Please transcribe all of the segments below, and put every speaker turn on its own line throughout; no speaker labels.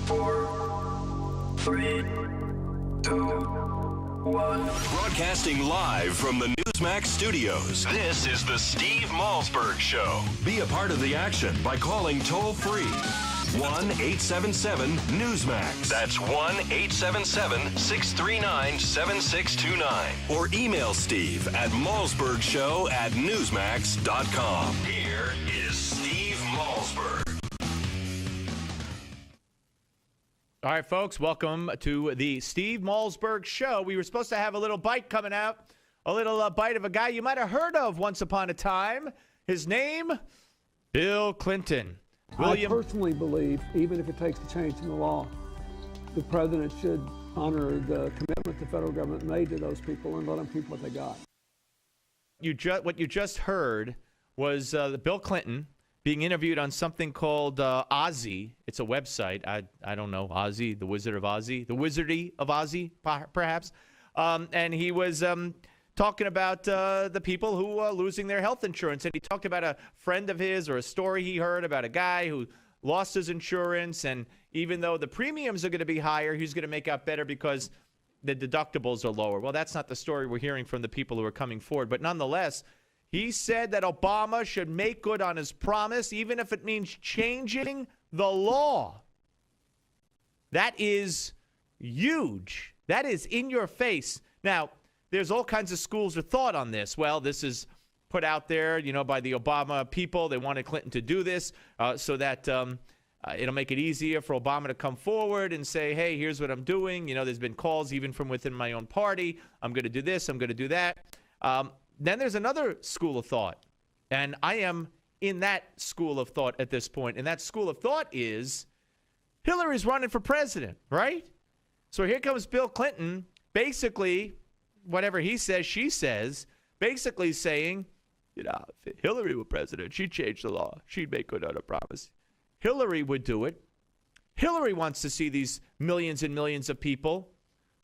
4, 3, 2, 1.
Broadcasting live from the Newsmax studios, this is the Steve Malzberg Show. Be a part of the action by calling toll-free 1-877-Newsmax. That's 1-877-639-7629. Or email Steve at malzbergshow@newsmax.com. Here is Steve Malzberg.
All right, folks, welcome to the Steve Malzberg Show. We were supposed to have a little bite coming out, a little bite of a guy you might have heard of once upon a time. His name, Bill Clinton.
I personally believe, even if it takes a change in the law, the president should honor the commitment the federal government made to those people and let them keep what they got.
What you just heard was Bill Clinton being interviewed on something called Ozzy. It's a website. I don't know, Ozzy, the Wizard of Ozzy, the Wizardy of Ozzy, perhaps. And he was talking about the people who are losing their health insurance. And he talked about a friend of his or a story he heard about a guy who lost his insurance. And even though the premiums are going to be higher, he's going to make out better because the deductibles are lower. Well, that's not the story we're hearing from the people who are coming forward. But nonetheless, he said that Obama should make good on his promise, even if it means changing the law. That is huge. That is in your face. Now, there's all kinds of schools of thought on this. Well, this is put out there, by the Obama people. They wanted Clinton to do this so that it'll make it easier for Obama to come forward and say, hey, here's what I'm doing. There's been calls even from within my own party. I'm going to do this. I'm going to do that. Then there's another school of thought, and I am in that school of thought at this point, and that school of thought is Hillary's running for president, right? So here comes Bill Clinton, basically, whatever he says, she says, basically saying, if Hillary were president, she'd change the law. She'd make good on her promise. Hillary would do it. Hillary wants to see these millions and millions of people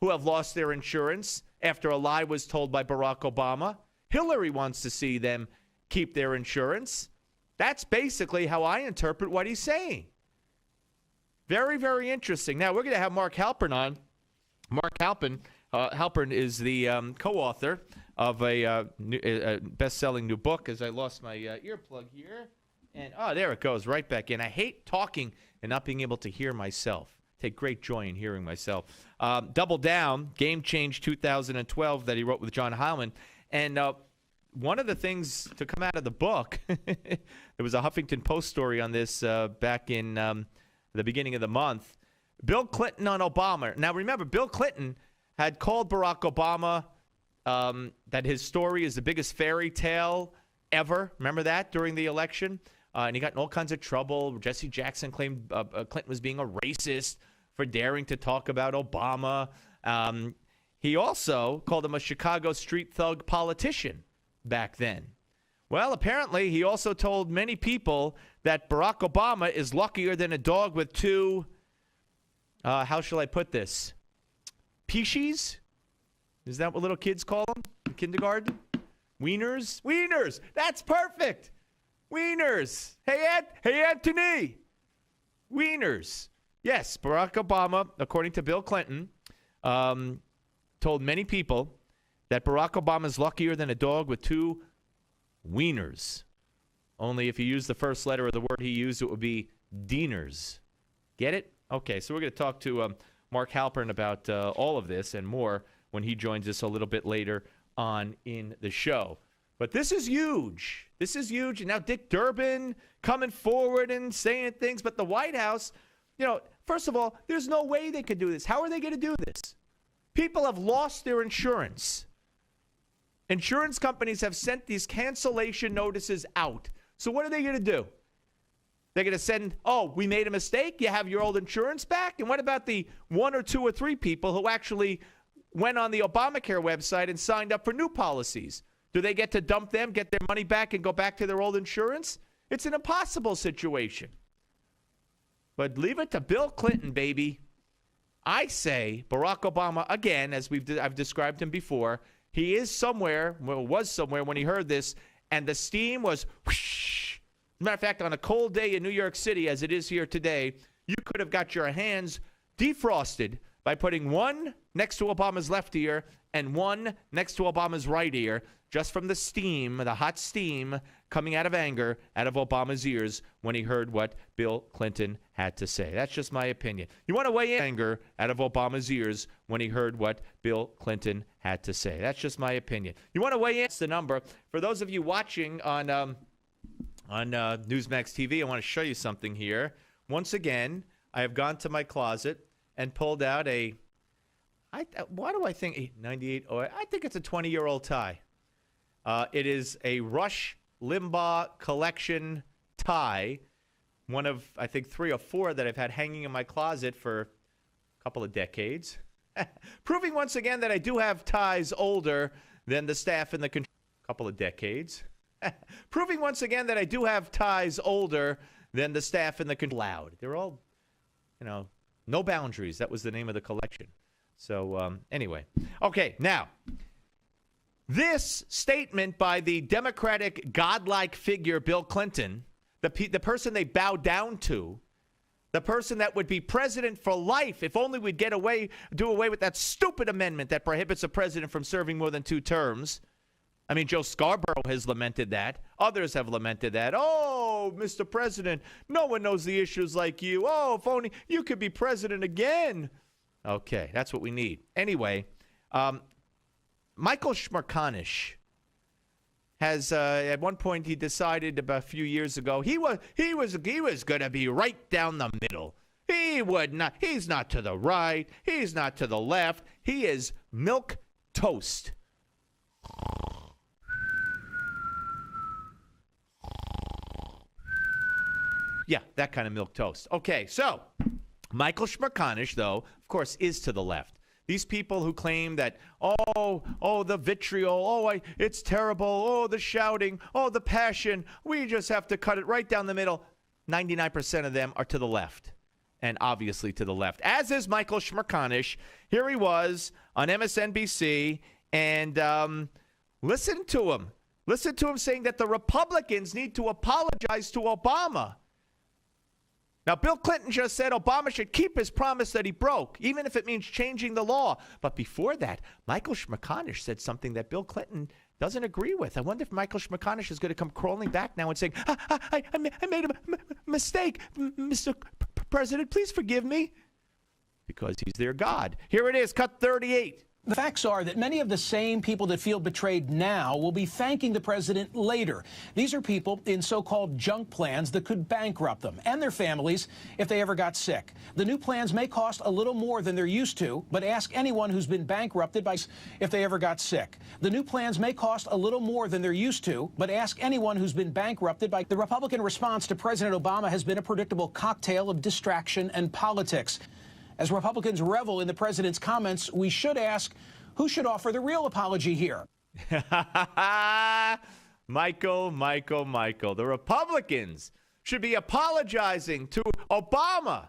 who have lost their insurance after a lie was told by Barack Obama. Hillary wants to see them keep their insurance. That's basically how I interpret what he's saying. Very, very interesting. Now, we're going to have Mark Halpern on. Mark Halpern is the co-author of a best-selling new book, as I lost my earplug here. And, there it goes, right back in. I hate talking and not being able to hear myself. Take great joy in hearing myself. Double Down, Game Change 2012 that he wrote with John Heilemann. And one of the things to come out of the book, there was a Huffington Post story on this back in the beginning of the month. Bill Clinton on Obama. Now, remember, Bill Clinton had called Barack Obama that his story is the biggest fairy tale ever. Remember that during the election? And he got in all kinds of trouble. Jesse Jackson claimed Clinton was being a racist for daring to talk about Obama. He also called him a Chicago street thug politician back then. Well, apparently he also told many people that Barack Obama is luckier than a dog with two, how shall I put this, peashies? Is that what little kids call them in kindergarten? Wieners? Wieners! That's perfect! Wieners! Hey, Anthony! Wieners. Yes, Barack Obama, according to Bill Clinton, told many people that Barack Obama is luckier than a dog with two wieners. Only if you use the first letter of the word he used, it would be Dieners. Get it? Okay, so we're going to talk to Mark Halpern about all of this and more when he joins us a little bit later on in the show. But this is huge. This is huge. And now Dick Durbin coming forward and saying things. But the White House, first of all, there's no way they could do this. How are they going to do this? People have lost their insurance. Insurance companies have sent these cancellation notices out. So what are they going to do? They're going to send, we made a mistake. You have your old insurance back. And what about the 1 or 2 or 3 people who actually went on the Obamacare website and signed up for new policies? Do they get to dump them, get their money back, and go back to their old insurance? It's an impossible situation. But leave it to Bill Clinton, baby. I say Barack Obama, again, as I've described him before, he is somewhere, was somewhere when he heard this, and the steam was whoosh. As a matter of fact, on a cold day in New York City, as it is here today, You could have got your hands defrosted by putting one next to Obama's left ear and one next to Obama's right ear, just from the steam, the hot steam coming out of anger out of Obama's ears when he heard what Bill Clinton had to say. That's just my opinion. You want to weigh in anger out of Obama's ears when he heard what Bill Clinton had to say. That's just my opinion. You want to weigh in? It's the number. For those of you watching on Newsmax TV, I want to show you something here. Once again, I have gone to my closet and pulled out why do I think 98? Oh, I think it's a 20-year-old tie. It is a Rush Limbaugh collection tie, one of, I think, 3 or 4 that I've had hanging in my closet for a couple of decades. Proving once again that I do have ties older than the staff in the couple of decades. Proving once again that I do have ties older than the staff in the loud. They're all, no boundaries. That was the name of the collection. So anyway. Okay, now, this statement by the Democratic godlike figure, Bill Clinton, the person they bow down to, the person that would be president for life if only we'd do away with that stupid amendment that prohibits a president from serving more than 2 terms. I mean, Joe Scarborough has lamented that. Others have lamented that. Oh, Mr. President, no one knows the issues like you. Oh, if only you could be president again. Okay, that's what we need. Anyway, Michael Schmerkanish has at one point he decided about a few years ago he was going to be right down the middle. He's not to the right, he's not to the left. He is milk toast. Yeah, that kind of milk toast. Okay, so Michael Schmerkanish, though, of course, is to the left. These people who claim that, the vitriol, it's terrible, the shouting, the passion, we just have to cut it right down the middle. 99% of them are to the left, and obviously to the left. As is Michael Schmerkanish. Here he was on MSNBC, and listen to him. Listen to him saying that the Republicans need to apologize to Obama. Now, Bill Clinton just said Obama should keep his promise that he broke, even if it means changing the law. But before that, Michael Schmerkanish said something that Bill Clinton doesn't agree with. I wonder if Michael Schmerkanish is going to come crawling back now and saying, I made a mistake. Mr. President, please forgive me. Because he's their God. Here it is, cut 38.
The facts are that many of the same people that feel betrayed now will be thanking the president later. These are people in so-called junk plans that could bankrupt them and their families if they ever got sick. The new plans may cost a little more than they're used to, but ask anyone who's been bankrupted by if they ever got sick. The new plans may cost a little more than they're used to, but ask anyone who's been bankrupted by. The Republican response to President Obama has been a predictable cocktail of distraction and politics. As Republicans revel in the president's comments, we should ask, who should offer the real apology here?
Michael. The Republicans should be apologizing to Obama.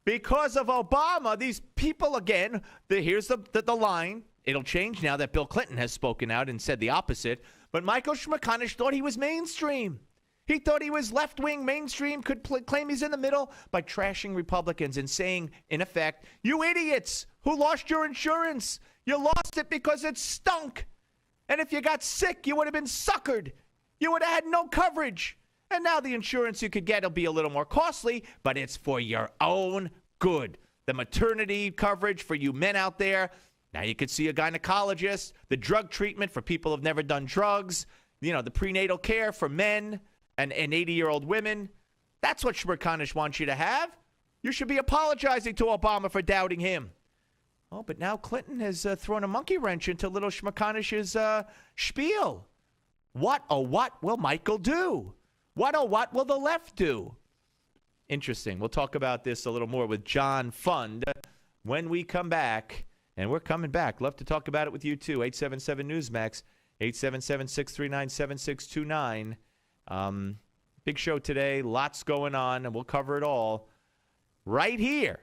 Because of Obama, these people, again, here's the line. It'll change now that Bill Clinton has spoken out and said the opposite. But Michael Schmerkanish thought he was mainstream. He thought he was left-wing, mainstream, could claim he's in the middle by trashing Republicans and saying, in effect, you idiots who lost your insurance. You lost it because it stunk. And if you got sick, you would have been suckered. You would have had no coverage. And now the insurance you could get will be a little more costly, but it's for your own good. The maternity coverage for you men out there. Now you could see a gynecologist. The drug treatment for people who've never done drugs. The prenatal care for men. And 80-year-old women. That's what Schmerkanish wants you to have. You should be apologizing to Obama for doubting him. Oh, but now Clinton has thrown a monkey wrench into little Schmerkanish's spiel. What will Michael do? What will the left do? Interesting. We'll talk about this a little more with John Fund when we come back. And we're coming back. Love to talk about it with you, too. 877-NEWSMAX, 877-639-7629. Big show today, lots going on, and we'll cover it all right here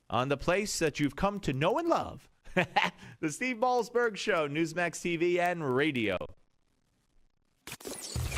on the place that you've come to know and love, the Steve Malzberg Show, Newsmax TV and radio.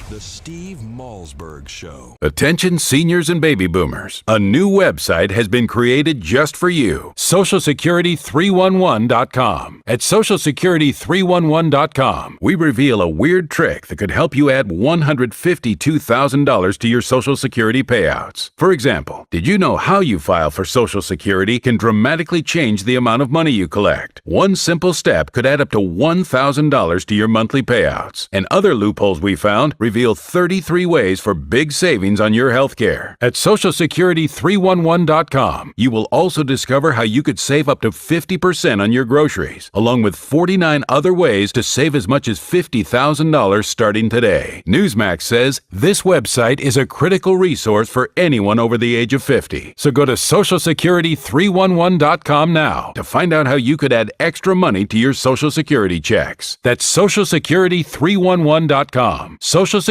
The Steve Malzberg Show.
Attention seniors and baby boomers. A new website has been created just for you. SocialSecurity311.com. At SocialSecurity311.com, we reveal a weird trick that could help you add $152,000 to your Social Security payouts. For example, did you know how you file for Social Security can dramatically change the amount of money you collect? One simple step could add up to $1,000 to your monthly payouts. And other loopholes we found reveal 33 ways for big savings on your health care. At SocialSecurity311.com, you will also discover how you could save up to 50% on your groceries, along with 49 other ways to save as much as $50,000 starting today. Newsmax says this website is a critical resource for anyone over the age of 50. So go to SocialSecurity311.com now to find out how you could add extra money to your Social Security checks. That's SocialSecurity311.com. SocialSecurity311.com.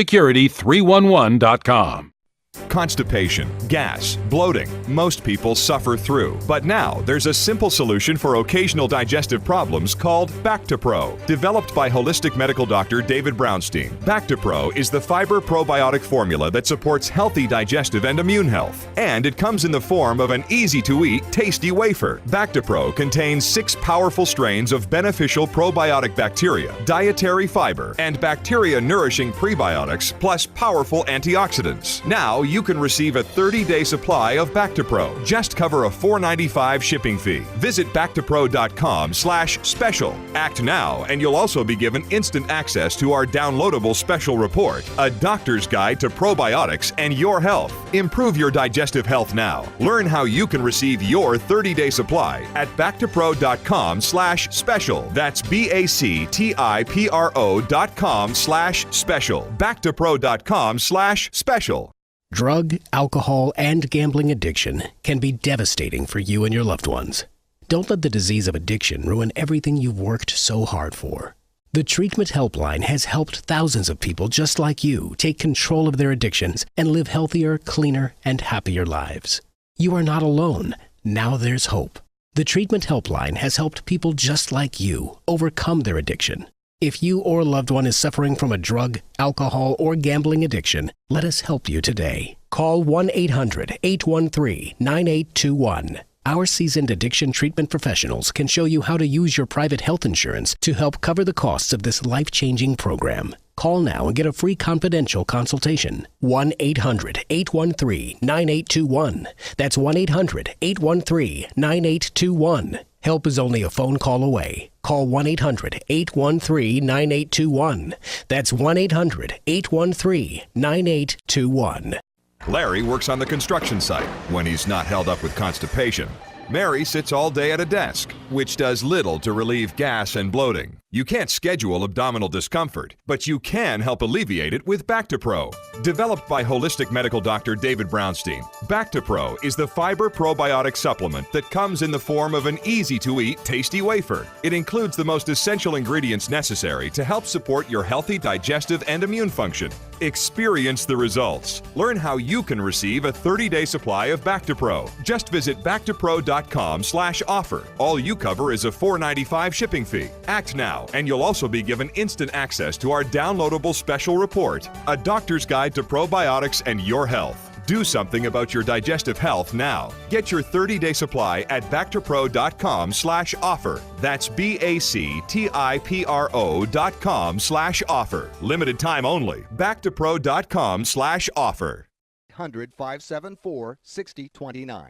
Constipation, gas, bloating. Most people suffer through. But now there's a simple solution for occasional digestive problems called Back2Pro. Developed by holistic medical doctor David Brownstein, Back2Pro is the fiber probiotic formula that supports healthy digestive and immune health. And it comes in the form of an easy-to-eat, tasty wafer. Back2Pro contains 6 powerful strains of beneficial probiotic bacteria, dietary fiber, and bacteria-nourishing prebiotics, plus powerful antioxidants. Now you can receive a 30-day supply of Back2Pro. Just cover a $4.95 shipping fee. Visit Back2Pro.com/special. Act now, and you'll also be given instant access to our downloadable special report, A Doctor's Guide to Probiotics and Your Health. Improve your digestive health now. Learn how you can receive your 30-day supply at Back2Pro.com/special. That's BACTIPRO.com/special. Back2Pro.com/special.
Drug, alcohol, and gambling addiction can be devastating for you and your loved ones. Don't let the disease of addiction ruin everything you've worked so hard for. The Treatment Helpline has helped thousands of people just like you take control of their addictions and live healthier, cleaner, and happier lives. You are not alone. Now there's hope. The Treatment Helpline has helped people just like you overcome their addiction. If you or a loved one is suffering from a drug, alcohol, or gambling addiction, let us help you today. Call 1-800-813-9821. Our seasoned addiction treatment professionals can show you how to use your private health insurance to help cover the costs of this life-changing program. Call now and get a free confidential consultation. 1-800-813-9821. That's 1-800-813-9821. Help is only a phone call away. Call 1-800-813-9821. That's 1-800-813-9821.
Larry works on the construction site when he's not held up with constipation. Mary sits all day at a desk, which does little to relieve gas and bloating. You can't schedule abdominal discomfort, but you can help alleviate it with Back2Pro. Developed by holistic medical doctor David Brownstein, Back2Pro is the fiber probiotic supplement that comes in the form of an easy-to-eat, tasty wafer. It includes the most essential ingredients necessary to help support your healthy digestive and immune function. Experience the results. Learn how you can receive a 30-day supply of Back2Pro. Just visit Back2Pro.com/offer. All you cover is a $4.95 shipping fee. Act now, and you'll also be given instant access to our downloadable special report, A Doctor's Guide to Probiotics and Your Health. Do something about your digestive health now. Get your 30-day supply at Back2Pro.com/offer. That's BACTIPRO.com/offer. Limited time only. Back2Pro.com/offer.
100-574-6029.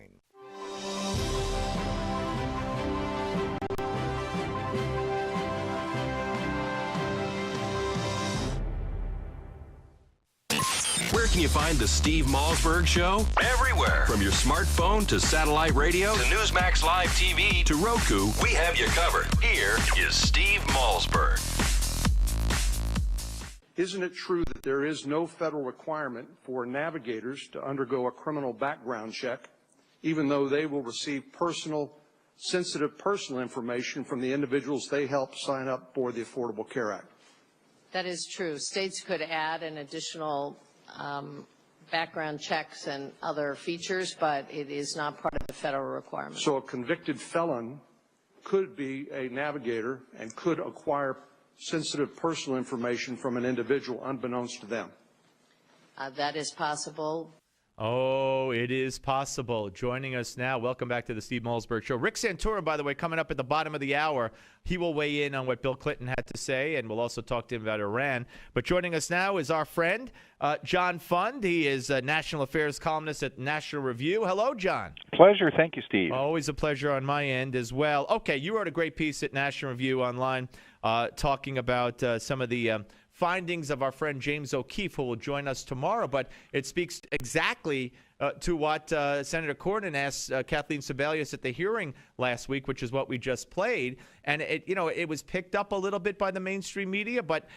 Where can you find the Steve Malzberg Show? Everywhere. From your smartphone to satellite radio to Newsmax Live TV to Roku, we have you covered. Here is Steve Malzberg.
Isn't it true that there is no federal requirement for navigators to undergo a criminal background check, even though they will receive sensitive personal information from the individuals they help sign up for the Affordable Care Act?
That is true. States could add an additional background checks and other features, but it is not part of the federal requirement.
So a convicted felon could be a navigator and could acquire sensitive personal information from an individual unbeknownst to them.
That is possible.
Oh, it is possible. Joining us now, welcome back to the Steve Malzberg Show. Rick Santorum, by the way, coming up at the bottom of the hour. He will weigh in on what Bill Clinton had to say, and we'll also talk to him about Iran. But joining us now is our friend, John Fund. He is a national affairs columnist at National Review. Hello, John.
Pleasure. Thank you, Steve.
Always a pleasure on my end as well. Okay, you wrote a great piece at National Review online talking about some of the findings of our friend James O'Keefe, who will join us tomorrow. But it speaks exactly to what Senator Cornyn asked Kathleen Sebelius at the hearing last week, which is what we just played. And it was picked up a little bit by the mainstream media, but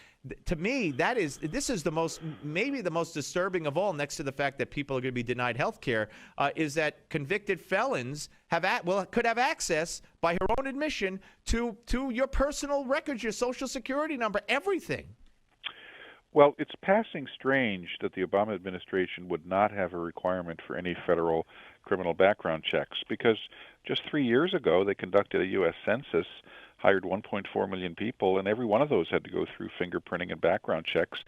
to me, this is maybe the most disturbing of all, next to the fact that people are going to be denied health care, is that convicted felons could have access by her own admission to your personal records, your Social Security number, everything.
Well, it's passing strange that the Obama administration would not have a requirement for any federal criminal background checks, because just 3 years ago they conducted a U.S. census, hired 1.4 million people, and every one of those had to go through fingerprinting and background checks,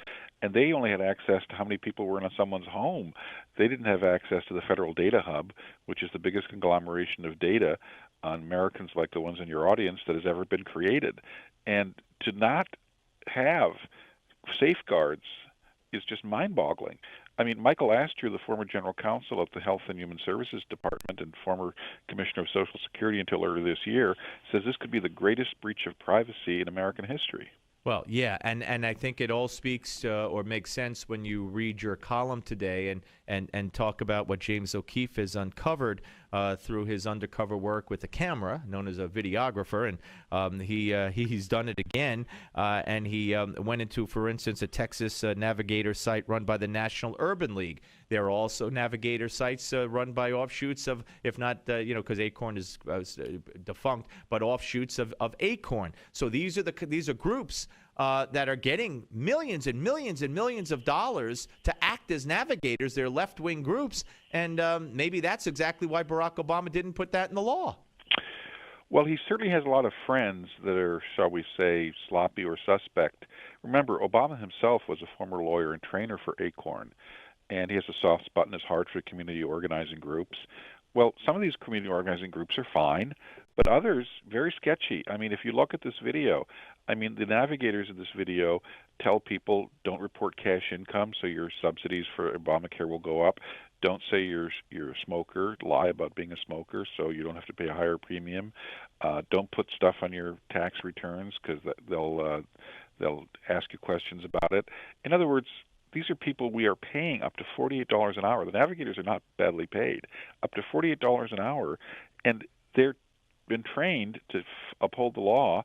and they only had access to how many people were in someone's home. They didn't have access to the Federal Data Hub, which is the biggest conglomeration of data on Americans like the ones in your audience that has ever been created. And to not have safeguards is just mind-boggling. I mean, Michael Astor, the former general counsel of the Health and Human Services Department and former commissioner of Social Security until earlier this year, says this could be the greatest breach of privacy in American history.
Well, yeah, and I think it all speaks or makes sense when you read your column today and talk about what James O'Keefe has uncovered through his undercover work with a camera, known as a videographer, and he's done it again, and he went into, for instance, a Texas navigator site run by the National Urban League. There are also navigator sites run by offshoots of, if not, because Acorn is defunct, but offshoots of Acorn. So these are groups that are getting millions and millions and millions of dollars to act as navigators. They're left-wing groups, and maybe that's exactly why Barack Obama didn't put that in the law.
Well, he certainly has a lot of friends that are, shall we say, sloppy or suspect. Remember, Obama himself was a former lawyer and trainer for Acorn, and he has a soft spot in his heart for community organizing groups. Well, some of these community organizing groups are fine, but others, very sketchy. I mean, if you look at this video, I mean, the navigators in this video tell people, don't report cash income, so your subsidies for Obamacare will go up. Don't say you're a smoker. Lie about being a smoker, so you don't have to pay a higher premium. Don't put stuff on your tax returns, because they'll ask you questions about it. In other words, these are people we are paying up to $48 an hour. The navigators are not badly paid, up to $48 an hour, and they're been trained to uphold the law.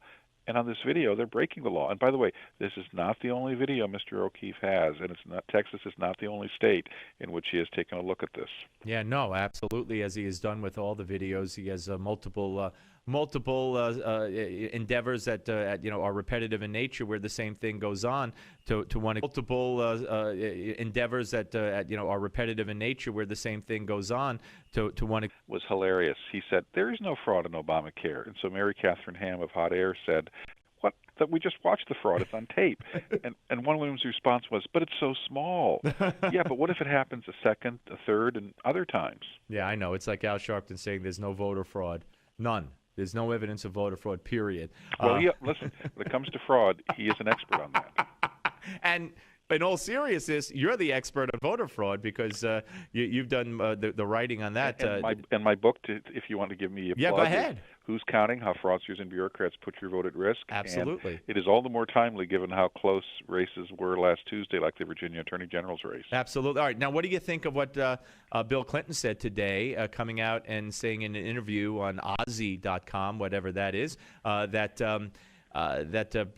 And on this video, they're breaking the law. And by the way, this is not the only video Mr. O'Keefe has, and Texas is not the only state in which he has taken a look at this.
Yeah, no, absolutely. As he has done with all the videos, he has multiple endeavors that are repetitive in nature, where the same thing goes on. Endeavors that are repetitive in nature, where the same thing goes on.
Was hilarious. He said there is no fraud in Obamacare, and so Mary Catherine Ham of Hot Air said, "What? That we just watched the fraud? It's on tape." and one woman's response was, "But it's so small." Yeah, but what if it happens a second, a third, and other times?
Yeah, I know. It's like Al Sharpton saying there's no voter fraud. None. There's no evidence of voter fraud, period.
Well, listen, when it comes to fraud, he is an expert on that.
And in all seriousness, you're the expert on voter fraud, because you've done the writing on that.
And my book, if you want to give me a plug,
go ahead.
Who's Counting? How Fraudsters and Bureaucrats Put Your Vote at Risk.
Absolutely.
And it is all the more timely given how close races were last Tuesday, like the Virginia Attorney General's race.
Absolutely. All right. Now, what do you think of what Bill Clinton said today, coming out and saying in an interview on Aussie.com, whatever that is, that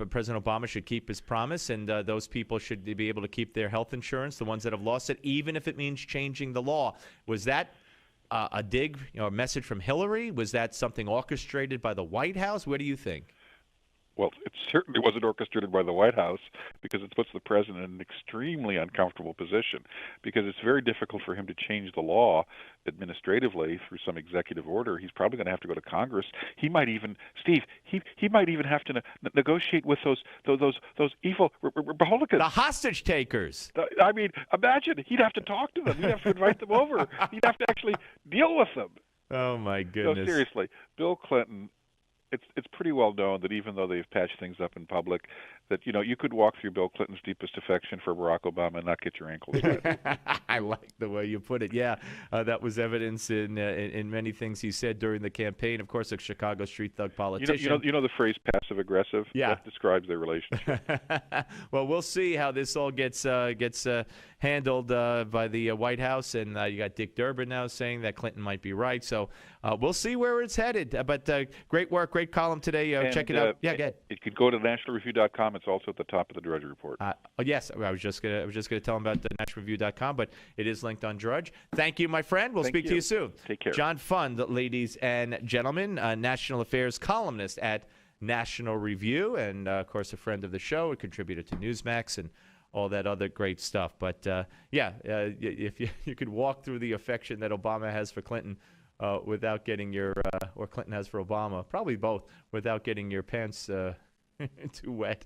President Obama should keep his promise, and those people should be able to keep their health insurance, the ones that have lost it, even if it means changing the law? Was that a dig, a message from Hillary? Was that something orchestrated by the White House? What do you think?
Well, it certainly wasn't orchestrated by the White House, because it puts the president in an extremely uncomfortable position, because it's very difficult for him to change the law administratively through some executive order. He's probably going to have to go to Congress. He might even, Steve, he might even have to negotiate with those evil Republicans.
The hostage takers.
I mean, imagine, he'd have to talk to them. He'd have to invite them over. He'd have to actually deal with them.
Oh, my goodness.
No, seriously, Bill Clinton, it's pretty well known that even though they've patched things up in public, that, you could walk through Bill Clinton's deepest affection for Barack Obama and not get your ankles wet.
I like the way you put it. Yeah, that was evidence in many things he said during the campaign. Of course, a Chicago street thug politician.
You know the phrase passive aggressive?
Yeah.
That describes their relationship.
Well, we'll see how this all gets handled by the White House, and you got Dick Durbin now saying that Clinton might be right. So we'll see where it's headed. But great work, great column today. Check it out. Yeah, go ahead.
It could go to nationalreview.com. It's also at the top of the Drudge Report.
Yes, I was just gonna tell him about the nationalreview.com, but it is linked on Drudge. Thank you, my friend. We'll speak to you soon.
Take care.
John Fund, ladies and gentlemen, national affairs columnist at National Review, and of course a friend of the show, a contributor to Newsmax and all that other great stuff. But if you could walk through the affection that Obama has for Clinton without getting your or Clinton has for Obama, probably both, without getting your pants too wet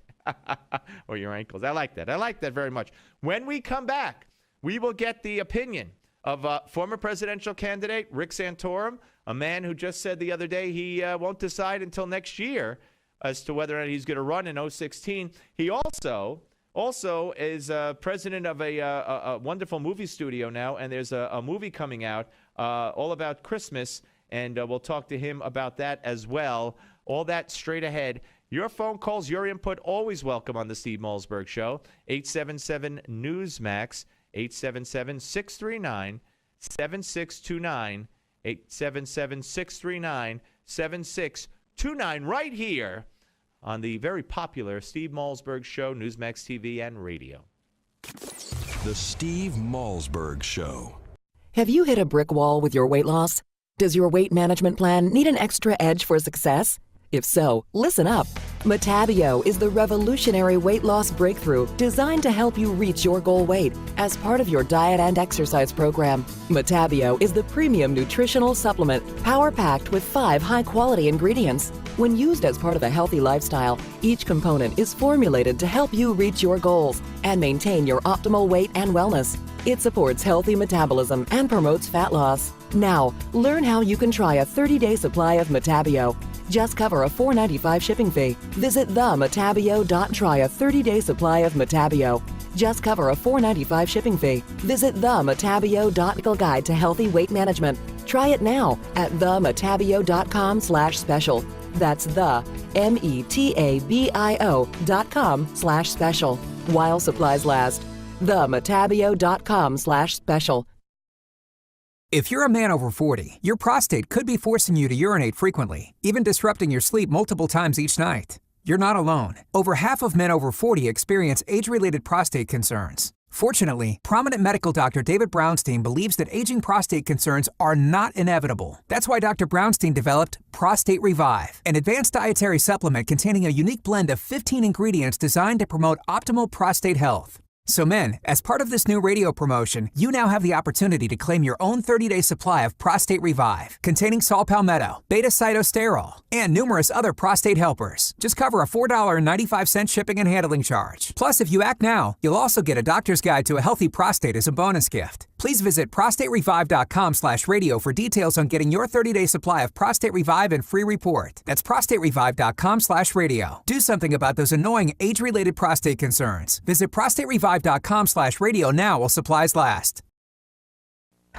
or your ankles. I like that. I like that very much. When we come back, we will get the opinion of former presidential candidate Rick Santorum, a man who just said the other day he won't decide until next year as to whether or not he's going to run in 2016. He also is president of a wonderful movie studio now, and there's a movie coming out all about Christmas, and we'll talk to him about that as well. All that straight ahead. Your phone calls, your input, always welcome on the Steve Malzberg Show. 877-NEWSMAX, 877-639-7629, 877-639-7629, right here on the very popular Steve Malzberg Show, Newsmax TV and radio.
The Steve Malzberg Show.
Have you hit a brick wall with your weight loss? Does your weight management plan need an extra edge for success? If so, listen up. Metabio is the revolutionary weight loss breakthrough designed to help you reach your goal weight as part of your diet and exercise program. Metabio is the premium nutritional supplement power-packed with 5 high-quality ingredients. When used as part of a healthy lifestyle, each component is formulated to help you reach your goals and maintain your optimal weight and wellness. It supports healthy metabolism and promotes fat loss. Now, learn how you can try a 30-day supply of Metabio. Just cover a $4.95 shipping fee. Visit Try a 30-day supply of Metabio. Just cover a $4.95 shipping fee. Visit Metabio.com guide to healthy weight management. Try it now at Metabio.com/special. That's Metabio.com/special. While supplies last. Metabio.com/special.
If you're a man over 40, your prostate could be forcing you to urinate frequently, even disrupting your sleep multiple times each night. You're not alone. Over half of men over 40 experience age-related prostate concerns. Fortunately, prominent medical doctor David Brownstein believes that aging prostate concerns are not inevitable. That's why Dr. Brownstein developed Prostate Revive, an advanced dietary supplement containing a unique blend of 15 ingredients designed to promote optimal prostate health. So men, as part of this new radio promotion, you now have the opportunity to claim your own 30-day supply of Prostate Revive, containing saw palmetto, beta-cytosterol, and numerous other prostate helpers. Just cover a $4.95 shipping and handling charge. Plus, if you act now, you'll also get a doctor's guide to a healthy prostate as a bonus gift. Please visit prostaterevive.com/radio for details on getting your 30-day supply of Prostate Revive and free report. That's prostaterevive.com/radio. Do something about those annoying age-related prostate concerns. Visit prostaterevive.com/radio now while supplies last.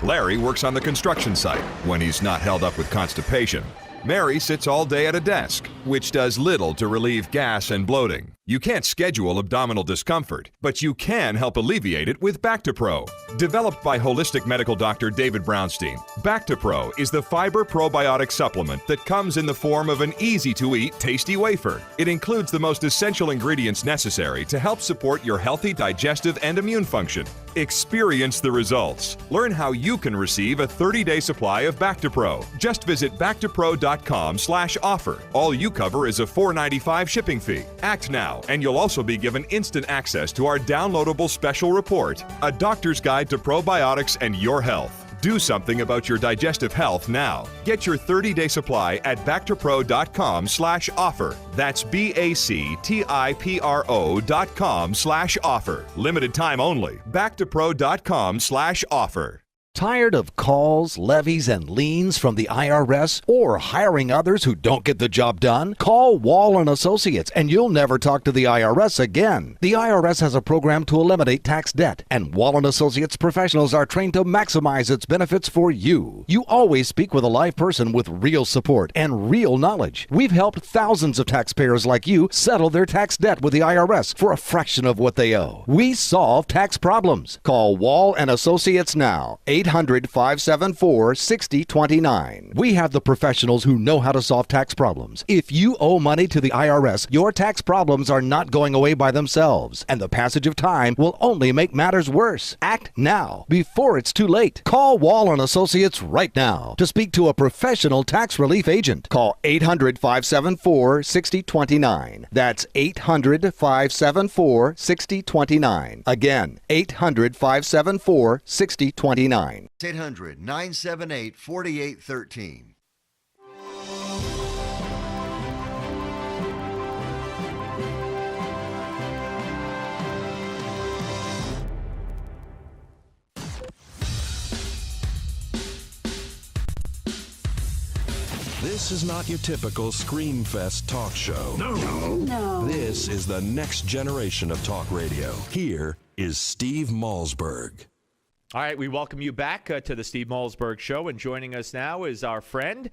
Larry works on the construction site when he's not held up with constipation. Mary sits all day at a desk, which does little to relieve gas and bloating. You can't schedule abdominal discomfort, but you can help alleviate it with Back2Pro. Developed by holistic medical doctor David Brownstein, Back2Pro is the fiber probiotic supplement that comes in the form of an easy-to-eat, tasty wafer. It includes the most essential ingredients necessary to help support your healthy digestive and immune function. Experience the results. Learn how you can receive a 30-day supply of Back2Pro. Just visit Back2Pro.com/offer. All you cover is a $4.95 shipping fee. Act now, and you'll also be given instant access to our downloadable special report, A Doctor's Guide to Probiotics and Your Health. Do something about your digestive health now. Get your 30-day supply at Back2Pro.com/offer. That's BACTIPRO.com/offer. Limited time only. Back2Pro.com/offer.
Tired of calls, levies, and liens from the IRS or hiring others who don't get the job done? Call Wall & Associates and you'll never talk to the IRS again. The IRS has a program to eliminate tax debt, and Wall & Associates professionals are trained to maximize its benefits for you. You always speak with a live person with real support and real knowledge. We've helped thousands of taxpayers like you settle their tax debt with the IRS for a fraction of what they owe. We solve tax problems. Call Wall & Associates now. 800-574-6029. We have the professionals who know how to solve tax problems. If you owe money to the IRS, your tax problems are not going away by themselves, and the passage of time will only make matters worse. Act now, before it's too late. Call Wall & Associates right now to speak to a professional tax relief agent. Call 800-574-6029. That's 800-574-6029. Again, 800-574-6029.
800-978-4813.
This is not your typical Screamfest talk show. No. This is the next generation of talk radio. Here is Steve Malzberg.
All right, we welcome you back to the Steve Malzberg Show, and joining us now is our friend,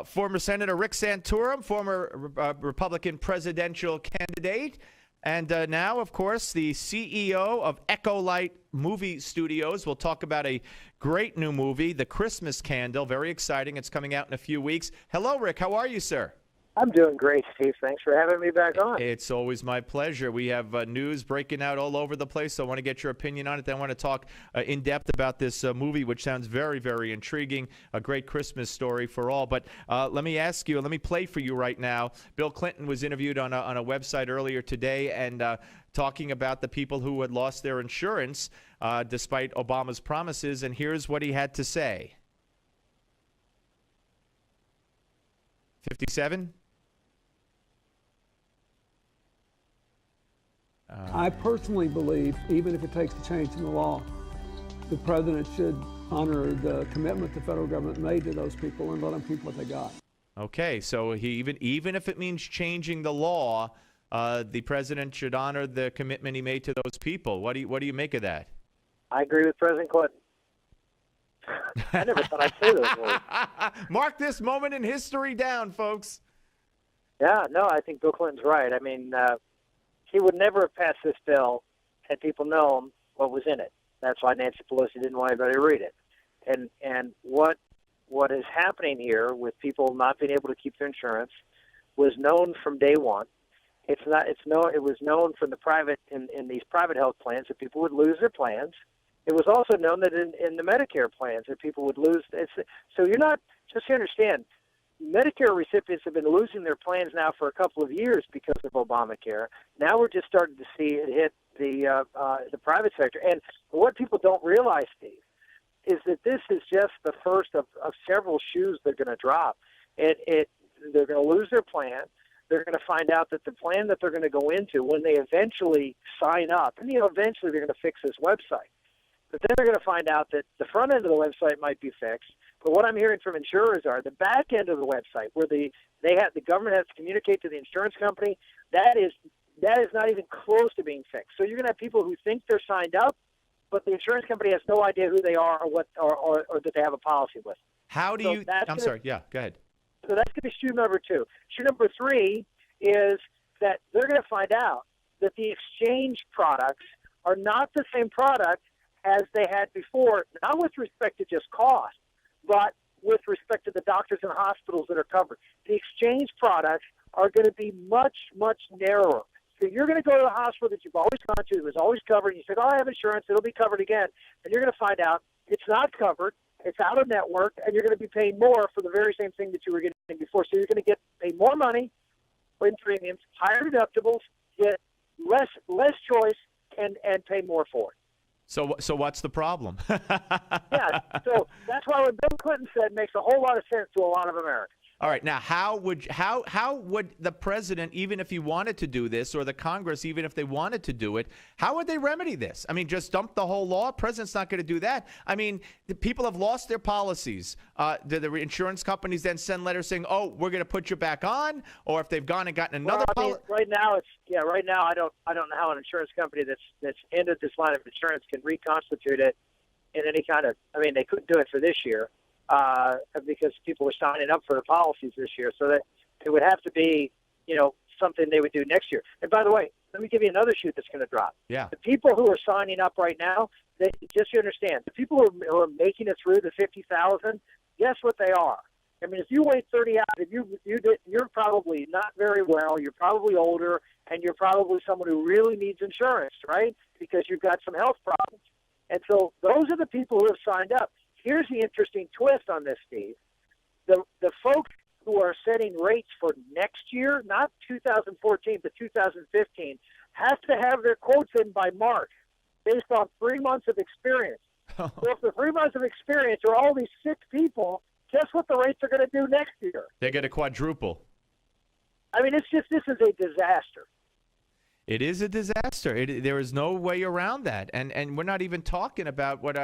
former Senator Rick Santorum, former Republican presidential candidate, and now, of course, the CEO of Echolight Movie Studios. We'll talk about a great new movie, The Christmas Candle. Very exciting. It's coming out in a few weeks. Hello, Rick. How are you, sir?
I'm doing great, Steve. Thanks for having me back on.
It's always my pleasure. We have news breaking out all over the place, so I want to get your opinion on it. Then I want to talk in depth about this movie, which sounds very, very intriguing, a great Christmas story for all. But let me ask you, let me play for you right now. Bill Clinton was interviewed on a website earlier today and talking about the people who had lost their insurance despite Obama's promises, and here's what he had to say. 57?
I personally believe, even if it takes a change in the law, the president should honor the commitment the federal government made to those people and let them keep what they got.
Okay, so even if it means changing the law, the president should honor the commitment he made to those people. What do you make of that?
I agree with President Clinton. I never thought I'd say those words.
Mark this moment in history down, folks.
Yeah, no, I think Bill Clinton's right. I mean, he would never have passed this bill had people known what was in it. That's why Nancy Pelosi didn't want anybody to read it. And what is happening here with people not being able to keep their insurance was known from day one. It was known from the private in these private health plans that people would lose their plans. It was also known that in the Medicare plans that people would lose. So you're not, just to understand, Medicare recipients have been losing their plans now for a couple of years because of Obamacare. Now we're just starting to see it hit the private sector. And what people don't realize, Steve, is that this is just the first of several shoes they're going to drop. They're going to lose their plan. They're going to find out that the plan that they're going to go into when they eventually sign up, and eventually they're going to fix this website. But then they're going to find out that the front end of the website might be fixed. But what I'm hearing from insurers are the back end of the website, where the government has to communicate to the insurance company, that is not even close to being fixed. So you're going to have people who think they're signed up, but the insurance company has no idea who they are or that they have a policy with.
How do you? I'm sorry. Yeah, go ahead.
So that's going to be shoe number 2. Shoe number 3 is that they're going to find out that the exchange products are not the same product as they had before, not with respect to just cost, but with respect to the doctors and hospitals that are covered. The exchange products are going to be much, much narrower. So you're going to go to the hospital that you've always gone to, that was always covered, and you say, oh, I have insurance, it'll be covered again. And you're going to find out it's not covered, it's out of network, and you're going to be paying more for the very same thing that you were getting before. So you're going to pay more money in premiums, higher deductibles, get less choice, and pay more for it.
So what's the problem?
Yeah, so that's why what Bill Clinton said makes a whole lot of sense to a lot of Americans.
All right. Now, how would the president, even if he wanted to do this, or the Congress, even if they wanted to do it, how would they remedy this? I mean, just dump the whole law? President's not going to do that. I mean, the people have lost their policies. Do the insurance companies then send letters saying, "Oh, we're going to put you back on," or if they've gone and gotten another policy?
Right now I don't know how an insurance company that's ended this line of insurance can reconstitute it in any kind of. I mean, they couldn't do it for this year. Because people were signing up for the policies this year. So that it would have to be, something they would do next year. And by the way, let me give you another shoe that's going to drop.
Yeah.
The people who are signing up right now, just so you understand, the people who are making it through the 50,000, guess what they are? I mean, if you wait 30 hours, you're probably not very well, you're probably older, and you're probably someone who really needs insurance, right? Because you've got some health problems. And so those are the people who have signed up. Here's the interesting twist on this, Steve. The folks who are setting rates for next year, not 2014, but 2015, have to have their quotes in by March based on 3 months of experience. So if the 3 months of experience are all these sick people, guess what the rates are going to do next year?
They're going to quadruple.
I mean, this is a disaster.
It is a disaster. There is no way around that, and we're not even talking about what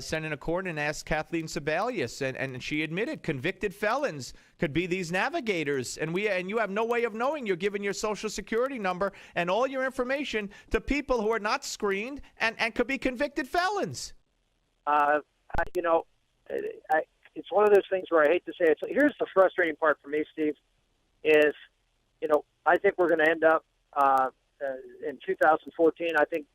Senator Cornyn asked Kathleen Sebelius, and she admitted convicted felons could be these navigators, and you have no way of knowing. You're giving your Social Security number and all your information to people who are not screened and could be convicted felons.
It's one of those things where I hate to say it. So here's the frustrating part for me, Steve, is I think we're going to end up. In 2014, I think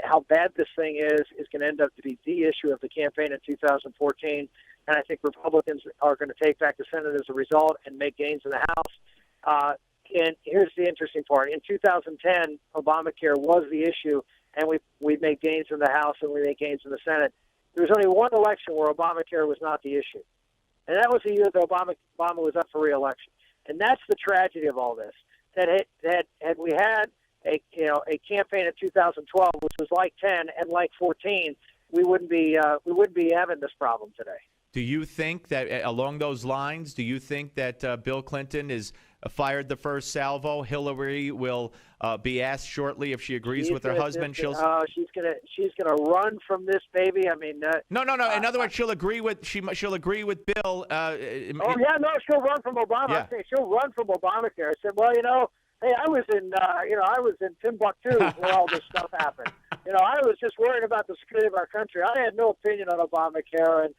how bad this thing is going to end up to be the issue of the campaign in 2014, and I think Republicans are going to take back the Senate as a result and make gains in the House. And here's the interesting part: in 2010, Obamacare was the issue, and we made gains in the House and we made gains in the Senate. There was only one election where Obamacare was not the issue, and that was the year that Obama was up for re-election. And that's the tragedy of all this. That had we had a campaign in 2012, which was like 10 and like 14, we wouldn't be having this problem today.
Do you think that along those lines? Do you think that Bill Clinton is fired the first salvo? Hillary will be asked shortly if she agrees with her husband.
She's gonna run from this baby. I mean,
no. In other words, she'll agree with Bill.
She'll run from Obama.
Yeah.
I say she'll run from Obamacare. I said, well, hey, I was in Timbuktu when all this stuff happened. I was just worried about the security of our country. I had no opinion on Obamacare, and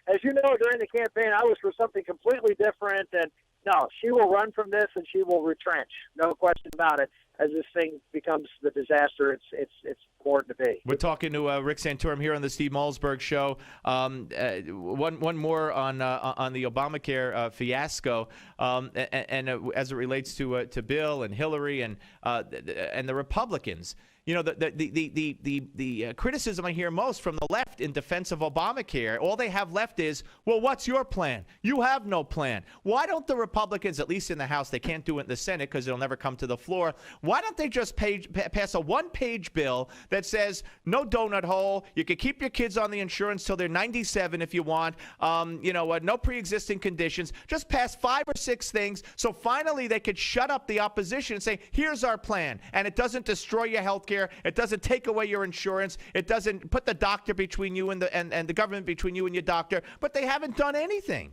as you know, during the campaign, I was for something completely different. And no, she will run from this, and she will retrench. No question about it. As this thing becomes the disaster it's important to be.
We're talking to Rick Santorum here on the Steve Malzberg Show. One more on the Obamacare fiasco, and as it relates to Bill and Hillary and the Republicans. The criticism I hear most from the left in defense of Obamacare, all they have left is, well, what's your plan? You have no plan. Why don't the Republicans, at least in the House, they can't do it in the Senate because it'll never come to the floor, why don't they just pass a one-page bill that says no donut hole, you can keep your kids on the insurance till they're 97 if you want, no pre-existing conditions, just pass 5 or 6 things so finally they could shut up the opposition and say, here's our plan, and it doesn't destroy your health care. It doesn't take away your insurance. It doesn't put the doctor between you and the government between you and your doctor. But they haven't done anything.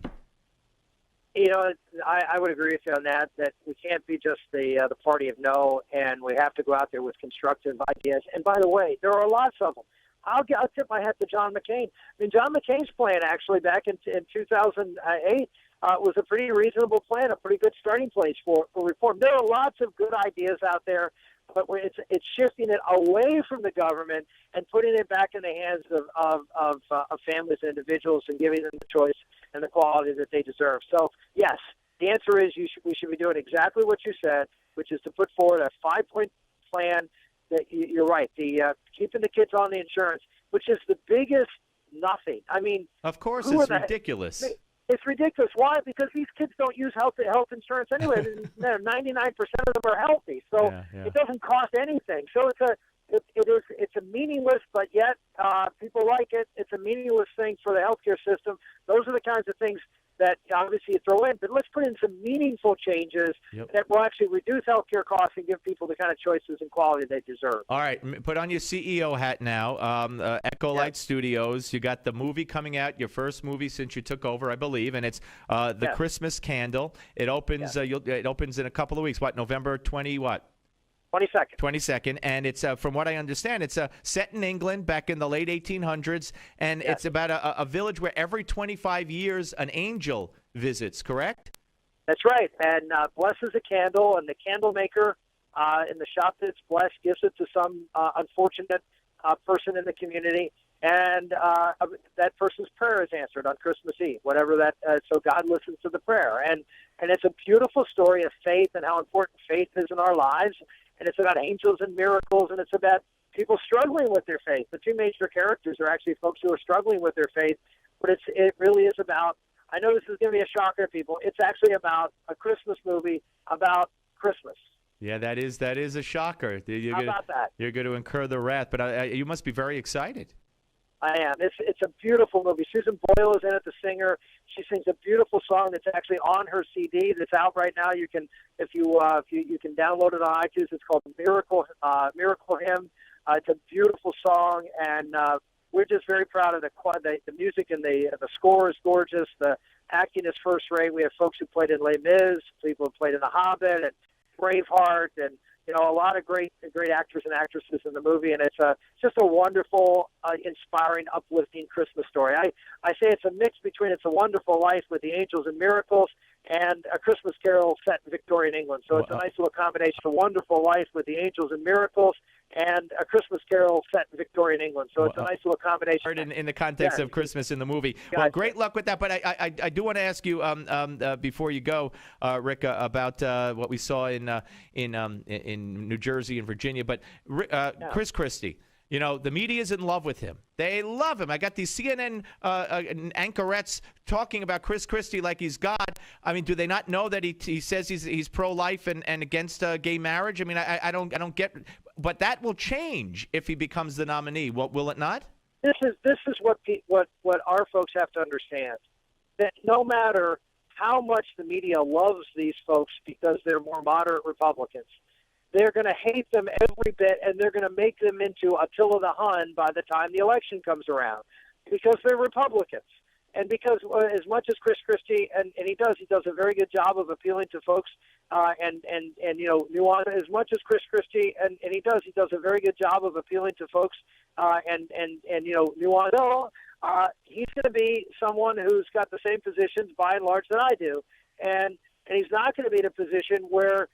I would agree with you on that we can't be just the party of no, and we have to go out there with constructive ideas. And by the way, there are lots of them. I'll tip my hat to John McCain. I mean, John McCain's plan actually back in 2008 was a pretty reasonable plan, a pretty good starting place for reform. There are lots of good ideas out there, but it's shifting it away from the government and putting it back in the hands of families and individuals and giving them the choice and the quality that they deserve. So, yes, the answer is we should be doing exactly what you said, which is to put forward a 5-point plan. That you're right, the keeping the kids on the insurance, which is the biggest nothing. I mean,
of course, it's ridiculous.
It's ridiculous. Why? Because these kids don't use health insurance anyway. 99% of them are healthy, so it doesn't cost anything. So it's a meaningless, but yet people like it. It's a meaningless thing for the healthcare system. Those are the kinds of things that obviously you throw in, but let's put in some meaningful changes that will actually reduce healthcare costs and give people the kind of choices and quality they deserve.
All right, put on your CEO hat now. Echo Light Studios, you got the movie coming out, your first movie since you took over, I believe, and it's The Christmas Candle. It opens. It opens in a couple of weeks. What, November 20? What?
22nd.
22nd, and it's from what I understand, it's set in England back in the late 1800s, and it's about a village where every 25 years an angel visits. Correct?
That's right. And blesses a candle, and the candle maker in the shop that's blessed gives it to some unfortunate person in the community, and that person's prayer is answered on Christmas Eve. Whatever that, so God listens to the prayer, and it's a beautiful story of faith and how important faith is in our lives. And it's about angels and miracles, and it's about people struggling with their faith. The two major characters are actually folks who are struggling with their faith, but it really is about, I know this is going to be a shocker to people, it's actually about a Christmas movie about Christmas.
Yeah, that is a shocker.
How about that?
You're going to incur the wrath, but you must be very excited.
I am. It's a beautiful movie. Susan Boyle is in it, the singer. She sings a beautiful song that's actually on her CD that's out right now. You can, if you can download it on iTunes. It's called Miracle Hymn. It's a beautiful song, and we're just very proud of the music, and the score is gorgeous. The acting is first rate. We have folks who played in Les Mis, people who played in The Hobbit and Braveheart, and a lot of great actors and actresses in the movie, and it's just a wonderful, inspiring, uplifting Christmas story. I say it's a mix between It's a Wonderful Life with the angels and miracles and A Christmas Carol set in Victorian England. So it's a nice little combination of Wonderful Life with the angels and miracles and A Christmas Carol set in Victorian England. So it's a nice little combination.
In the context of Christmas in the movie. Well, great luck with that. But I do want to ask you before you go, Rick, about what we saw in New Jersey and Virginia. But Chris Christie. The media is in love with him. They love him. I got these CNN anchorettes talking about Chris Christie like he's God. I mean, do they not know that he says he's pro-life and against gay marriage? I mean, I don't get. But that will change if he becomes the nominee. Will it not?
This is what our folks have to understand. That no matter how much the media loves these folks because they're more moderate Republicans, they're going to hate them every bit, and they're going to make them into Attila the Hun by the time the election comes around because they're Republicans. And because as much as Chris Christie, and he does a very good job of appealing to folks and nuance. As much as Chris Christie, and he does a very good job of appealing to folks and nuance. He's going to be someone who's got the same positions by and large that I do, and he's not going to be in a position where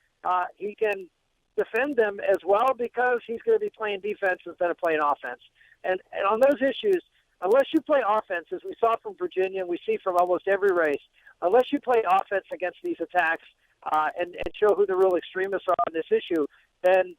he can defend them as well because he's going to be playing defense instead of playing offense. And on those issues, unless you play offense, as we saw from Virginia and we see from almost every race, unless you play offense against these attacks and show who the real extremists are on this issue, then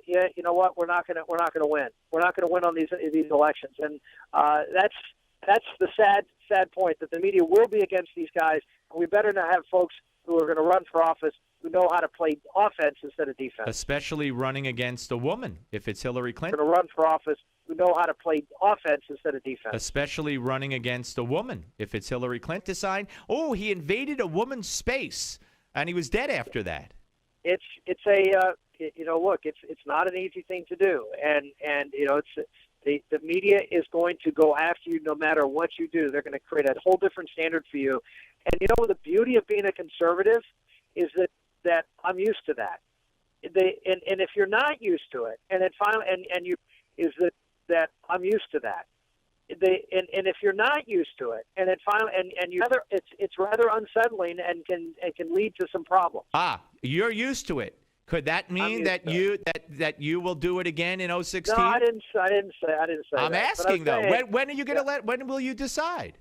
you know what? We're not going to win. We're not going to win on these elections, and that's the sad point that the media will be against these guys. And we better not have folks who are going to run for office who know how to play offense instead of defense.
Especially running against a woman, if it's Hillary Clinton.
Going to run for office who know how to play offense instead of defense.
Especially running against a woman, if it's Hillary Clinton. Decide, he invaded a woman's space, and he was dead after that.
It's not an easy thing to do, and the media is going to go after you no matter what you do. They're going to create a whole different standard for you. And the beauty of being a conservative is that I'm used to that. And if you're not used to it, and then finally, that I'm used to that. and if you're not used to it, and it finally and you rather it's rather unsettling and can lead to some problems.
You're used to it. Could that mean that you will do it again in 2016?
No, I didn't say
I'm
that.
asking though. When are you going to when will you decide?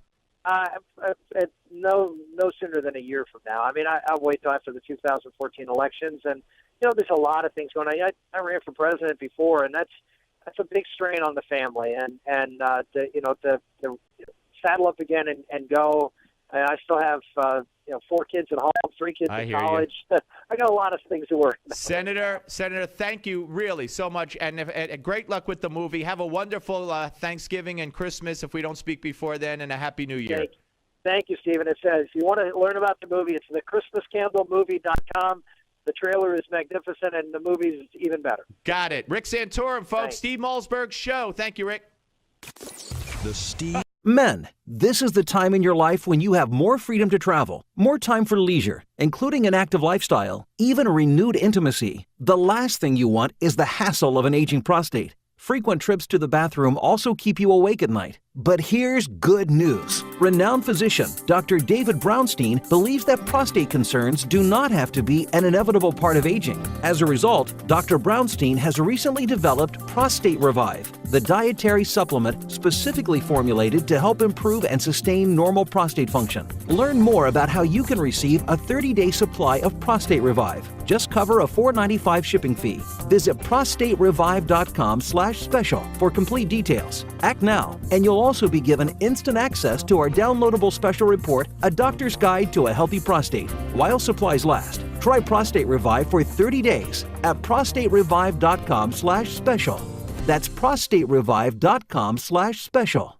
No sooner than a year from now. I mean, I'll wait till after the 2014 elections, and there's a lot of things going on. I ran for president before, and that's a big strain on the family, and to saddle up again and go. I still have 4 kids at home, 3 kids in college. I got a lot of things to worry about.
Senator, thank you really so much, and great luck with the movie. Have a wonderful Thanksgiving and Christmas if we don't speak before then, and a Happy New Year.
Thank you, Stephen. It says, if you want to learn about the movie, it's thechristmascandlemovie.com. The trailer is magnificent, and the movie is even better.
Got it. Rick Santorum, folks. Thanks. Steve Malzberg Show. Thank you, Rick.
The Steve.
Men, this is the time in your life when you have more freedom to travel, more time for leisure, including an active lifestyle, even renewed intimacy. The last thing you want is the hassle of an aging prostate. Frequent trips to the bathroom also keep you awake at night. But here's good news. Renowned physician Dr. David Brownstein believes that prostate concerns do not have to be an inevitable part of aging. As a result, Dr. Brownstein has recently developed Prostate Revive, the dietary supplement specifically formulated to help improve and sustain normal prostate function. Learn more about how you can receive a 30-day supply of Prostate Revive. Just cover a $4.95 shipping fee. Visit prostaterevive.com/special for complete details. Act now, and you'll also be given instant access to our downloadable special report, A Doctor's Guide to a Healthy Prostate, while supplies last. Try Prostate Revive for 30 days at prostaterevive.com/special. That's prostaterevive.com/special.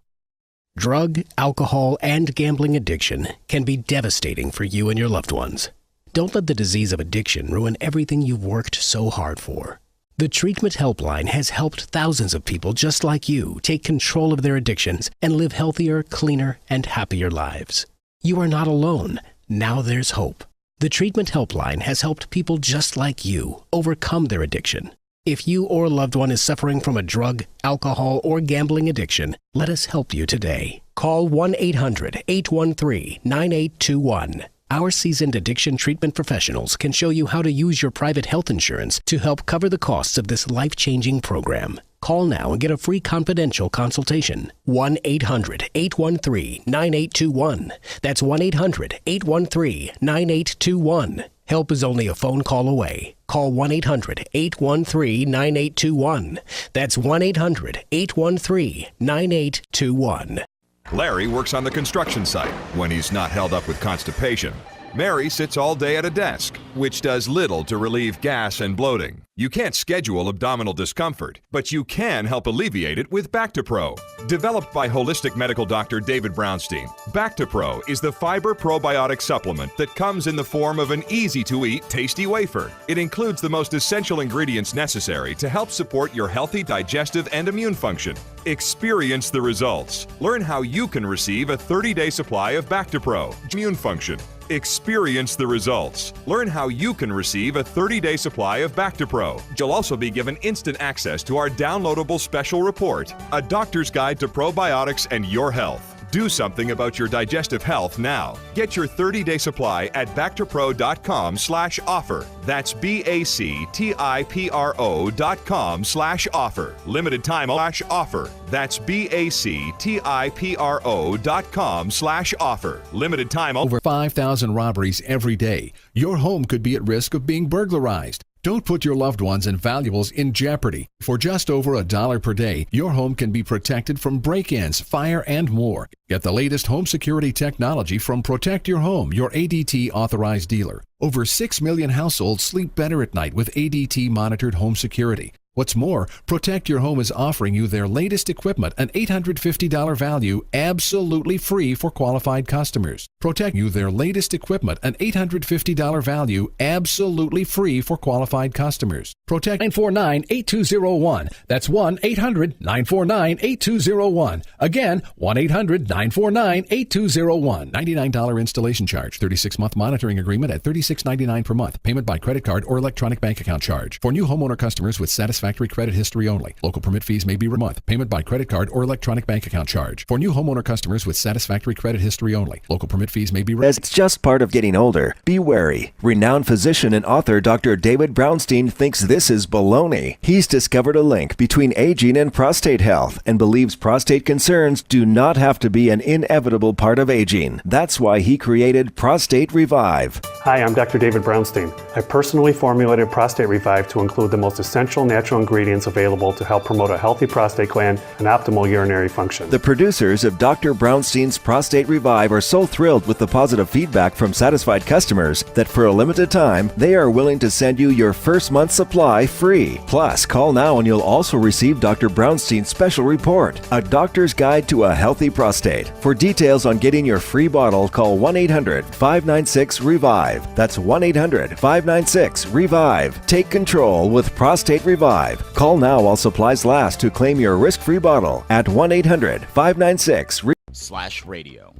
Drug, alcohol, and gambling addiction can be devastating for you and your loved ones. Don't let the disease of addiction ruin everything you've worked so hard for. The Treatment Helpline has helped thousands of people just like you take control of their addictions and live healthier, cleaner, and happier lives. You are not alone. Now there's hope. The Treatment Helpline has helped people just like you overcome their addiction. If you or a loved one is suffering from a drug, alcohol, or gambling addiction, let us help you today. Call 1-800-813-9821. Our seasoned addiction treatment professionals can show you how to use your private health insurance to help cover the costs of this life-changing program. Call now and get a free confidential consultation. 1-800-813-9821. That's 1-800-813-9821. Help is only a phone call away. Call 1-800-813-9821. That's 1-800-813-9821.
Larry works on the construction site when he's not held up with constipation. Mary sits all day at a desk, which does little to relieve gas and bloating. You can't schedule abdominal discomfort, but you can help alleviate it with Bactipro. Developed by holistic medical doctor David Brownstein, Bactipro is the fiber probiotic supplement that comes in the form of an easy-to-eat, tasty wafer. It includes the most essential ingredients necessary to help support your healthy digestive and immune function. Experience the results. Learn how you can receive a 30-day supply of Bactipro immune function. Experience the results. Learn how you can receive a 30-day supply of Bactipro. You'll also be given instant access to our downloadable special report, A Doctor's Guide to Probiotics and Your Health. Do something about your digestive health now. Get your 30-day supply at Bactipro.com/offer. That's BACTIPRO.com/offer. Limited time /offer. That's BACTIPRO.com/offer. Limited time.
Over 5,000 robberies every day. Your home could be at risk of being burglarized. Don't put your loved ones and valuables in jeopardy. For just over $1 per day, your home can be protected from break-ins, fire, and more. Get the latest home security technology from Protect Your Home, your ADT authorized dealer. Over 6 million households sleep better at night with ADT monitored home security. What's more, Protect Your Home is offering you their latest equipment, an $850 value, absolutely free for qualified customers. Protect you their latest equipment, an $850 value, absolutely free for qualified customers. Protect 949-8201. That's 1-800-949-8201. Again, 1-800-949-8201. $99 installation charge. 36-month monitoring agreement at $36.99 per month. Payment by credit card or electronic bank account charge. For new homeowner customers with satisfaction satisfactory credit history only. Local permit fees may be per month. Payment by credit card or electronic bank account charge. For new homeowner customers with satisfactory credit history only. Local permit fees may be...
As it's just part of getting older, be wary. Renowned physician and author Dr. David Brownstein thinks this is baloney. He's discovered a link between aging and prostate health and believes prostate concerns do not have to be an inevitable part of aging. That's why he created Prostate Revive.
Hi, I'm Dr. David Brownstein. I personally formulated Prostate Revive to include the most essential natural ingredients available to help promote a healthy prostate gland and optimal urinary function.
The producers of Dr. Brownstein's Prostate Revive are so thrilled with the positive feedback from satisfied customers that for a limited time, they are willing to send you your first month's supply free. Plus, call now and you'll also receive Dr. Brownstein's special report, A Doctor's Guide to a Healthy Prostate. For details on getting your free bottle, call 1-800-596-REVIVE. That's 1-800-596-REVIVE. Take control with Prostate Revive. Call now while supplies last to claim your risk-free bottle at 1-800-596-REVIVE/radio.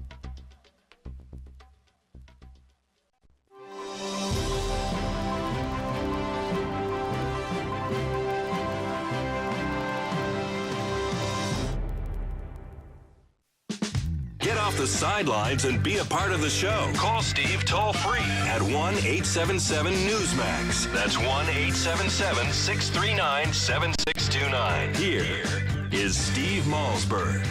Get off the sidelines and be a part of the show. Call Steve toll-free at 1-877-NEWSMAX. That's 1-877-639-7629. Here is Steve Malzberg.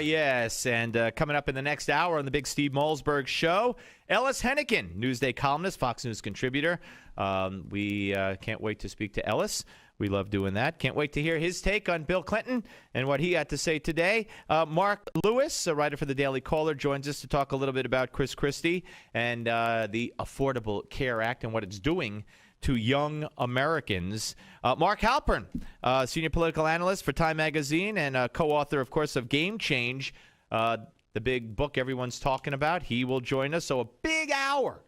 Yes, and coming up in the next hour on the Big Steve Malzberg Show, Ellis Hennigan, Newsday columnist, Fox News contributor. We can't wait to speak to Ellis. We love doing that. Can't wait to hear his take on Bill Clinton and what he had to say today. Mark Lewis, a writer for the Daily Caller, joins us to talk a little bit about Chris Christie and the Affordable Care Act and what it's doing to young Americans. Mark Halpern, senior political analyst for Time Magazine and co-author, of course, of Game Change, the big book everyone's talking about. He will join us. So a big hour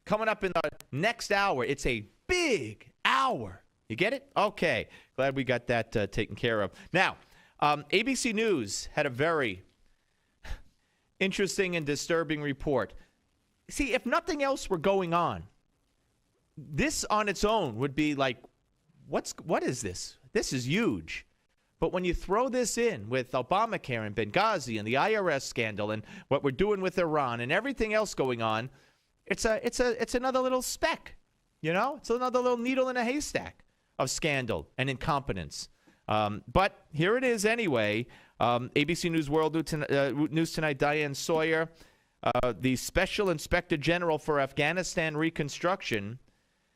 coming up in the next hour. It's a big hour. You get it? Okay. Glad we got that taken care of. Now, ABC News had a very interesting and disturbing report. See, if nothing else were going on, this on its own would be like, what is this? This is huge. But when you throw this in with Obamacare and Benghazi and the IRS scandal and what we're doing with Iran and everything else going on, it's another little speck. You know, it's another little needle in a haystack of scandal and incompetence. But here it is anyway. ABC News World News Tonight, Diane Sawyer, the Special Inspector General for Afghanistan Reconstruction,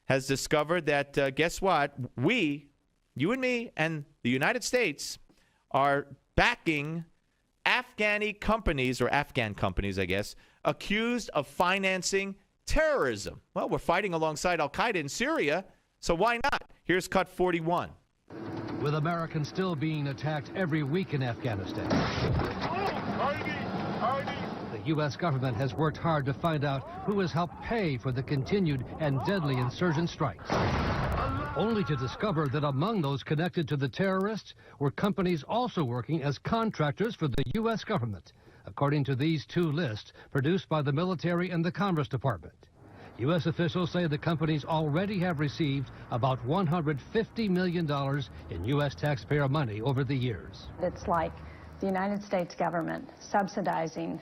has discovered that, guess what? We, you and me, and the United States are backing Afghani companies, or Afghan companies, I guess, accused of financing terrorism. Well, we're fighting alongside Al-Qaeda in Syria, so why not? Here's cut 41.
With Americans still being attacked every week in Afghanistan, the U.S. government has worked hard to find out who has helped pay for the continued and deadly insurgent strikes, only to discover that among those connected to the terrorists were companies also working as contractors for the U.S. government, according to these two lists produced by the military and the Commerce Department. U.S. officials say the companies already have received about $150 million in U.S. taxpayer money over the years.
It's like the United States government subsidizing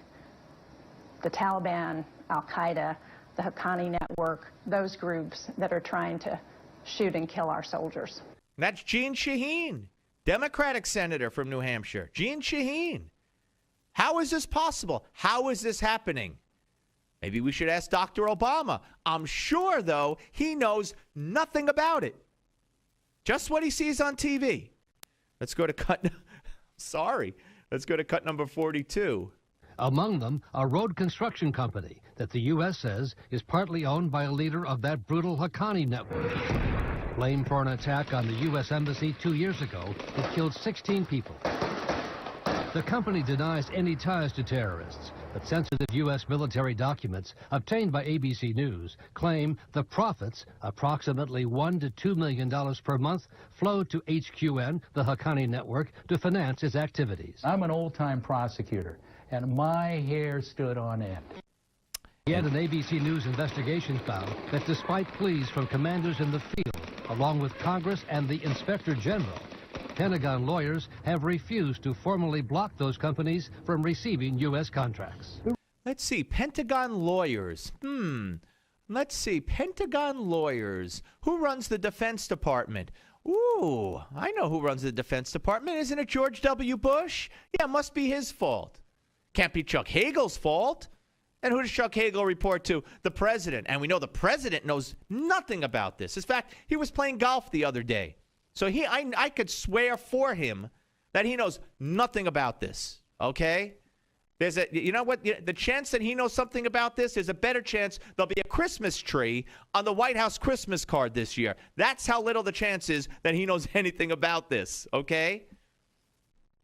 the Taliban, Al-Qaeda, the Haqqani Network, those groups that are trying to shoot and kill our soldiers.
That's Jeanne Shaheen, Democratic senator from New Hampshire. Jeanne Shaheen. How is this possible? How is this happening? Maybe we should ask Dr. Obama. I'm sure, though, he knows nothing about it. Just what he sees on TV. Let's go to cut. Sorry. Let's go to cut number 42.
Among them, a road construction company that the U.S. says is partly owned by a leader of that brutal Haqqani network. Blamed for an attack on the U.S. Embassy 2 years ago that killed 16 people. The company denies any ties to terrorists, but sensitive U.S. military documents obtained by ABC News claim the profits, approximately $1 to $2 million per month, flowed to HQN, the Haqqani network, to finance its activities.
I'm an old-time prosecutor, and my hair stood on end.
Yet an ABC News investigation found that despite pleas from commanders in the field, along with Congress and the Inspector General, Pentagon lawyers have refused to formally block those companies from receiving U.S. contracts.
Let's see, Pentagon lawyers. Let's see, Pentagon lawyers. Who runs the Defense Department? Ooh, I know who runs the Defense Department. Isn't it George W. Bush? Yeah, it must be his fault. Can't be Chuck Hagel's fault. And who does Chuck Hagel report to? The president. And we know the president knows nothing about this. In fact, he was playing golf the other day. So I could swear for him that he knows nothing about this. Okay? You know what? The chance that he knows something about this is a better chance there'll be a Christmas tree on the White House Christmas card this year. That's how little the chance is that he knows anything about this. Okay?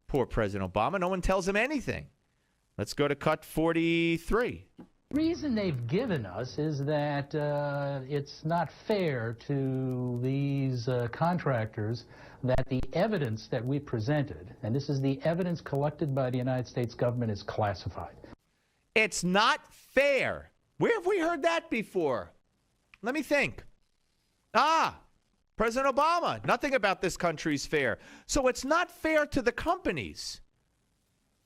Poor President Obama. No one tells him anything. Let's go to cut 43.
The reason they've given us is that it's not fair to these contractors that the evidence that we presented, and this is the evidence collected by the United States government, is classified.
It's not fair. Where have we heard that before? Let me think. President Obama, nothing about this country's fair. So it's not fair to the companies.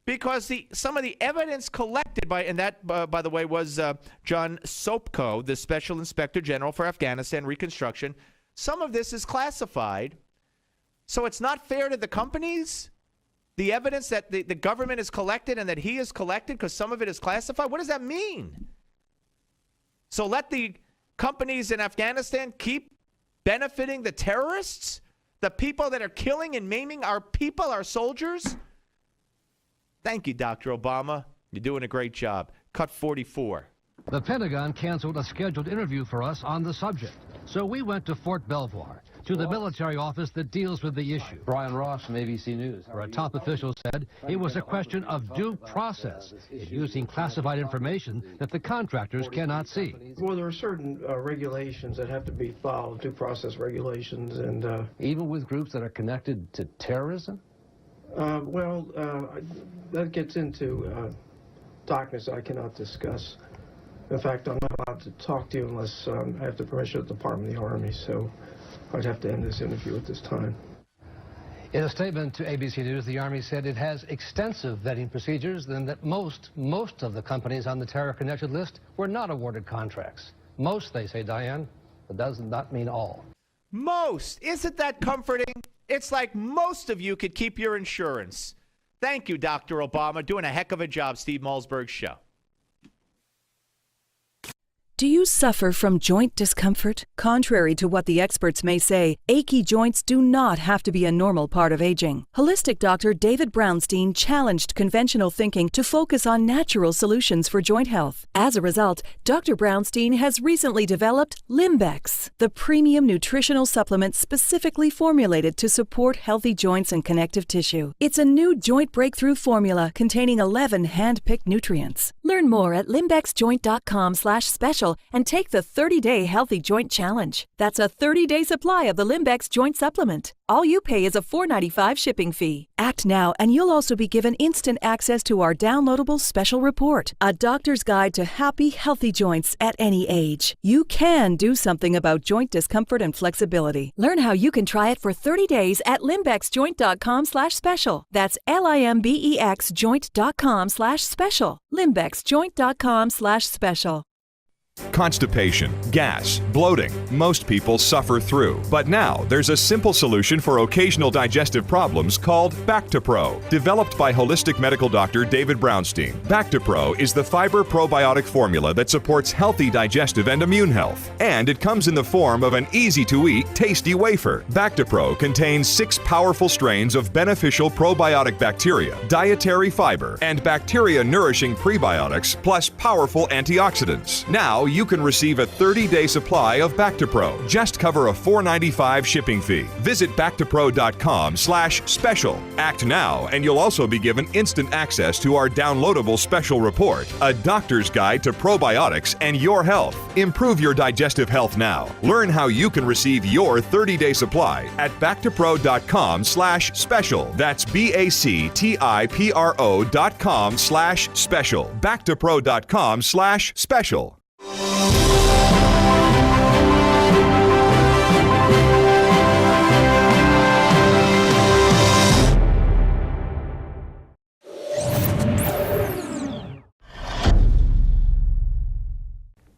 Because some of the evidence collected by the way, was John Sopko, the Special Inspector General for Afghanistan Reconstruction. Some of this is classified. So it's not fair to the companies? The evidence that the government has collected and that he has collected because some of it is classified? What does that mean? So let the companies in Afghanistan keep benefiting the terrorists? The people that are killing and maiming our people, our soldiers? Thank you, Dr. Obama. You're doing a great job. Cut 44.
The Pentagon canceled a scheduled interview for us on the subject. So we went to Fort Belvoir, to the military office that deals with the issue.
Brian Ross from ABC News.
Where a top official said it was a question of due process in using classified information that the contractors cannot see.
Well, there are certain regulations that have to be followed, due process regulations, and
even with groups that are connected to terrorism?
That gets into darkness I cannot discuss. In fact, I'm not allowed to talk to you unless I have the permission of the Department of the Army, so I'd have to end this interview at this time.
In a statement to ABC News, the Army said it has extensive vetting procedures and that most of the companies on the terror-connected list were not awarded contracts. Most, they say, Diane, but does not mean all.
Most! Isn't that comforting? It's like most of you could keep your insurance. Thank you, Dr. Obama. Doing a heck of a job, Steve Malzberg Show.
Do you suffer from joint discomfort? Contrary to what the experts may say, achy joints do not have to be a normal part of aging. Holistic doctor David Brownstein challenged conventional thinking to focus on natural solutions for joint health. As a result, Dr. Brownstein has recently developed Limbex, the premium nutritional supplement specifically formulated to support healthy joints and connective tissue. It's a new joint breakthrough formula containing 11 hand-picked nutrients. Learn more at limbexjoint.com/special and take the 30-day Healthy Joint Challenge. That's a 30-day supply of the Limbex Joint Supplement. All you pay is a $4.95 shipping fee. Act now, and you'll also be given instant access to our downloadable special report, A Doctor's Guide to Happy, Healthy Joints at Any Age. You can do something about joint discomfort and flexibility. Learn how you can try it for 30 days at limbexjoint.com/special. That's LIMBEX joint.com/special. limbexjoint.com/special.
Constipation, gas, bloating, most people suffer through. But now there's a simple solution for occasional digestive problems called Bactipro. Developed by holistic medical doctor David Brownstein, Bactipro is the fiber probiotic formula that supports healthy digestive and immune health. And it comes in the form of an easy-to-eat, tasty wafer. Bactipro contains 6 powerful strains of beneficial probiotic bacteria, dietary fiber, and bacteria-nourishing prebiotics, plus powerful antioxidants. Now you can receive a 30-day supply of Back2Pro. Just cover a $4.95 shipping fee. Visit Back2Pro.com/special. Act now, and you'll also be given instant access to our downloadable special report, A Doctor's Guide to Probiotics and Your Health. Improve your digestive health now. Learn how you can receive your 30-day supply at Back2Pro.com/special. That's BACTIPRO.com/special. Back2Pro.com/special.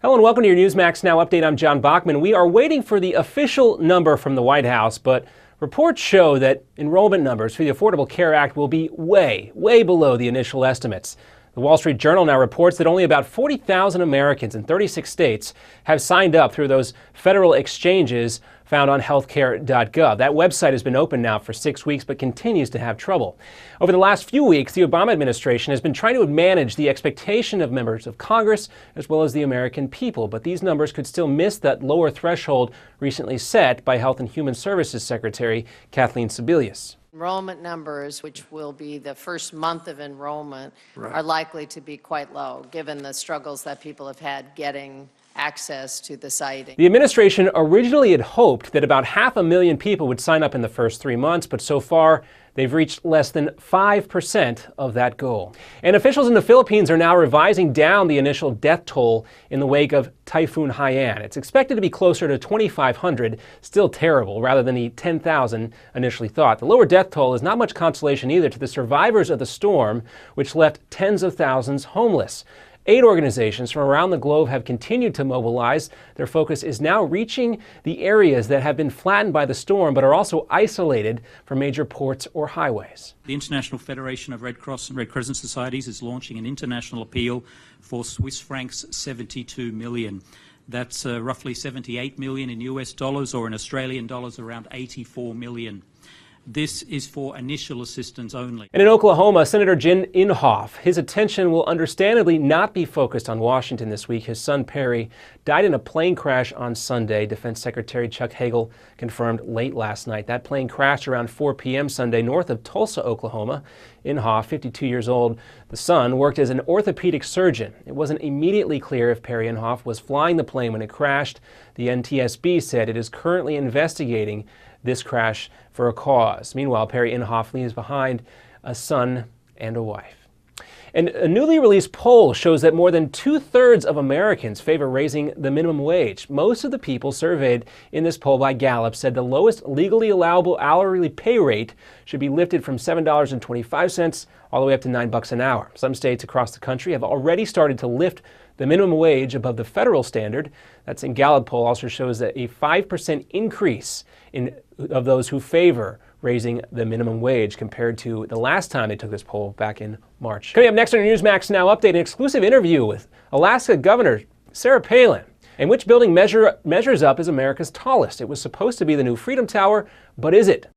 Hello and welcome to your Newsmax Now update. I'm John Bachman. We are waiting for the official number from the White House, but reports show that enrollment numbers for the Affordable Care Act will be way below the initial estimates. The Wall Street Journal now reports that only about 40,000 Americans in 36 states have signed up through those federal exchanges found on healthcare.gov. That website has been open now for 6 weeks but continues to have trouble. Over the last few weeks, the Obama administration has been trying to manage the expectation of members of Congress as well as the American people, but these numbers could still miss that lower threshold recently set by Health and Human Services Secretary Kathleen Sebelius.
Enrollment numbers, which will be the first month of enrollment, are likely to be quite low, given the struggles that people have had getting access to the site.
The administration originally had hoped that about 500,000 people would sign up in the first 3 months, but so far they've reached less than 5% of that goal. And officials in the Philippines are now revising down the initial death toll in the wake of Typhoon Haiyan. It's expected to be closer to 2,500, still terrible, rather than the 10,000 initially thought. The lower death toll is not much consolation either to the survivors of the storm, which left tens of thousands homeless. 8 organizations from around the globe have continued to mobilize. Their focus is now reaching the areas that have been flattened by the storm but are also isolated from major ports or highways.
The International Federation of Red Cross and Red Crescent Societies is launching an international appeal for Swiss francs 72 million. That's roughly 78 million in US dollars, or in Australian dollars around 84 million. This is for initial assistance only.
And in Oklahoma, Senator Jim Inhofe, his attention will understandably not be focused on Washington this week. His son Perry died in a plane crash on Sunday. Defense Secretary Chuck Hagel confirmed late last night. That plane crashed around 4 p.m. Sunday north of Tulsa, Oklahoma. Inhofe, 52 years old, the son, worked as an orthopedic surgeon. It wasn't immediately clear if Perry Inhofe was flying the plane when it crashed. The NTSB said it is currently investigating this crash for a cause. Meanwhile, Perry Inhofe leaves behind a son and a wife. And a newly released poll shows that more than 2/3 of Americans favor raising the minimum wage. Most of the people surveyed in this poll by Gallup said the lowest legally allowable hourly pay rate should be lifted from $7.25 all the way up to $9 an hour. Some states across the country have already started to lift the minimum wage above the federal standard. That's in Gallup poll also shows that a 5% increase of those who favor raising the minimum wage compared to the last time they took this poll back in March. Coming up next on your Newsmax Now update, an exclusive interview with Alaska Governor Sarah Palin. And which building measures up as America's tallest? It was supposed to be the new Freedom Tower, but is it?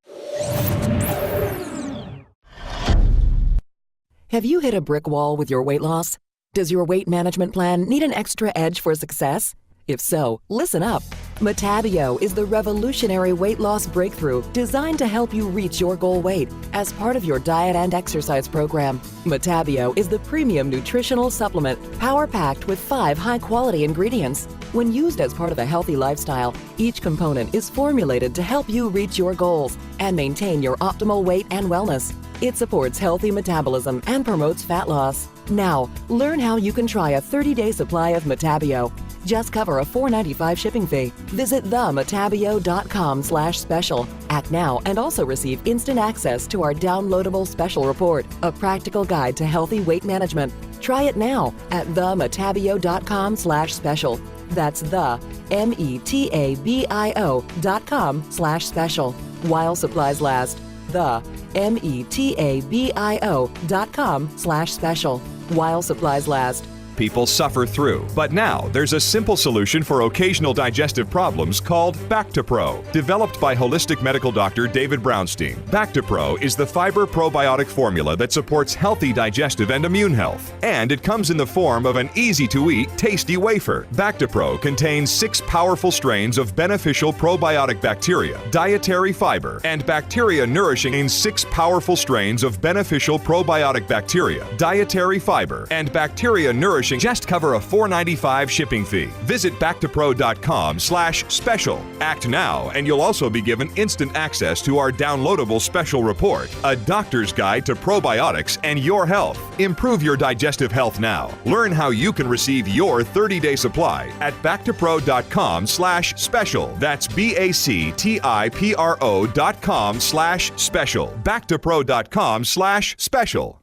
Have you hit a brick wall with your weight loss? Does your weight management plan need an extra edge for success? If so, listen up. Metabio is the revolutionary weight loss breakthrough designed to help you reach your goal weight as part of your diet and exercise program. Metabio is the premium nutritional supplement power-packed with 5 high-quality ingredients. When used as part of a healthy lifestyle, each component is formulated to help you reach your goals and maintain your optimal weight and wellness. It supports healthy metabolism and promotes fat loss. Now, learn how you can try a 30-day supply of Metabio. Just cover a $4.95 shipping fee. Visit themetabio.com/special. Act now and also receive instant access to our downloadable special report, a practical guide to healthy weight management. Try it now at themetabio.com/special. That's the metabio.com/special. While supplies last. The metabio.com/special. While supplies last.
people suffer through. But now there's a simple solution for occasional digestive problems called Bactipro, developed by holistic medical doctor David Brownstein. Bactipro is the fiber probiotic formula that supports healthy digestive and immune health. And it comes in the form of an easy-to-eat, tasty wafer. Bactipro contains 6 powerful strains of beneficial probiotic bacteria, dietary fiber, and bacteria nourishing in 6 powerful strains of beneficial probiotic bacteria, dietary fiber, and bacteria nourishing. Just cover a $4.95 shipping fee. Visit Bactipro.com/special. Act now, and you'll also be given instant access to our downloadable special report, A Doctor's Guide to Probiotics and Your Health. Improve your digestive health now. Learn how you can receive your 30-day supply at Bactipro.com/special. That's BACTIPRO.com/special. Bactipro.com/special.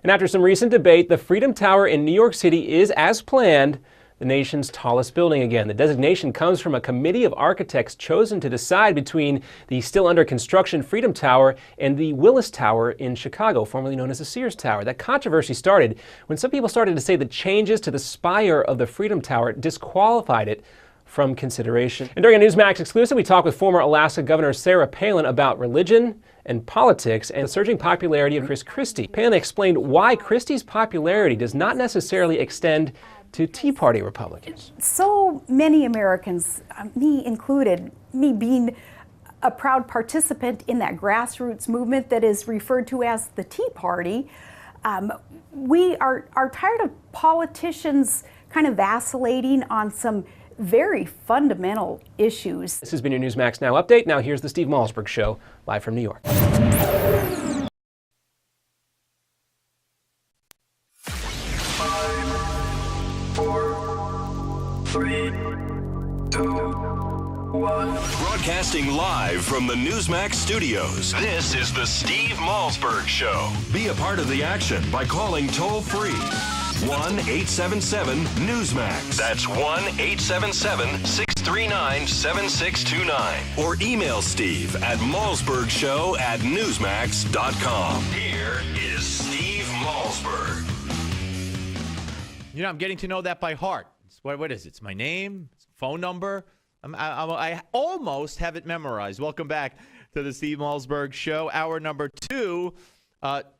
And after some recent debate, the Freedom Tower in New York City is, as planned, the nation's tallest building again. The designation comes from a committee of architects chosen to decide between the still under construction Freedom Tower and the Willis Tower in Chicago, formerly known as the Sears Tower. That controversy started when some people started to say the changes to the spire of the Freedom Tower disqualified it from consideration. And during a Newsmax exclusive, we talked with former Alaska Governor Sarah Palin about religion and politics and the surging popularity of Chris Christie. Palin explained why Christie's popularity does not necessarily extend to Tea Party Republicans.
So many Americans, me included, me being a proud participant in that grassroots movement that is referred to as the Tea Party, we are tired of politicians kind of vacillating on some very fundamental issues.
This has been your Newsmax Now update. Now here's the Steve Malzberg Show, live from New York.
5, 4, 3, 2, 1. Broadcasting live from the Newsmax studios, this is the Steve Malzberg Show. Be a part of the action by calling toll-free 1-877-Newsmax. That's 1-877-639-7629. Or email Steve at malzbergshow@newsmax.com. Here is Steve Malzberg.
You know, I'm getting to know that by heart. What is it? It's my name, it's phone number. I almost have it memorized. Welcome back to the Steve Malzberg Show, hour number 2.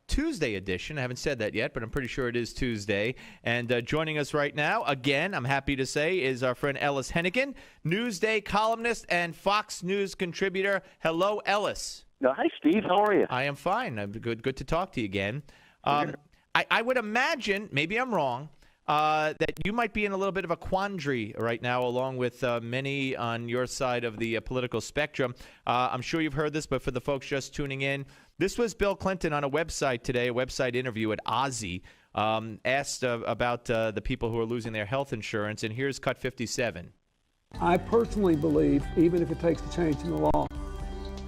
Tuesday edition. I haven't said that yet, but I'm pretty sure it is Tuesday. And joining us right now, again, I'm happy to say, is our friend Ellis Hennigan, Newsday columnist and Fox News contributor. Hello, Ellis.
Hi, Steve. How are you?
I am fine. I'm good to talk to you again. I would imagine, maybe I'm wrong, that you might be in a little bit of a quandary right now, along with many on your side of the political spectrum. I'm sure you've heard this, but for the folks just tuning in, this was Bill Clinton on a website today, a website interview at Ozzy, asked about the people who are losing their health insurance, and here's cut 57.
I personally believe, even if it takes a change in the law,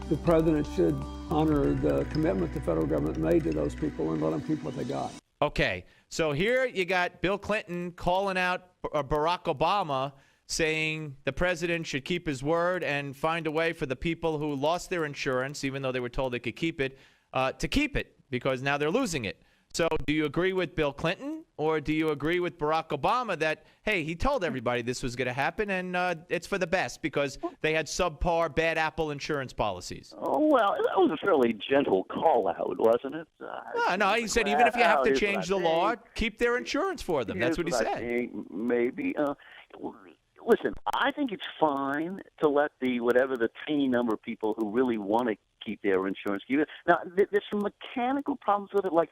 the president should honor the commitment the federal government made to those people and let them keep what they got.
Okay, so here you got Bill Clinton calling out Barack Obama, saying the president should keep his word and find a way for the people who lost their insurance, even though they were told they could keep it, to keep it, because now they're losing it. So do you agree with Bill Clinton, or do you agree with Barack Obama that, hey, he told everybody this was going to happen, and it's for the best because they had subpar, bad apple insurance policies?
Oh, well, that was a fairly gentle call-out, wasn't it?
No, he said even if you have to change the law, keep their insurance for them. That's what he said.
Maybe. Listen, I think it's fine to let whatever the tiny number of people who really want to keep their insurance keep it. Now, there's some mechanical problems with it, like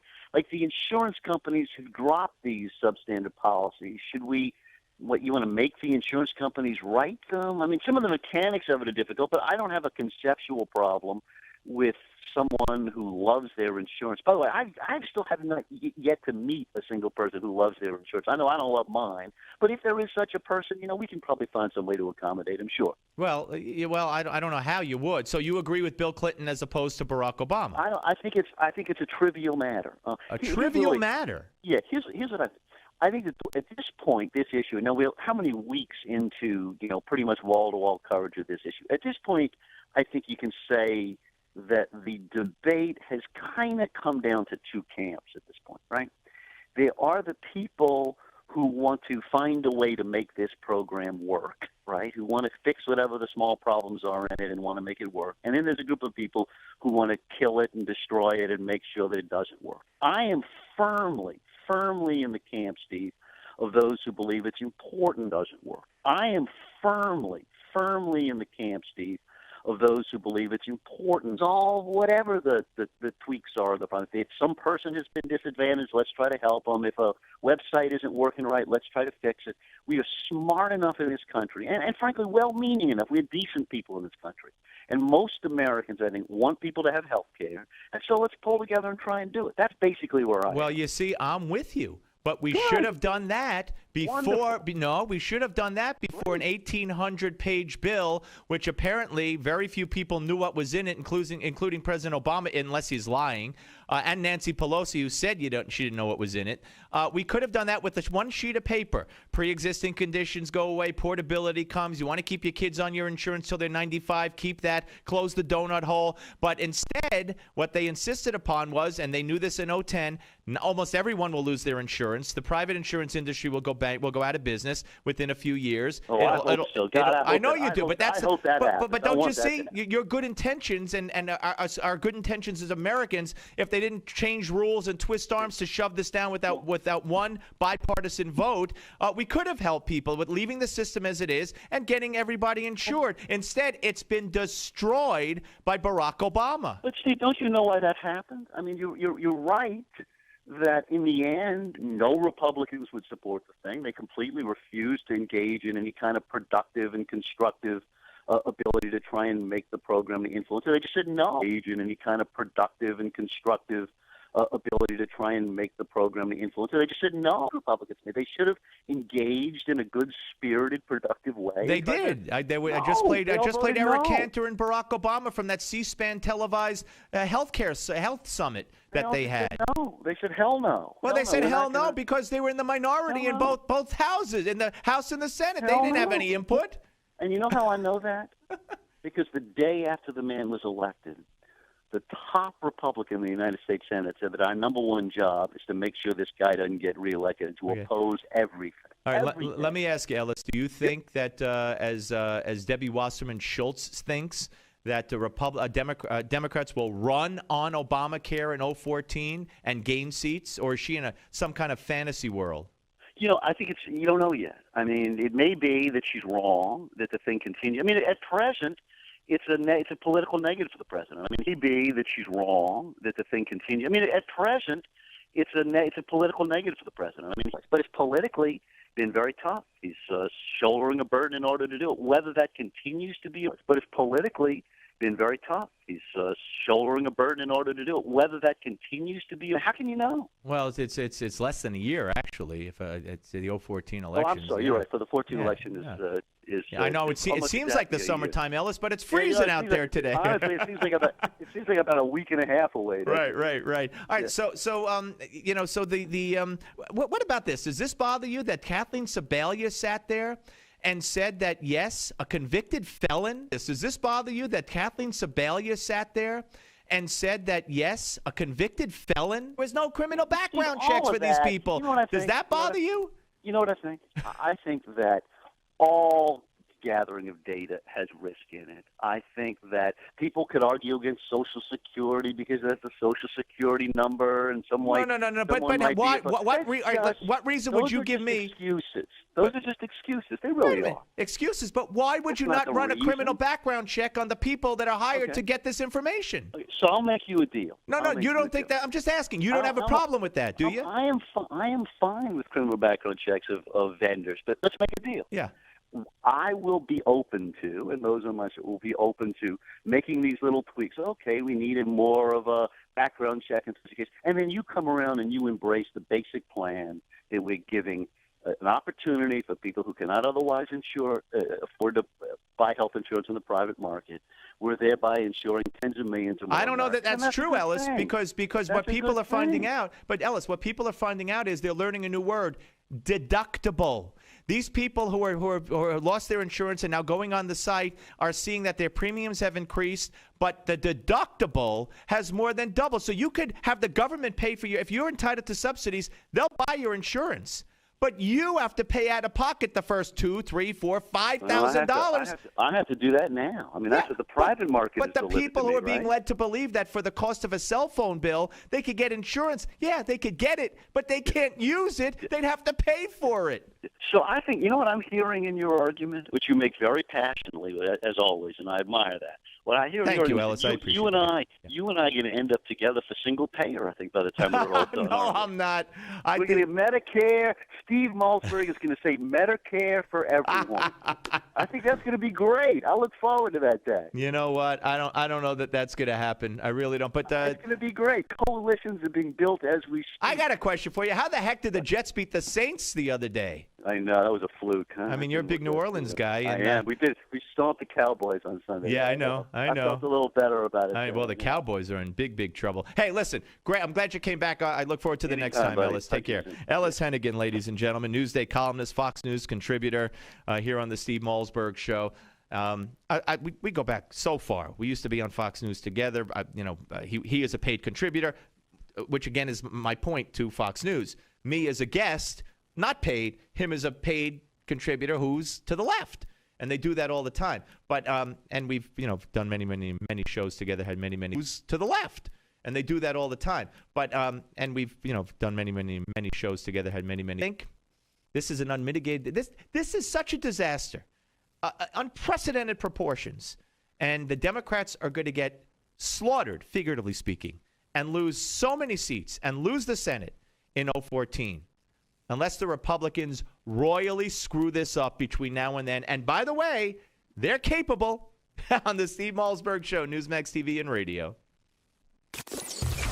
the insurance companies who drop these substandard policies. Should we, you want to make the insurance companies write them? I mean, some of the mechanics of it are difficult, but I don't have a conceptual problem with someone who loves their insurance. By the way, I still have not yet to meet a single person who loves their insurance. I know I don't love mine, but if there is such a person, we can probably find some way to accommodate him, sure.
Well, I don't know how you would. So you agree with Bill Clinton as opposed to Barack Obama?
I think it's a trivial matter.
A trivial matter?
Yeah. Here's what I think. I think that at this point, this issue. Now, how many weeks into pretty much wall-to-wall coverage of this issue? At this point, I think you can say that the debate has kind of come down to two camps at this point, right? There are the people who want to find a way to make this program work, right? Who want to fix whatever the small problems are in it and want to make it work. And then there's a group of people who want to kill it and destroy it and make sure that it doesn't work. I am firmly in the camp, Steve, of those who believe it's important doesn't work. I am firmly in the camp, Steve, of those who believe it's important. All whatever the tweaks are, if some person has been disadvantaged, let's try to help them. If a website isn't working right, let's try to fix it. We are smart enough in this country, and frankly, well-meaning enough. We have decent people in this country. And most Americans, I think, want people to have health care. And so let's pull together and try and do it. That's basically where I am.
Well, you see, I'm with you. But we should have done that before. No, we should have done that before an 1,800-page bill, which apparently very few people knew what was in it, including President Obama, unless he's lying, and Nancy Pelosi, who said she didn't know what was in it. We could have done that with this one sheet of paper. Pre-existing conditions go away. Portability comes. You want to keep your kids on your insurance till they're 95. Keep that. Close the donut hole. But instead, what they insisted upon was, and they knew this in 2010, almost everyone will lose their insurance. The private insurance industry will go out of business within a few years.
Oh, I hope so.
I know you do, but that's.
I hope that happens.
But don't you see your good intentions and our good intentions as Americans? If they didn't change rules and twist arms to shove this down without one bipartisan vote, we could have helped people with leaving the system as it is and getting everybody insured. Instead, it's been destroyed by Barack Obama.
But Steve, don't you know why that happened? I mean, you're right that in the end, no Republicans would support the thing. They completely refused to engage in any kind of productive and constructive ability to try and make the program the influence. They just said no. Engage in any kind of productive and constructive ability to try and make the program the influence. They just said no. Republicans, they should have engaged in a good-spirited, productive way.
They did. I just played Eric Cantor and Barack Obama from that C-SPAN televised health summit that they had.
No, they said hell no.
Well, they said hell no because they were in the minority in both houses, in the House and the Senate. They didn't have any input.
And you know how I know that? Because the day after the man was elected, the top Republican in the United States Senate said that our number one job is to make sure this guy doesn't get reelected and to oppose everything.
All right, let me ask you, Ellis, do you think that as Debbie Wasserman Schultz thinks, that the Democrats will run on Obamacare in 2014 and gain seats, or is she in some kind of fantasy world?
You know, I think you don't know yet. I mean, it may be that she's wrong, that the thing continues. I mean, at present, it's a political negative for the president. I mean, it may be that she's wrong, that the thing continues. I mean, at present, it's a political negative for the president. I mean, but it's politically been very tough. He's shouldering a burden in order to do it. Whether that continues to be, but it's politically been very tough. He's shouldering a burden in order to do it. Whether that continues to be, how can you know?
Well, it's less than a year actually. If it's the 2014 election.
Oh, I'm sorry. You're right. For the 2014 election is.
I know it seems like the summertime, Ellis, but it's freezing out there today.
Honestly, it seems like about a week and a half away.
Right. All right. So what about this? Does this bother you that Kathleen Sebelius sat there and said that, yes, a convicted felon. Does this bother you that Kathleen Sebelius sat there and said that, yes, a convicted felon? There's no criminal background checks for these people. Does that bother you?
You know what I think? I think that all gathering of data has risk in it. I think that people could argue against Social Security because that's a Social Security number, and someone.
No. But what reason would you give me?
Excuses. Those are just excuses. They really are.
Excuses. But why would you not run a criminal background check on the people that are hired to get this information?
Okay, so I'll make you a deal.
No, you don't think that? I'm just asking. You don't have a problem with that, do you?
I am fine with criminal background checks of vendors, but let's make a deal.
Yeah.
I will be open to, and those on my show will be open to, making these little tweaks. Okay, we needed more of a background check in such a case. And then you come around and you embrace the basic plan that we're giving an opportunity for people who cannot otherwise afford to buy health insurance in the private market. We're thereby ensuring tens of millions of more.
I don't know that that's true, Ellis, because what people are finding out, but Ellis, what people are finding out is they're learning a new word. deductible. These people who are lost their insurance and now going on the site are seeing that their premiums have increased, but the deductible has more than doubled. So you could have the government pay for you. If you're entitled to subsidies, they'll buy your insurance. But you have to pay out of pocket the first $2,000, $3,000, $4,000, $5,000.
I have to do that now. I mean, that's what the private market is.
But the people who are being led to believe that for the cost of a cell phone bill, they could get insurance. Yeah, they could get it, but they can't use it. They'd have to pay for it.
So I think, you know what I'm hearing in your argument, which you make very passionately, as always, and I admire that. What I hear in your
Thank you,
argument,
Ellis. I appreciate
you and I are going to end up together for single payer, I think, by the time we're all done.
No, I'm not.
We're going to get Medicare. Steve Malzberg is going to say Medicare for everyone. I think that's going to be great. I look forward to that day.
You know what? I don't know that that's going to happen. I really don't. But
it's going to be great. Coalitions are being built as we speak.
I got a question for you. How the heck did the Jets beat the Saints the other day?
I know, that was a fluke. Huh?
I mean, you're a big New Orleans guy.
I am. We stomped the Cowboys on Sunday.
Yeah, I know.
I felt a little better about it.
Well, the Cowboys are in big trouble. Hey, listen, great. I'm glad you came back. I look forward to the next time,
buddy.
Ellis. Take care. Ellis Hennigan, ladies and gentlemen, Newsday columnist, Fox News contributor here on the Steve Malzberg Show. We go back so far. We used to be on Fox News together. He is a paid contributor, which, again, is my point to Fox News. Me as a guest, not paid, him as a paid contributor who's to the left. And they do that all the time. But and we've done many shows together, had many who's to the left. And they do that all the time. But and we've done many shows together, had many. I think this is an unmitigated. This is such a disaster, unprecedented proportions, and the Democrats are going to get slaughtered, figuratively speaking, and lose so many seats and lose the Senate in 2014. Unless the Republicans royally screw this up between now and then. And by the way, they're capable on the Steve Malzberg Show, Newsmax TV and radio.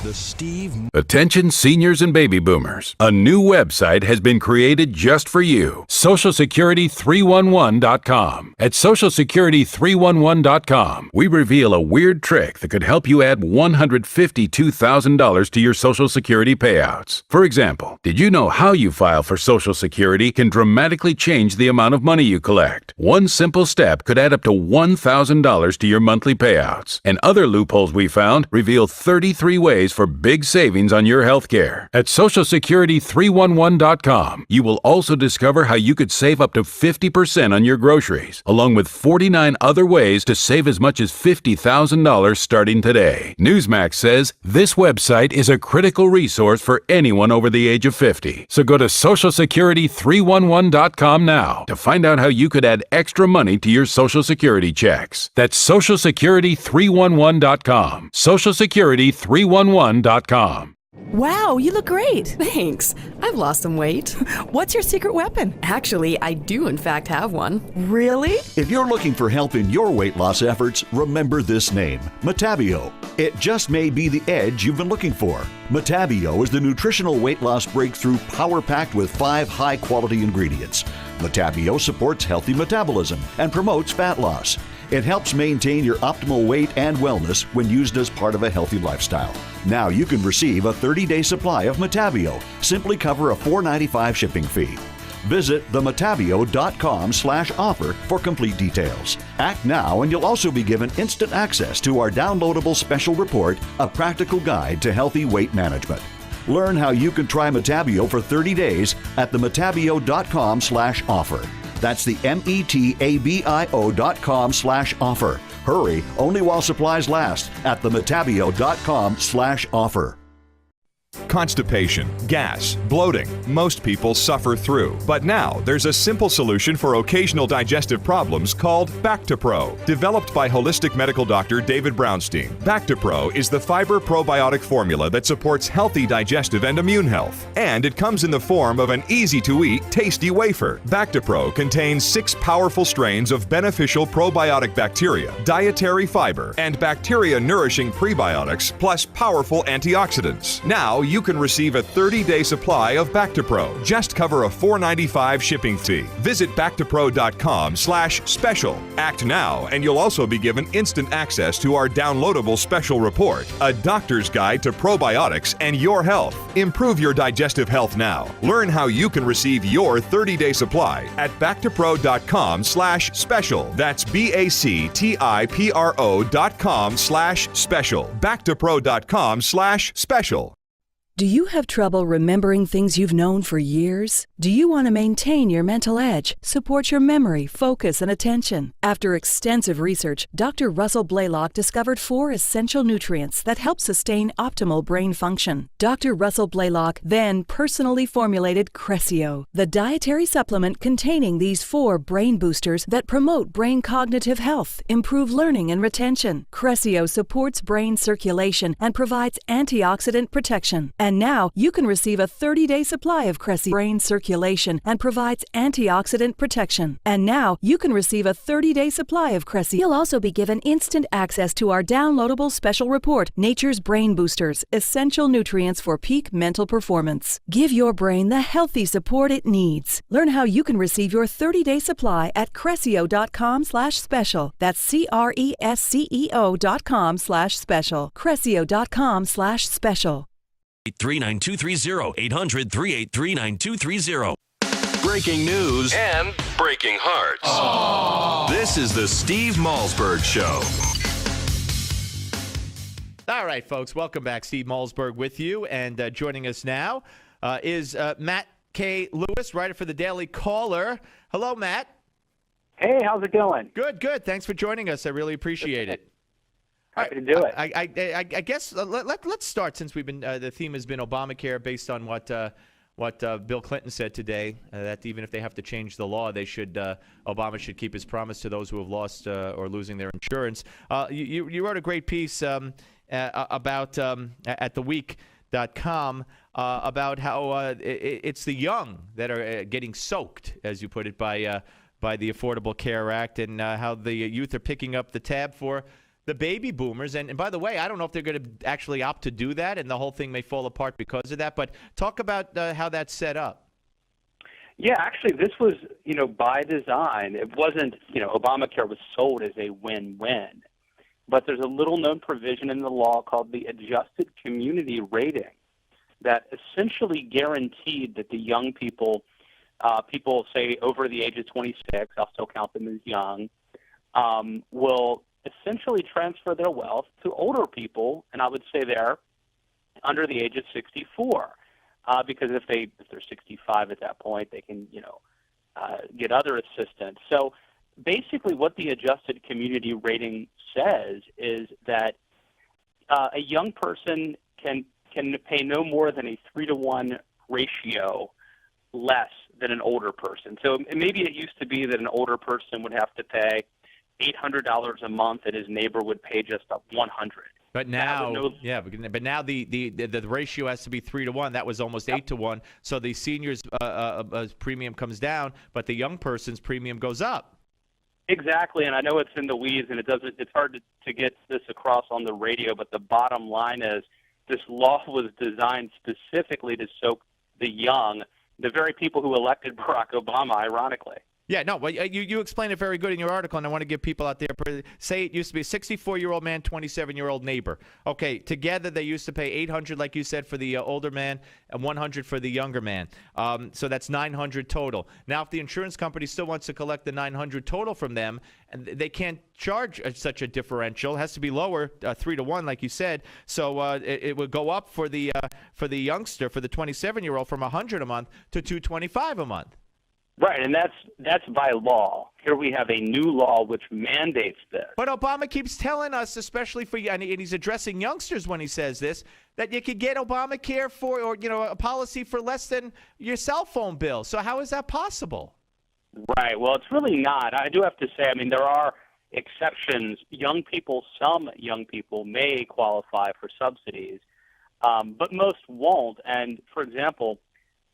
The Steve.
Attention seniors and baby boomers. A new website has been created just for you. SocialSecurity311.com. At SocialSecurity311.com, we reveal a weird trick that could help you add $152,000 to your Social Security payouts. For example, did you know how you file for Social Security can dramatically change the amount of money you collect? One simple step could add up to $1,000 to your monthly payouts. And other loopholes we found reveal 33 ways for big savings on your health care. At SocialSecurity311.com, you will also discover how you could save up to 50% on your groceries, along with 49 other ways to save as much as $50,000 starting today. Newsmax says this website is a critical resource for anyone over the age of 50. So go to SocialSecurity311.com now to find out how you could add extra money to your Social Security checks. That's SocialSecurity311.com. SocialSecurity311.com.
Wow, you look great. Thanks. I've lost some weight. What's your secret weapon? Actually, I do in fact have one. Really?
If you're looking for help in your weight loss efforts, remember this name, Metabio. It just may be the edge you've been looking for. Metabio is the nutritional weight loss breakthrough power-packed with 5 high-quality ingredients. Metabio supports healthy metabolism and promotes fat loss. It helps maintain your optimal weight and wellness when used as part of a healthy lifestyle. Now you can receive a 30-day supply of Metabio. Simply cover a $4.95 shipping fee. Visit themetabio.com/offer for complete details. Act now and you'll also be given instant access to our downloadable special report, A Practical Guide to Healthy Weight Management. Learn how you can try Metabio for 30 days at themetabio.com/offer. That's the metabio.com/offer. Hurry, only while supplies last at themetabio.com/offer.
Constipation, gas, bloating, most people suffer through. But now there's a simple solution for occasional digestive problems called Bactipro. Developed by holistic medical doctor David Brownstein, Bactipro is the fiber probiotic formula that supports healthy digestive and immune health. And it comes in the form of an easy-to-eat, tasty wafer. Bactipro contains 6 powerful strains of beneficial probiotic bacteria, dietary fiber, and bacteria-nourishing prebiotics, plus powerful antioxidants. Now you can receive a 30-day supply of Back2Pro. Just cover a $4.95 shipping fee. Visit Back2Pro.com/special. Act now, and you'll also be given instant access to our downloadable special report, A Doctor's Guide to Probiotics and Your Health. Improve your digestive health now. Learn how you can receive your 30-day supply at Back2Pro.com/special. That's BACTIPRO.com/special. Back2Pro.com/special.
Do you have trouble remembering things you've known for years? Do you want to maintain your mental edge, support your memory, focus, and attention? After extensive research, Dr. Russell Blaylock discovered 4 essential nutrients that help sustain optimal brain function. Dr. Russell Blaylock then personally formulated Crescio, the dietary supplement containing these 4 brain boosters that promote brain cognitive health, improve learning and retention. Crescio supports brain circulation and provides antioxidant protection. And now you can receive a 30-day supply of Crescio brain circulation and provides antioxidant protection. And now you can receive a 30-day supply of Crescio. You'll also be given instant access to our downloadable special report, Nature's Brain Boosters, Essential Nutrients for Peak Mental Performance. Give your brain the healthy support it needs. Learn how you can receive your 30-day supply at Crescio.com/special. That's CRESCEO.com/special. Crescio.com/special.
838-9230. 800-383-9230. Breaking news and breaking hearts. Aww. This is the Steve Malzberg Show.
All right, folks, welcome back. Steve Malzberg with you. And joining us now is Matt K. Lewis, writer for the Daily Caller. Hello, Matt.
Hey, how's it going?
Good, good. Thanks for joining us. I really appreciate it.
Happy to do it.
I guess let's start, since we've been the theme has been Obamacare, based on what Bill Clinton said today, that even if they have to change the law, they should Obama should keep his promise to those who have lost or losing their insurance. You wrote a great piece about at theweek.com about how it's the young that are getting soaked, as you put it, by the Affordable Care Act, and how the youth are picking up the tab for the baby boomers. And by the way, I don't know if they're going to actually opt to do that, and the whole thing may fall apart because of that. But talk about how that's set up.
Yeah, actually, this was, by design. It wasn't, Obamacare was sold as a win-win. But there's a little-known provision in the law called the Adjusted Community Rating that essentially guaranteed that the young people, say over the age of 26, I'll still count them as young, will essentially transfer their wealth to older people, and I would say they're under the age of 64, because if they're 65 at that point, they can get other assistance. So basically, what the Adjusted Community Rating says is that a young person can pay no more than a 3-to-1 ratio less than an older person. So maybe it used to be that an older person would have to pay $800 a month, and his neighbor would pay just $100.
But now, but now the ratio has to be 3-to-1. That was almost 8-to-1. So the senior's premium comes down, but the young person's premium goes up.
Exactly, and I know it's in the weeds, and it's hard to get this across on the radio. But the bottom line is, this law was designed specifically to soak the young, the very people who elected Barack Obama, ironically.
Yeah, no, well, you explain it very good in your article, and I want to give people out there, say it used to be a 64-year-old man, 27-year-old neighbor. Okay, together they used to pay $800, like you said, for the older man and $100 for the younger man. So that's $900 total. Now, if the insurance company still wants to collect the $900 total from them, and they can't charge such a differential, it has to be lower, 3-to-1, like you said. So it would go up for the youngster, for the 27-year-old, from $100 a month to $225 a month.
Right, and that's by law. Here we have a new law which mandates this.
But Obama keeps telling us, especially for, and he's addressing youngsters when he says this, that you could get Obamacare for, or a policy for less than your cell phone bill. So how is that possible?
Right. Well, it's really not. I do have to say, there are exceptions. Some young people may qualify for subsidies, but most won't. And for example,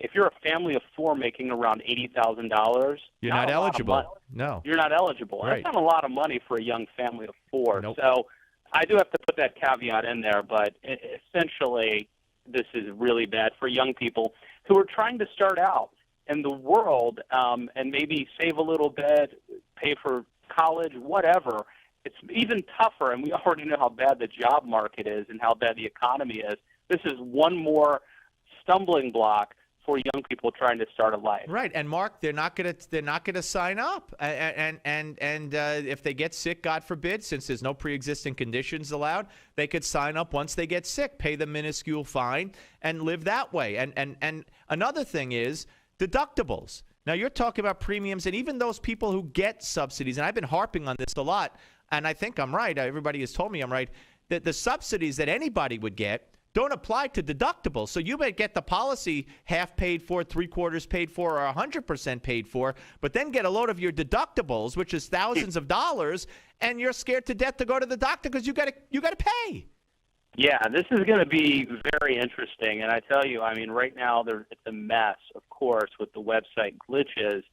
if you're a family of 4 making around $80,000,
you're not eligible. No,
you're not eligible.
Right.
That's not a lot of money for a young family of 4.
Nope.
So I do have to put that caveat in there. But essentially, this is really bad for young people who are trying to start out in the world and maybe save a little bit, pay for college, whatever. It's even tougher, and we already know how bad the job market is and how bad the economy is. This is one more stumbling block for young people trying to start a life.
Right, and Mark, they're not gonna sign up, and if they get sick, God forbid, since there's no pre-existing conditions allowed, they could sign up once they get sick, pay the minuscule fine, and live that way. And another thing is deductibles. Now you're talking about premiums, and even those people who get subsidies, and I've been harping on this a lot, and I think I'm right. Everybody has told me I'm right. That the subsidies that anybody would get don't apply to deductibles. So you may get the policy half paid for, 3/4 paid for, or 100% paid for, but then get a load of your deductibles, which is thousands of dollars, and you're scared to death to go to the doctor because you got to pay.
Yeah, this is going to be very interesting. And I tell you, I mean, right now it's a mess, of course, with the website glitches.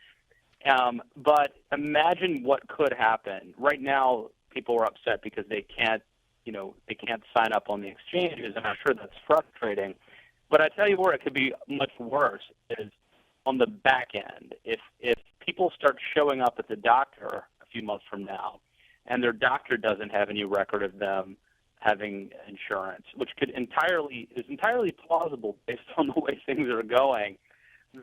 But imagine what could happen. Right now, people are upset because they can't sign up on the exchanges, and I'm sure that's frustrating. But I tell you where it could be much worse is on the back end. If people start showing up at the doctor a few months from now, and their doctor doesn't have any record of them having insurance, which is entirely plausible based on the way things are going,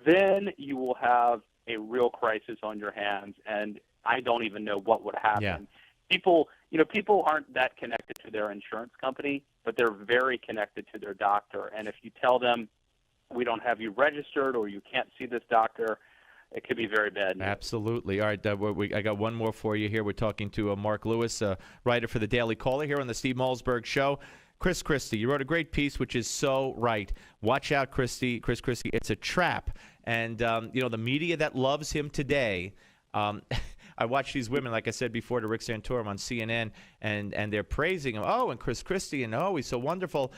then you will have a real crisis on your hands, and I don't even know what would happen.
Yeah.
People aren't that connected to their insurance company, but they're very connected to their doctor. And if you tell them, we don't have you registered or you can't see this doctor, it could be very bad news.
Absolutely. All right, I got one more for you here. We're talking to Mark Lewis, writer for the Daily Caller here on the Steve Malzberg Show. Chris Christie, you wrote a great piece, which is so right. Watch out, Chris Christie. It's a trap. And, the media that loves him today, I watch these women, like I said before, to Rick Santorum on CNN, and they're praising him. Oh, and Chris Christie, and oh, he's so wonderful,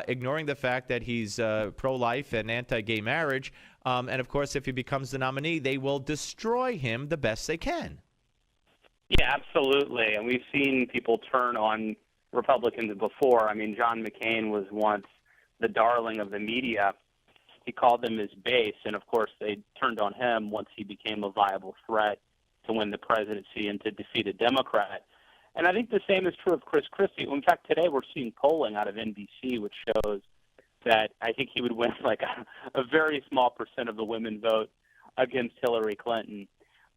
ignoring the fact that he's pro-life and anti-gay marriage. And, of course, if he becomes the nominee, they will destroy him the best they can.
Yeah, absolutely. And we've seen people turn on Republicans before. I mean, John McCain was once the darling of the media. He called them his base, and, of course, they turned on him once he became a viable threat to win the presidency and to defeat a Democrat. And I think the same is true of Chris Christie. In fact, today we're seeing polling out of NBC, which shows that I think he would win like a very small percent of the women vote against Hillary Clinton.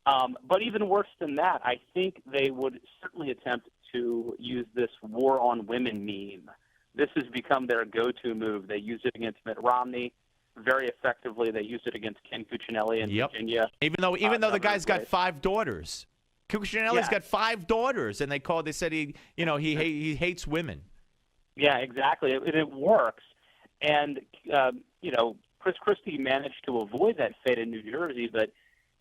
But even worse than that, I think they would certainly attempt to use this war on women meme. This has become their go-to move. They used it against Mitt Romney very effectively. They used it against Ken Cuccinelli in Virginia.
Even though the guy's got 5 daughters. Cuccinelli's got 5 daughters, and they said he hates women.
Yeah, exactly. It works. And, Chris Christie managed to avoid that fate in New Jersey, but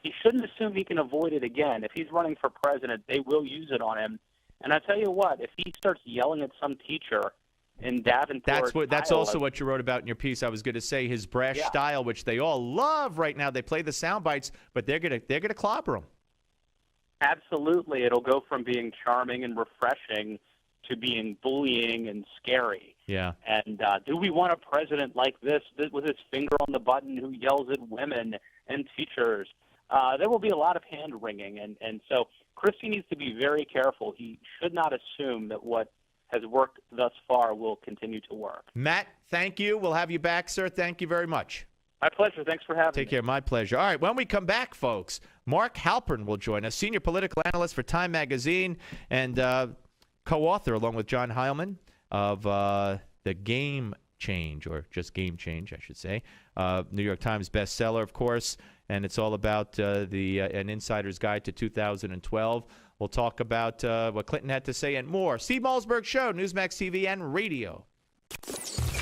he shouldn't assume he can avoid it again. If he's running for president, they will use it on him. And I tell you what, if he starts yelling at some teacher in Davenport,
that's also what you wrote about in your piece. I was going to say his brash style, which they all love right now. They play the sound bites, but they're gonna clobber him.
Absolutely, it'll go from being charming and refreshing to being bullying and scary.
Yeah.
And do we want a president like this with his finger on the button who yells at women and teachers? There will be a lot of hand-wringing. And so Christie needs to be very careful. He should not assume that what has worked thus far will continue to work.
Matt, thank you. We'll have you back, sir. Thank you very much.
My pleasure. Thanks for having me.
Take care. My pleasure. All right, when we come back, folks, Mark Halpern will join us, senior political analyst for Time Magazine and co-author, along with John Heilman, of The Game Change, or just Game Change, I should say. New York Times bestseller, of course, and it's all about an insider's guide to 2012. We'll talk about what Clinton had to say and more. Steve Malzberg Show, Newsmax TV and radio.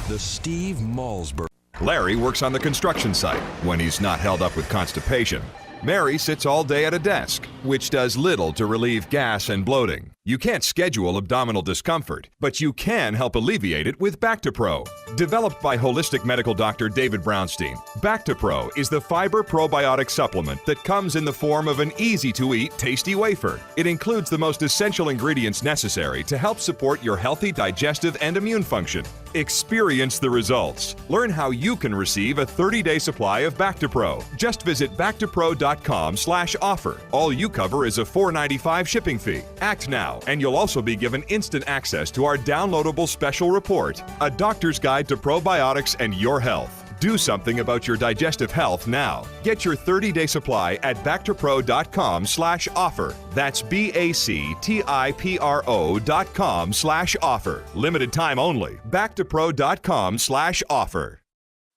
The Steve Malzberg.
Larry works on the construction site when he's not held up with constipation. Mary sits all day at a desk, which does little to relieve gas and bloating. You can't schedule abdominal discomfort, but you can help alleviate it with Back-to-Pro. Developed by holistic medical doctor David Brownstein, Back-to-Pro is the fiber probiotic supplement that comes in the form of an easy-to-eat, tasty wafer. It includes the most essential ingredients necessary to help support your healthy digestive and immune function. Experience the results. Learn how you can receive a 30-day supply of Bactipro. Just visit Bactipro.com/offer. All you cover is a $4.95 shipping fee. Act now, and you'll also be given instant access to our downloadable special report, A Doctor's Guide to Probiotics and Your Health. Do something about your digestive health now. Get your 30-day supply at Bactipro.com/offer. That's Bactipro.com/offer. Limited time only. Bactipro.com/offer.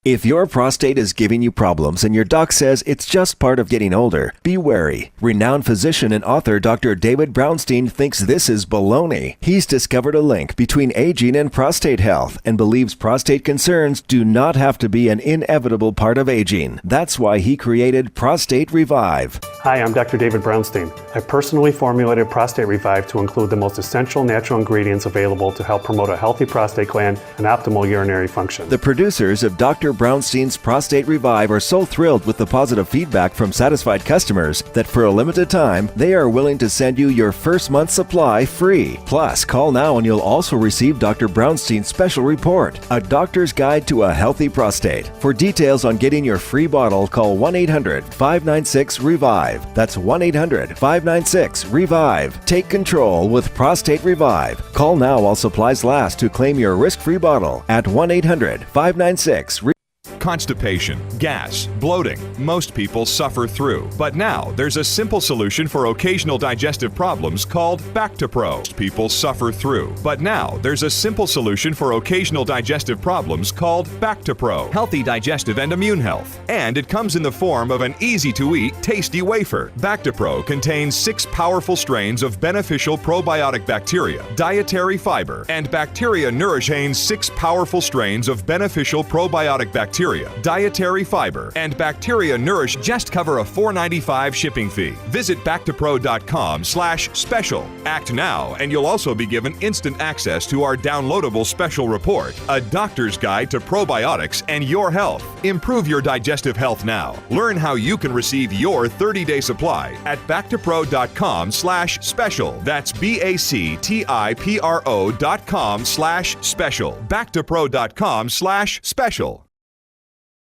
If your prostate is giving you problems and your doc says it's just part of getting older, be wary. Renowned physician and author Dr. David Brownstein thinks this is baloney. He's discovered a link between aging and prostate health and believes prostate concerns do not have to be an inevitable part of aging. That's why he created Prostate Revive.
Hi, I'm Dr. David Brownstein. I personally formulated Prostate Revive to include the most essential natural ingredients available to help promote a healthy prostate gland and optimal urinary function.
The producers of Dr. Brownstein's Prostate Revive are so thrilled with the positive feedback from satisfied customers that for a limited time, they are willing to send you your first month's supply free. Plus, call now and you'll also receive Dr. Brownstein's special report, A Doctor's Guide to a Healthy Prostate. For details on getting your free bottle, call 1-800-596-REVIVE. That's 1-800-596-REVIVE. Take control with Prostate Revive. Call now while supplies last to claim your risk-free bottle at 1-800-596-REVIVE.
Constipation, gas, bloating. Most people suffer through. But now there's a simple solution for occasional digestive problems called Bactipro. Most people suffer through. But now there's a simple solution for occasional digestive problems called Bactipro. Healthy digestive and immune health. And it comes in the form of an easy-to-eat, tasty wafer. Bactipro contains 6 powerful strains of beneficial probiotic bacteria, dietary fiber, and bacteria nourishing 6 powerful strains of beneficial probiotic bacteria, dietary fiber, and bacteria nourish. Just cover a $4.95 shipping fee. Visit Bactipro.com/special. Act now, and you'll also be given instant access to our downloadable special report, A Doctor's Guide to Probiotics and Your Health. Improve your digestive health now. Learn how you can receive your 30-day supply at Bactipro.com/special. That's Bactipro.com/special. Bactipro.com/special.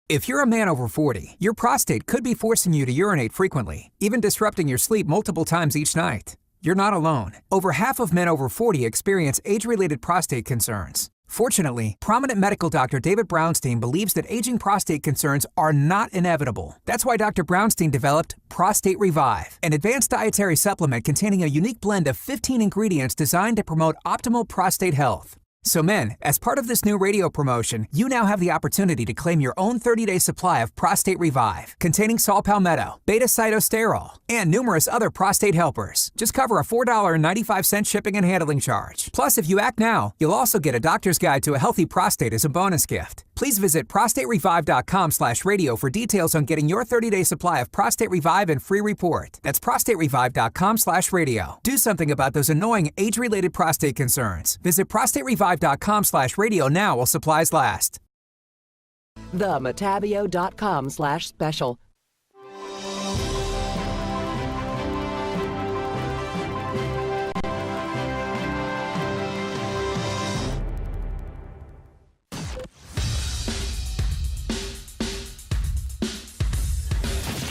If you're a man over 40, your prostate could be forcing you to urinate frequently, even disrupting your sleep multiple times each night. You're not alone. Over half of men over 40 experience age-related prostate concerns. Fortunately, prominent medical doctor David Brownstein believes that aging prostate concerns are not inevitable. That's why Dr. Brownstein developed Prostate Revive, an advanced dietary supplement containing a unique blend of 15 ingredients designed to promote optimal prostate health. So men, as part of this new radio promotion, you now have the opportunity to claim your own 30-day supply of Prostate Revive, containing saw palmetto, beta-cytosterol, and numerous other prostate helpers. Just cover a $4.95 shipping and handling charge. Plus, if you act now, you'll also get A Doctor's Guide to a Healthy Prostate as a bonus gift. Please visit prostaterevive.com/radio for details on getting your 30-day supply of Prostate Revive and free report. That's prostaterevive.com/radio. Do something about those annoying age-related prostate concerns. Visit prostaterevive.com/radio now while supplies last.
TheMatabio.com/special.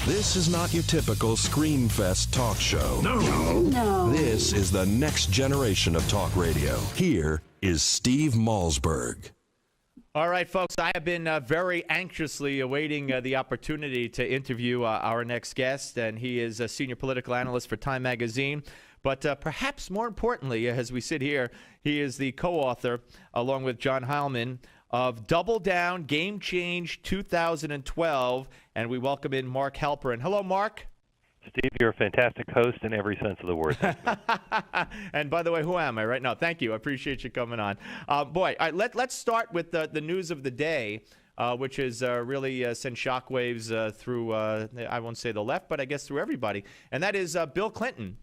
This is not your typical Screamfest talk show.
No.
This is the next generation of talk radio. Here is Steve Malzberg.
All right, folks, I have been very anxiously awaiting the opportunity to interview our next guest, and he is a senior political analyst for Time Magazine. But perhaps more importantly, as we sit here, he is the co-author, along with John Heilman, of Double Down, Game Change 2012, and we welcome in Mark Halperin. Hello, Mark.
Steve, you're a fantastic host in every sense of the word.
And by the way, who am I right now? Thank you. I appreciate you coming on. Boy, all right, let's start with the news of the day, which has really sent shockwaves through, I won't say the left, but I guess through everybody. And that is Bill Clinton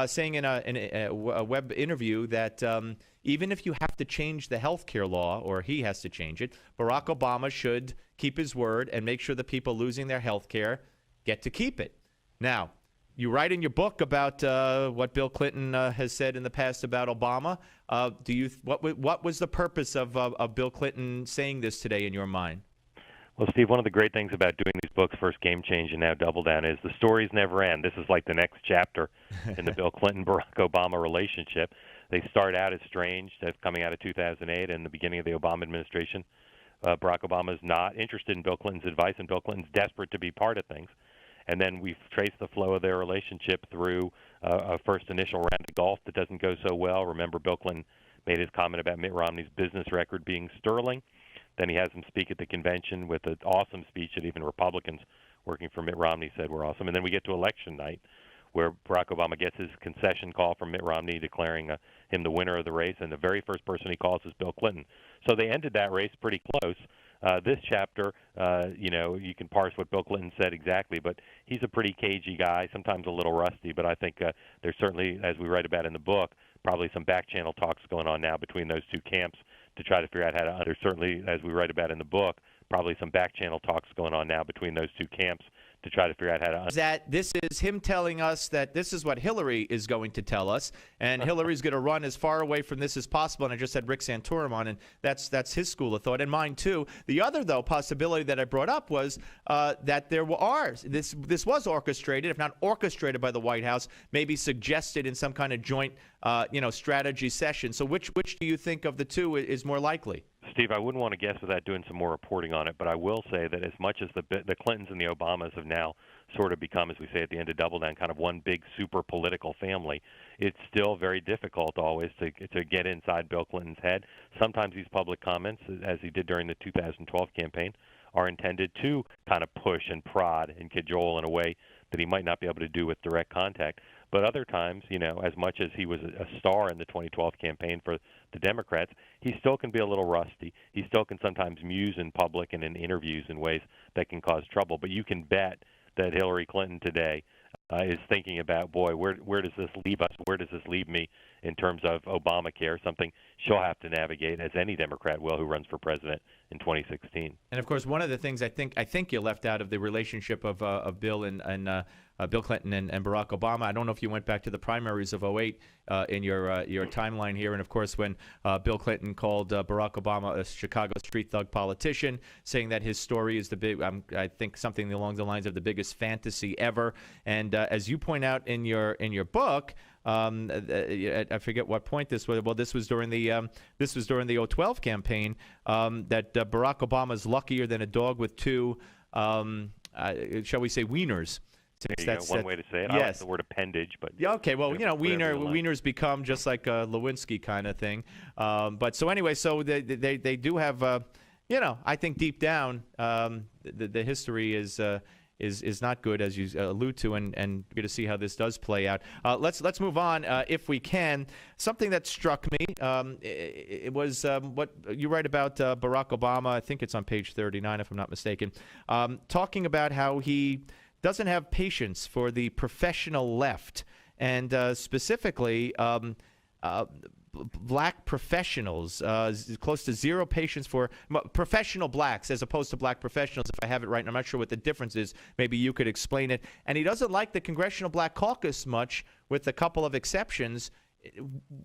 saying in a web interview that even if you have to change the health care law, or he has to change it, Barack Obama should keep his word and make sure the people losing their health care get to keep it. Now, You write in your book about what Bill Clinton has said in the past about Obama. What was the purpose of Bill Clinton saying this today in your mind?
Well, Steve, one of the great things about doing these books, first Game Change and now Double Down, is the stories never end. This is like the next chapter in the Bill Clinton-Barack Obama relationship. They start out estranged, coming out of 2008 and the beginning of the Obama administration. Barack Obama is not interested in Bill Clinton's advice, and Bill Clinton's desperate to be part of things. And then we've traced the flow of their relationship through a first initial round of golf that doesn't go so well. Remember, Bill Clinton made his comment about Mitt Romney's business record being sterling. Then he has him speak at the convention with an awesome speech that even Republicans working for Mitt Romney said were awesome. And then we get to election night, where Barack Obama gets his concession call from Mitt Romney declaring him the winner of the race, and the very first person he calls is Bill Clinton. So they ended that race pretty close. This chapter, you can parse what Bill Clinton said exactly, but he's a pretty cagey guy, sometimes a little rusty, but I think there's certainly, as we write about in the book, probably some back-channel talks going on now between those two camps to try to figure out how to, there's certainly, as we write about in the book, probably some back-channel talks going on now between those two camps to try to figure out how to...
That this is him telling us that this is what Hillary is going to tell us, and Hillary's going to run as far away from this as possible. And I just had Rick Santorum on, and that's his school of thought, and mine too. The other, though, possibility that I brought up was that this was orchestrated, if not orchestrated by the White House, maybe suggested in some kind of joint strategy session. So which do you think of the two is more likely?
Steve, I wouldn't want to guess without doing some more reporting on it, but I will say that as much as the Clintons and the Obamas have now sort of become, as we say at the end of Double Down, kind of one big super political family, it's still very difficult always to get inside Bill Clinton's head. Sometimes these public comments, as he did during the 2012 campaign, are intended to kind of push and prod and cajole in a way that he might not be able to do with direct contact. But other times, as much as he was a star in the 2012 campaign for the Democrats, he still can be a little rusty. He still can sometimes muse in public and in interviews in ways that can cause trouble. But you can bet that Hillary Clinton today is thinking about, boy, where does this leave us? Where does this leave me in terms of Obamacare, something she'll have to navigate, as any Democrat will who runs for president in 2016.
And, of course, one of the things I think you left out of the relationship of Bill and Bill Clinton and Barack Obama. I don't know if you went back to the primaries of 2008 in your timeline here. And, of course, when Bill Clinton called Barack Obama a Chicago street thug politician, saying that his story is I think something along the lines of the biggest fantasy ever. And as you point out in your book, I forget what point this was. Well, this was during the 2012 campaign. That Barack Obama's luckier than a dog with two, shall we say, wieners.
There you go. One way to say it.
Yes.
I like the word appendage, but
yeah, okay. Well, wieners become just like a Lewinsky kind of thing. But so anyway, so they do have, I think deep down, the history is not good, as you allude to, and we're going to see how this does play out. Let's move on, if we can. Something that struck me, it was what you write about Barack Obama. I think it's on page 39, if I'm not mistaken, talking about how he doesn't have patience for the professional left, and specifically black professionals, close to zero patience for professional blacks as opposed to black professionals, if I have it right. And I'm not sure what the difference is. Maybe you could explain it. And he doesn't like the Congressional Black Caucus much, with a couple of exceptions.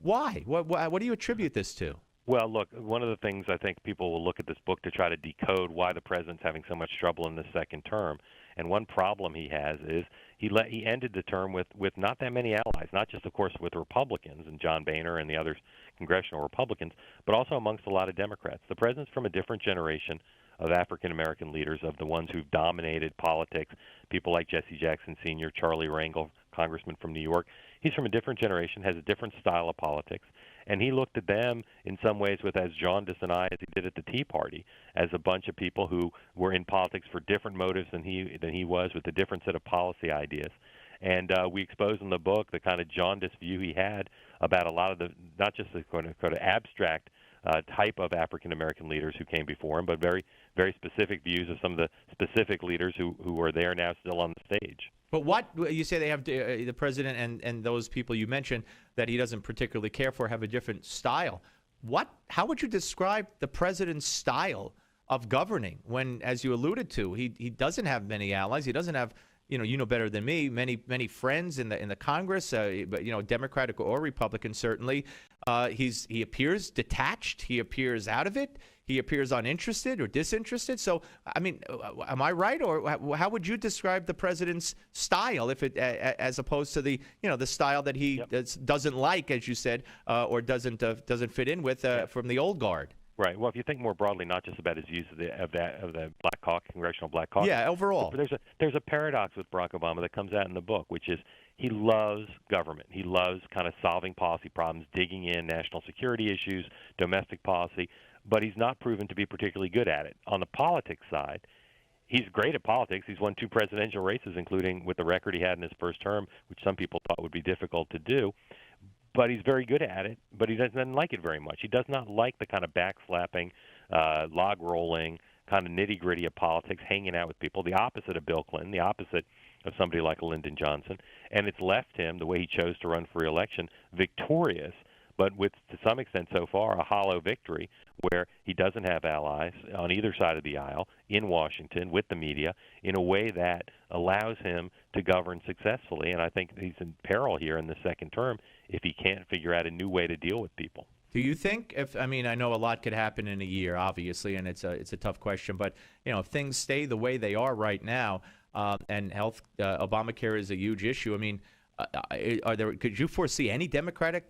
Why? What do you attribute this to?
Well, look, one of the things I think people will look at this book to try to decode why the president's having so much trouble in the second term. And one problem he has is he ended the term with not that many allies, not just, of course, with Republicans and John Boehner and the other congressional Republicans, but also amongst a lot of Democrats. The president's from a different generation of African-American leaders, of the ones who've dominated politics, people like Jesse Jackson Sr., Charlie Rangel, congressman from New York. He's from a different generation, has a different style of politics. And he looked at them in some ways with as jaundiced an eye as he did at the Tea Party, as a bunch of people who were in politics for different motives than he was, with a different set of policy ideas. And we expose in the book the kind of jaundiced view he had about a lot of the, not just the kind of abstract type of African-American leaders who came before him, but very, very specific views of some of the specific leaders who are there now still on the stage.
But what you say, they have the president and those people you mentioned that he doesn't particularly care for have a different style. How would you describe the president's style of governing when, as you alluded to, he doesn't have many allies? He doesn't have you know better than me, many friends in the Congress, but Democratic or Republican certainly. He appears detached. He appears out of it. He appears uninterested or disinterested. So, I mean, am I right, or how would you describe the president's style, as opposed to the style that he doesn't like, as you said, or doesn't fit in with from the old guard?
Right. Well, if you think more broadly, not just about his use of the Black Caucus, Congressional Black Caucus.
Yeah, overall.
There's a paradox with Barack Obama that comes out in the book, which is he loves government. He loves kind of solving policy problems, digging in national security issues, domestic policy, but he's not proven to be particularly good at it. On the politics side, he's great at politics. He's won 2 presidential races, including with the record he had in his first term, which some people thought would be difficult to do. But he's very good at it, but he doesn't like it very much. He does not like the kind of backslapping, log rolling, kind of nitty-gritty of politics, hanging out with people, the opposite of Bill Clinton, the opposite of somebody like Lyndon Johnson. And it's left him, the way he chose to run for re-election, victorious, but with, to some extent so far, a hollow victory where he doesn't have allies on either side of the aisle in Washington with the media in a way that allows him to govern successfully. And I think he's in peril here in the second term if he can't figure out a new way to deal with people.
Do you think, I know a lot could happen in a year, obviously, and it's a tough question, but if things stay the way they are right now, and Obamacare is a huge issue, could you foresee any Democratic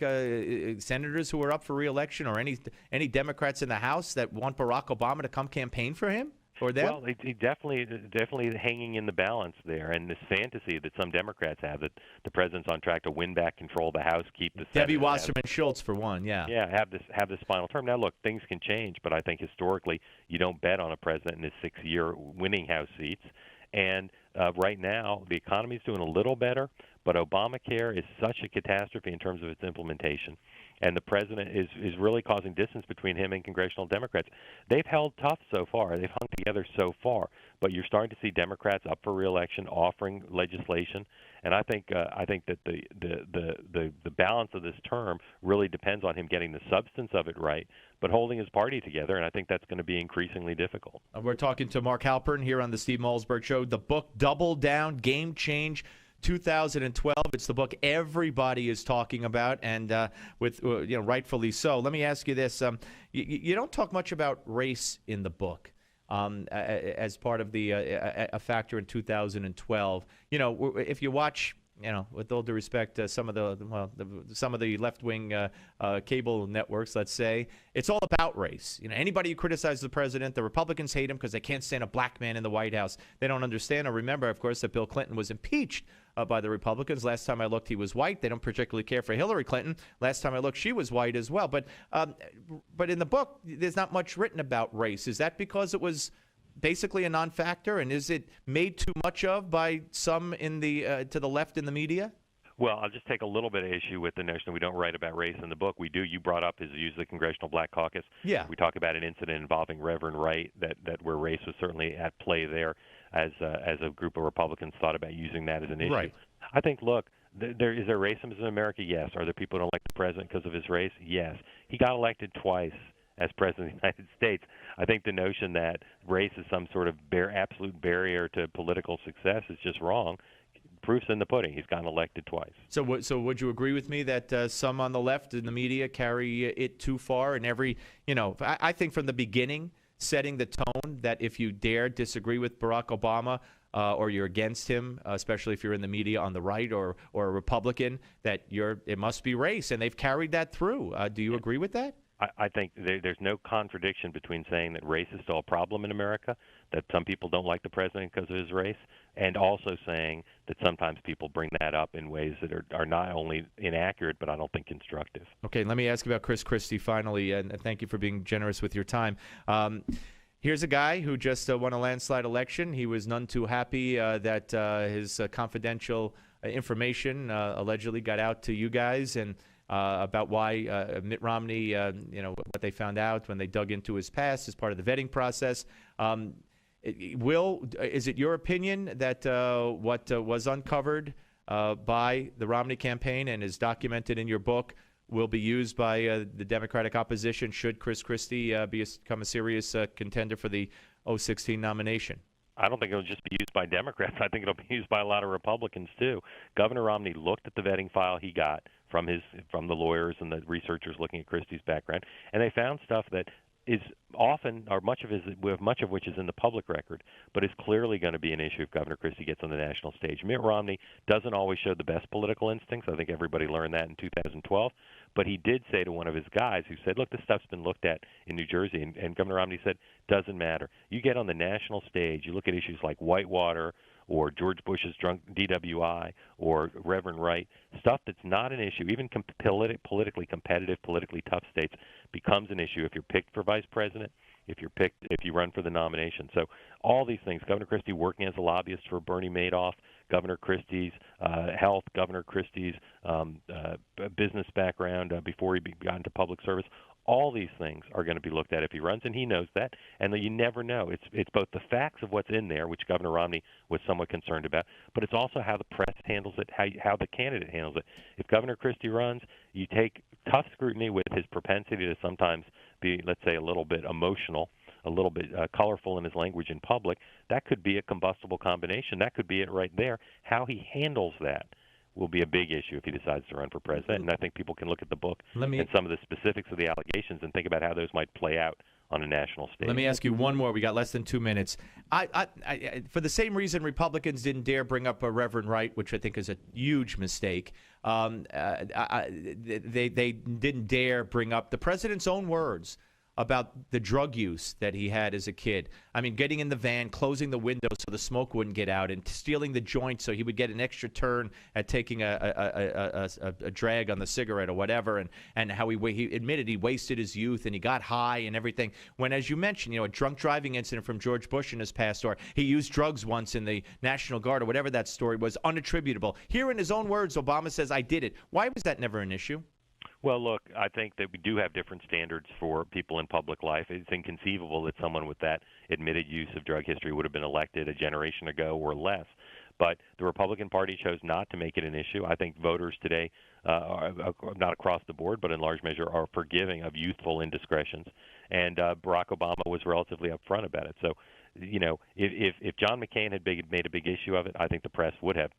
senators who are up for re-election, or any Democrats in the House that want Barack Obama to come campaign for him or them?
Well, he definitely hanging in the balance there, and this fantasy that some Democrats have that the president's on track to win back control of the House, keep the
Debbie
Senate,
Wasserman Schultz for one, yeah.
Yeah, have this final term. Now, look, things can change, but I think historically you don't bet on a president in his 6-year winning House seats. And right now, the economy's doing a little better, but Obamacare is such a catastrophe in terms of its implementation. And the president is really causing distance between him and congressional Democrats. They've held tough so far. They've hung together so far. But you're starting to see Democrats up for re-election offering legislation. And I think that the balance of this term really depends on him getting the substance of it right, but holding his party together. And I think that's going to be increasingly difficult.
We're talking to Mark Halpern here on the Steve Malzberg Show. The book Double Down, Game Change 2012. It's the book everybody is talking about, and rightfully so. Let me ask you this: you don't talk much about race in the book as part of the a factor in 2012. If you watch, with all due respect, some of the left-wing cable networks, let's say, it's all about race. Anybody who criticizes the president, the Republicans hate him because they can't stand a black man in the White House. They don't understand or remember, of course, that Bill Clinton was impeached by the Republicans. Last time I looked, he was white. They don't particularly care for Hillary Clinton. Last time I looked, she was white as well. But in the book, there's not much written about race. Is that because it was basically a non-factor, and is it made too much of by some in the to the left in the media?
Well, I'll just take a little bit of issue with the notion that we don't write about race in the book. We do. You brought up his use of the Congressional Black Caucus.
Yeah.
We talk about an incident involving Reverend Wright that where race was certainly at play there, as a group of Republicans thought about using that as an issue.
Right.
I think, look, is there racism in America? Yes. Are there people who don't like the president because of his race? Yes. He got elected twice as president of the United States. I think the notion that race is some sort of absolute barrier to political success is just wrong. Proof's in the pudding. He's gotten elected twice.
So would you agree with me that some on the left in the media carry it too far? And I think from the beginning, setting the tone that if you dare disagree with Barack Obama or you're against him, especially if you're in the media on the right or a Republican, that it must be race. And they've carried that through. Do you agree with that?
I think there's no contradiction between saying that race is still a problem in America, that some people don't like the president because of his race, and also saying that sometimes people bring that up in ways that are not only inaccurate, but I don't think constructive.
Okay, let me ask about Chris Christie finally, and thank you for being generous with your time. Here's a guy who just won a landslide election. He was none too happy that his confidential information allegedly got out to you guys, and about why Mitt Romney, what they found out when they dug into his past as part of the vetting process. Is it your opinion that what was uncovered by the Romney campaign and is documented in your book will be used by the Democratic opposition should Chris Christie become a serious contender for the 2016 nomination?
I don't think it'll just be used by Democrats. I think it'll be used by a lot of Republicans too. Governor Romney looked at the vetting file he got from the lawyers and the researchers looking at Christie's background, and they found stuff that is often, or much of which is in the public record, but is clearly going to be an issue if Governor Christie gets on the national stage. Mitt Romney doesn't always show the best political instincts. I think everybody learned that in 2012. But he did say to one of his guys who said, look, this stuff's been looked at in New Jersey, and Governor Romney said, doesn't matter. You get on the national stage, you look at issues like Whitewater or George Bush's drunk DWI or Reverend Wright, stuff that's not an issue, even politically competitive, politically tough states, becomes an issue if you're picked for vice president, if you run for the nomination. So all these things, Governor Christie working as a lobbyist for Bernie Madoff, Governor Christie's health, Governor Christie's business background before he got into public service, all these things are going to be looked at if he runs, and he knows that. And you never know. It's both the facts of what's in there, which Governor Romney was somewhat concerned about, but it's also how the press handles it, how the candidate handles it. If Governor Christie runs, you take tough scrutiny with his propensity to sometimes be, let's say, a little bit emotional, a little bit colorful in his language in public. That could be a combustible combination. That could be it right there. How he handles that will be a big issue if he decides to run for president. And I think people can look at the book and some of the specifics of the allegations and think about how those might play out on a national stage.
Let me ask you one more. We got less than 2 minutes. I for the same reason Republicans didn't dare bring up a Reverend Wright, which I think is a huge mistake, they didn't dare bring up the president's own words about the drug use that he had as a kid. I mean, getting in the van, closing the window so the smoke wouldn't get out, and stealing the joint so he would get an extra turn at taking a drag on the cigarette or whatever, and how he admitted he wasted his youth and he got high and everything. When, as you mentioned, a drunk driving incident from George Bush in his past, or he used drugs once in the National Guard or whatever that story was, unattributable. Here in his own words, Obama says, I did it. Why was that never an issue?
Well, look, I think that we do have different standards for people in public life. It's inconceivable that someone with that admitted use of drug history would have been elected a generation ago or less. But the Republican Party chose not to make it an issue. I think voters today, are not across the board, but in large measure, are forgiving of youthful indiscretions. And Barack Obama was relatively upfront about it. So, if John McCain had made a big issue of it, I think the press would have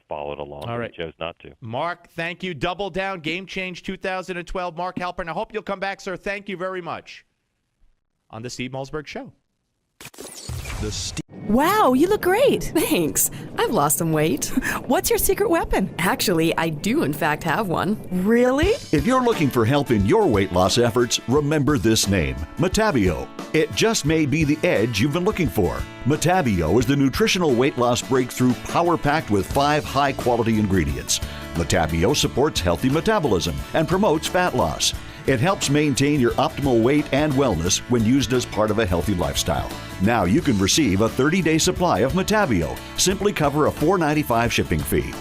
followed along.
All right.
But chose not to.
Mark, thank you. Double down, Game Change 2012. Mark Halpern, I hope you'll come back, sir. Thank you very much. On the Steve Malzberg Show.
Wow, you look great. Thanks. I've lost some weight. What's your secret weapon? Actually, I do in fact have one. Really?
If you're looking for help in your weight loss efforts, remember this name, Metabio. It just may be the edge you've been looking for. Metabio is the nutritional weight loss breakthrough power-packed with 5 high-quality ingredients. Metabio supports healthy metabolism and promotes fat loss. It helps maintain your optimal weight and wellness when used as part of a healthy lifestyle. Now you can receive a 30-day supply of Metabio. Simply cover a $4.95 shipping fee.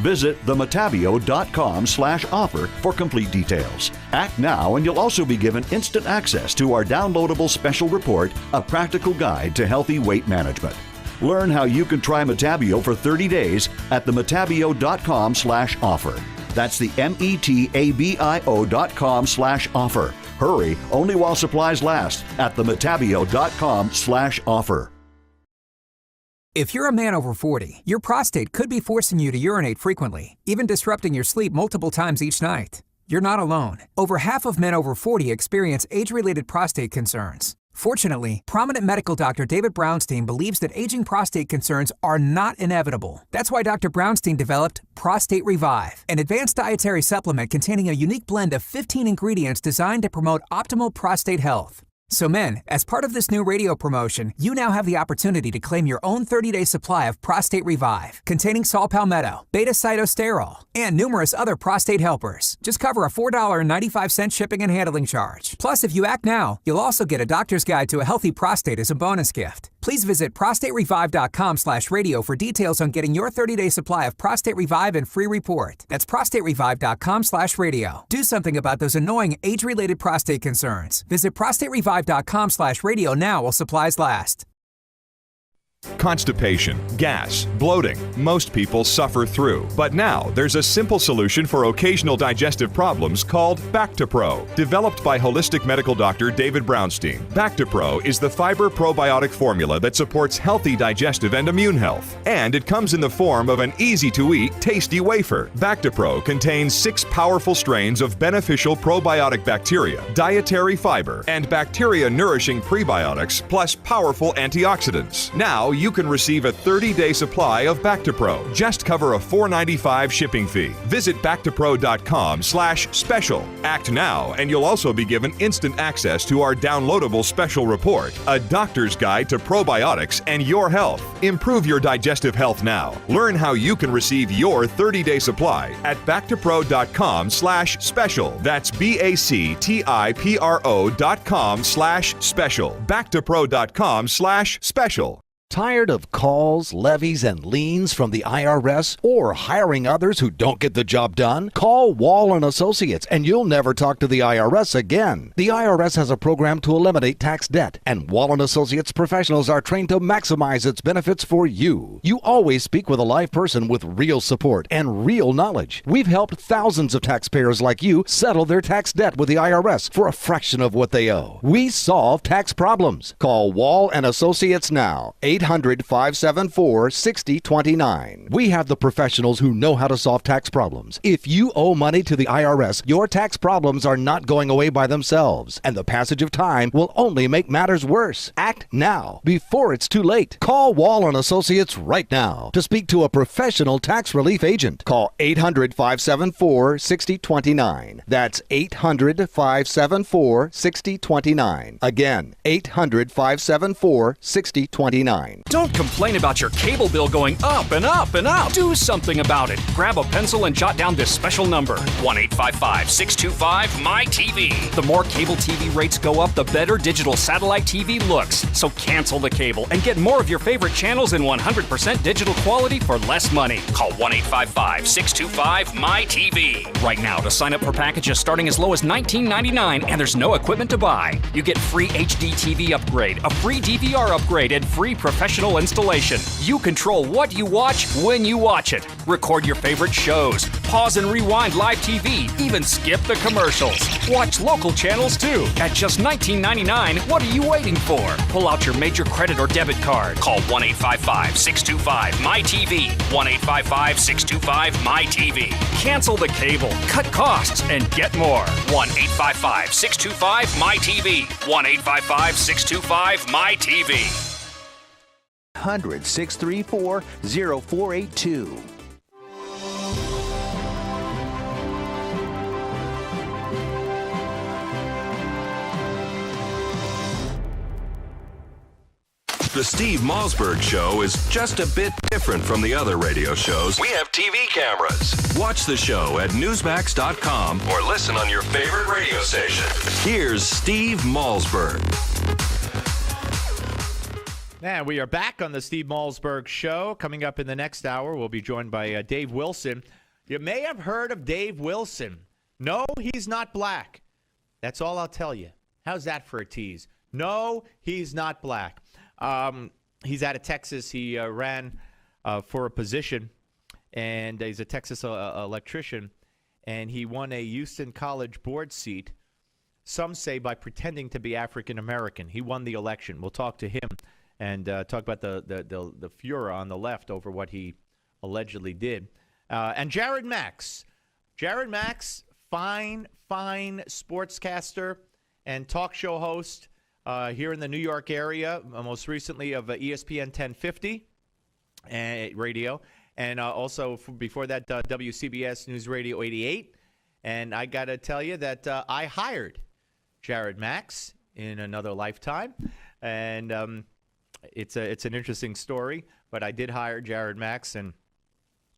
Visit themetabio.com/offer for complete details. Act now and you'll also be given instant access to our downloadable special report, A Practical Guide to Healthy Weight Management. Learn how you can try Metabio for 30 days at themetabio.com/offer. That's the metabio.com/offer. Hurry, only while supplies last at themetabio.com/offer.
If you're a man over 40, your prostate could be forcing you to urinate frequently, even disrupting your sleep multiple times each night. You're not alone. Over half of men over 40 experience age-related prostate concerns. Fortunately, prominent medical doctor David Brownstein believes that aging prostate concerns are not inevitable. That's why Dr. Brownstein developed Prostate Revive, an advanced dietary supplement containing a unique blend of 15 ingredients designed to promote optimal prostate health. So men, as part of this new radio promotion, you now have the opportunity to claim your own 30-day supply of Prostate Revive, containing saw palmetto, beta-cytosterol, and numerous other prostate helpers. Just cover a $4.95 shipping and handling charge. Plus, if you act now, you'll also get a doctor's guide to a healthy prostate as a bonus gift. Please visit prostaterevive.com/radio for details on getting your 30-day supply of Prostate Revive and free report. That's prostaterevive.com/radio. Do something about those annoying age-related prostate concerns. Visit prostaterevive.com/radio now while supplies last.
Constipation, gas, bloating, most people suffer through. But now there's a simple solution for occasional digestive problems called Bactipro. Developed by holistic medical doctor David Brownstein, Bactipro is the fiber probiotic formula that supports healthy digestive and immune health. And it comes in the form of an easy-to-eat, tasty wafer. Bactipro contains 6 powerful strains of beneficial probiotic bacteria, dietary fiber, and bacteria-nourishing prebiotics, plus powerful antioxidants. Now you can receive a 30-day supply of Bactipro. Just cover a $4.95 shipping fee. Visit Bactipro.com/special. Act now, and you'll also be given instant access to our downloadable special report, A Doctor's Guide to Probiotics and Your Health. Improve your digestive health now. Learn how you can receive your 30-day supply at Bactipro.com/special. That's BACTIPRO.com/special. Bactipro.com/special.
Tired of calls, levies, and liens from the IRS or hiring others who don't get the job done? Call Wall & Associates and you'll never talk to the IRS again. The IRS has a program to eliminate tax debt, and Wall & Associates professionals are trained to maximize its benefits for you. You always speak with a live person with real support and real knowledge. We've helped thousands of taxpayers like you settle their tax debt with the IRS for a fraction of what they owe. We solve tax problems. Call Wall & Associates now. 800-574-6029. We have the professionals who know how to solve tax problems. If you owe money to the IRS, your tax problems are not going away by themselves, and the passage of time will only make matters worse. Act now, before it's too late. Call Wall & Associates right now to speak to a professional tax relief agent. Call 800-574-6029. That's 800-574-6029. Again, 800-574-6029.
Don't complain about your cable bill going up and up and up. Do something about it. Grab a pencil and jot down this special number, 1-855-625-MY-TV. The more cable TV rates go up, the better digital satellite TV looks. So cancel the cable and get more of your favorite channels in 100% digital quality for less money. Call 1-855-625-MY-TV. Right now to sign up for packages starting as low as $19.99, and there's no equipment to buy. You get free HD TV upgrade, a free DVR upgrade, and free professional installation. You control what you watch when you watch it. Record your favorite shows. Pause and rewind live TV. Even skip the commercials. Watch local channels too. At just $19.99, what are you waiting for? Pull out your major credit or debit card. Call 1-855-625-MY-TV. 1-855-625-MY-TV. Cancel the cable, cut costs, and get more. 1-855-625-MY-TV. 1-855-625-MY-TV.
1-634-0482.
The Steve Malzberg Show is just a bit different from the other radio shows. We have TV cameras. Watch the show at Newsmax.com or listen on your favorite radio station. Here's Steve Malzberg.
And we are back on the Steve Malzberg Show. Coming up in the next hour, we'll be joined by Dave Wilson. You may have heard of Dave Wilson. No, he's not black. That's all I'll tell you. How's that for a tease? No, he's not black. He's out of Texas. He ran for a position, and he's a Texas electrician, and he won a Houston College board seat, some say by pretending to be African American. He won the election. We'll talk to him and talk about the furor on the left over what he allegedly did. And Jared Max. Jared Max, fine sportscaster and talk show host here in the New York area, most recently of ESPN 1050 radio, and also before that, WCBS News Radio 88. And I got to tell you that I hired Jared Max in another lifetime, and it's an interesting story, but I did hire Jared Max and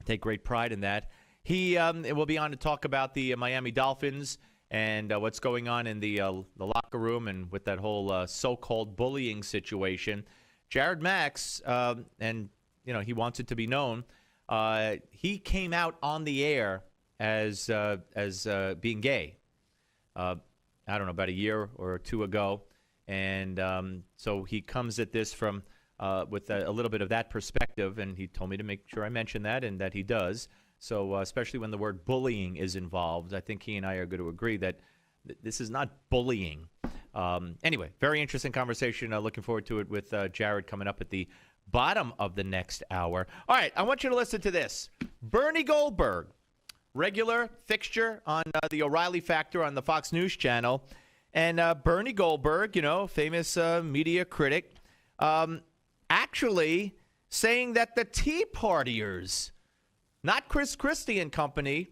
take great pride in that. He will be on to talk about the Miami Dolphins and what's going on in the locker room and with that whole so-called bullying situation. Jared Max, and he wants it to be known, he came out on the air as being gay. I don't know, about a year or two ago. And so he comes at this from with a little bit of that perspective, and he told me to make sure I mention that, and that he does. So especially when the word bullying is involved, I think he and I are going to agree that this is not bullying. Anyway, very interesting conversation. Looking forward to it with Jared coming up at the bottom of the next hour. All right, I want you to listen to this. Bernie Goldberg, regular fixture on the O'Reilly Factor on the Fox News Channel. And Bernie Goldberg, famous media critic, actually saying that the Tea Partiers, not Chris Christie and company,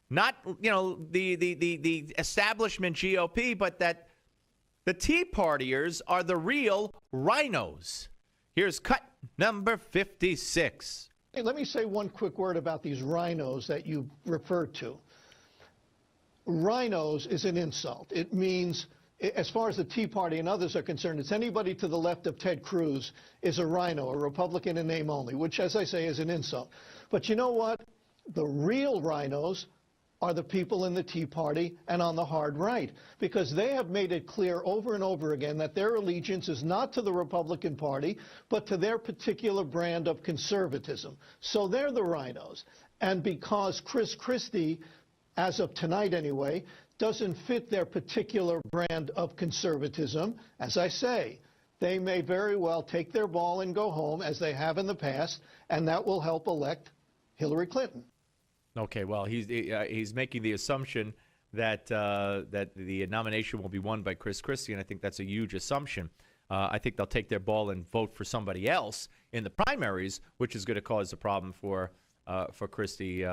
not, the establishment GOP, but that the Tea Partiers are the real rhinos. Here's cut number 56.
Hey, let me say one quick word about these rhinos that you referred to. Rhinos is an insult. It means, as far as the Tea Party and others are concerned, it's anybody to the left of Ted Cruz is a rhino, a Republican in name only, which, as I say, is an insult. But you know what? The real rhinos are the people in the Tea Party and on the hard right, because they have made it clear over and over again that their allegiance is not to the Republican Party, but to their particular brand of conservatism. So they're the rhinos. And because Chris Christie, as of tonight anyway, doesn't fit their particular brand of conservatism, as I say, they may very well take their ball and go home, as they have in the past, and that will help elect Hillary Clinton.
Okay, well, he's making the assumption that that the nomination will be won by Chris Christie, and I think that's a huge assumption. I think they'll take their ball and vote for somebody else in the primaries, which is going to cause a problem for Christie,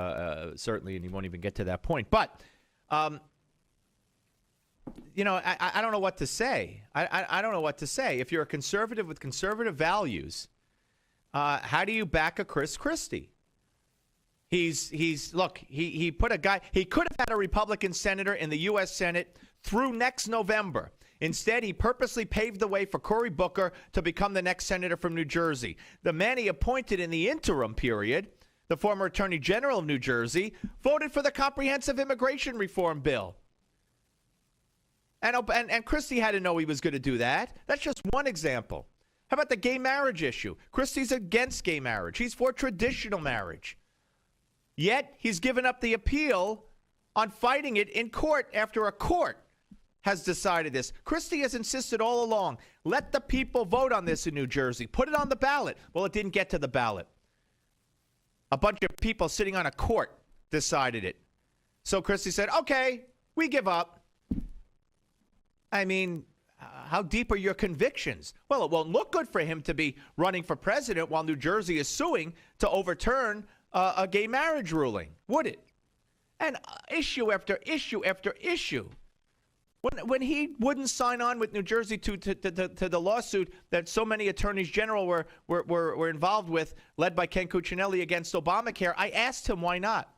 certainly, and he won't even get to that point. But, I don't know what to say. I don't know what to say. If you're a conservative with conservative values, how do you back a Chris Christie? He put a guy, he could have had a Republican senator in the U.S. Senate through next November. Instead, he purposely paved the way for Cory Booker to become the next senator from New Jersey. The man he appointed in the interim period, the former Attorney General of New Jersey, voted for the comprehensive immigration reform bill. And Christie had to know he was going to do that. That's just one example. How about the gay marriage issue? Christie's against gay marriage. He's for traditional marriage. Yet, he's given up the appeal on fighting it in court after a court has decided this. Christie has insisted all along, let the people vote on this in New Jersey. Put it on the ballot. Well, it didn't get to the ballot. A bunch of people sitting on a court decided it. So Christie said, okay, we give up. I mean, how deep are your convictions? Well, it won't look good for him to be running for president while New Jersey is suing to overturn a gay marriage ruling, would it? And issue after issue after issue. When he wouldn't sign on with New Jersey to the lawsuit that so many attorneys general were involved with, led by Ken Cuccinelli against Obamacare, I asked him why not.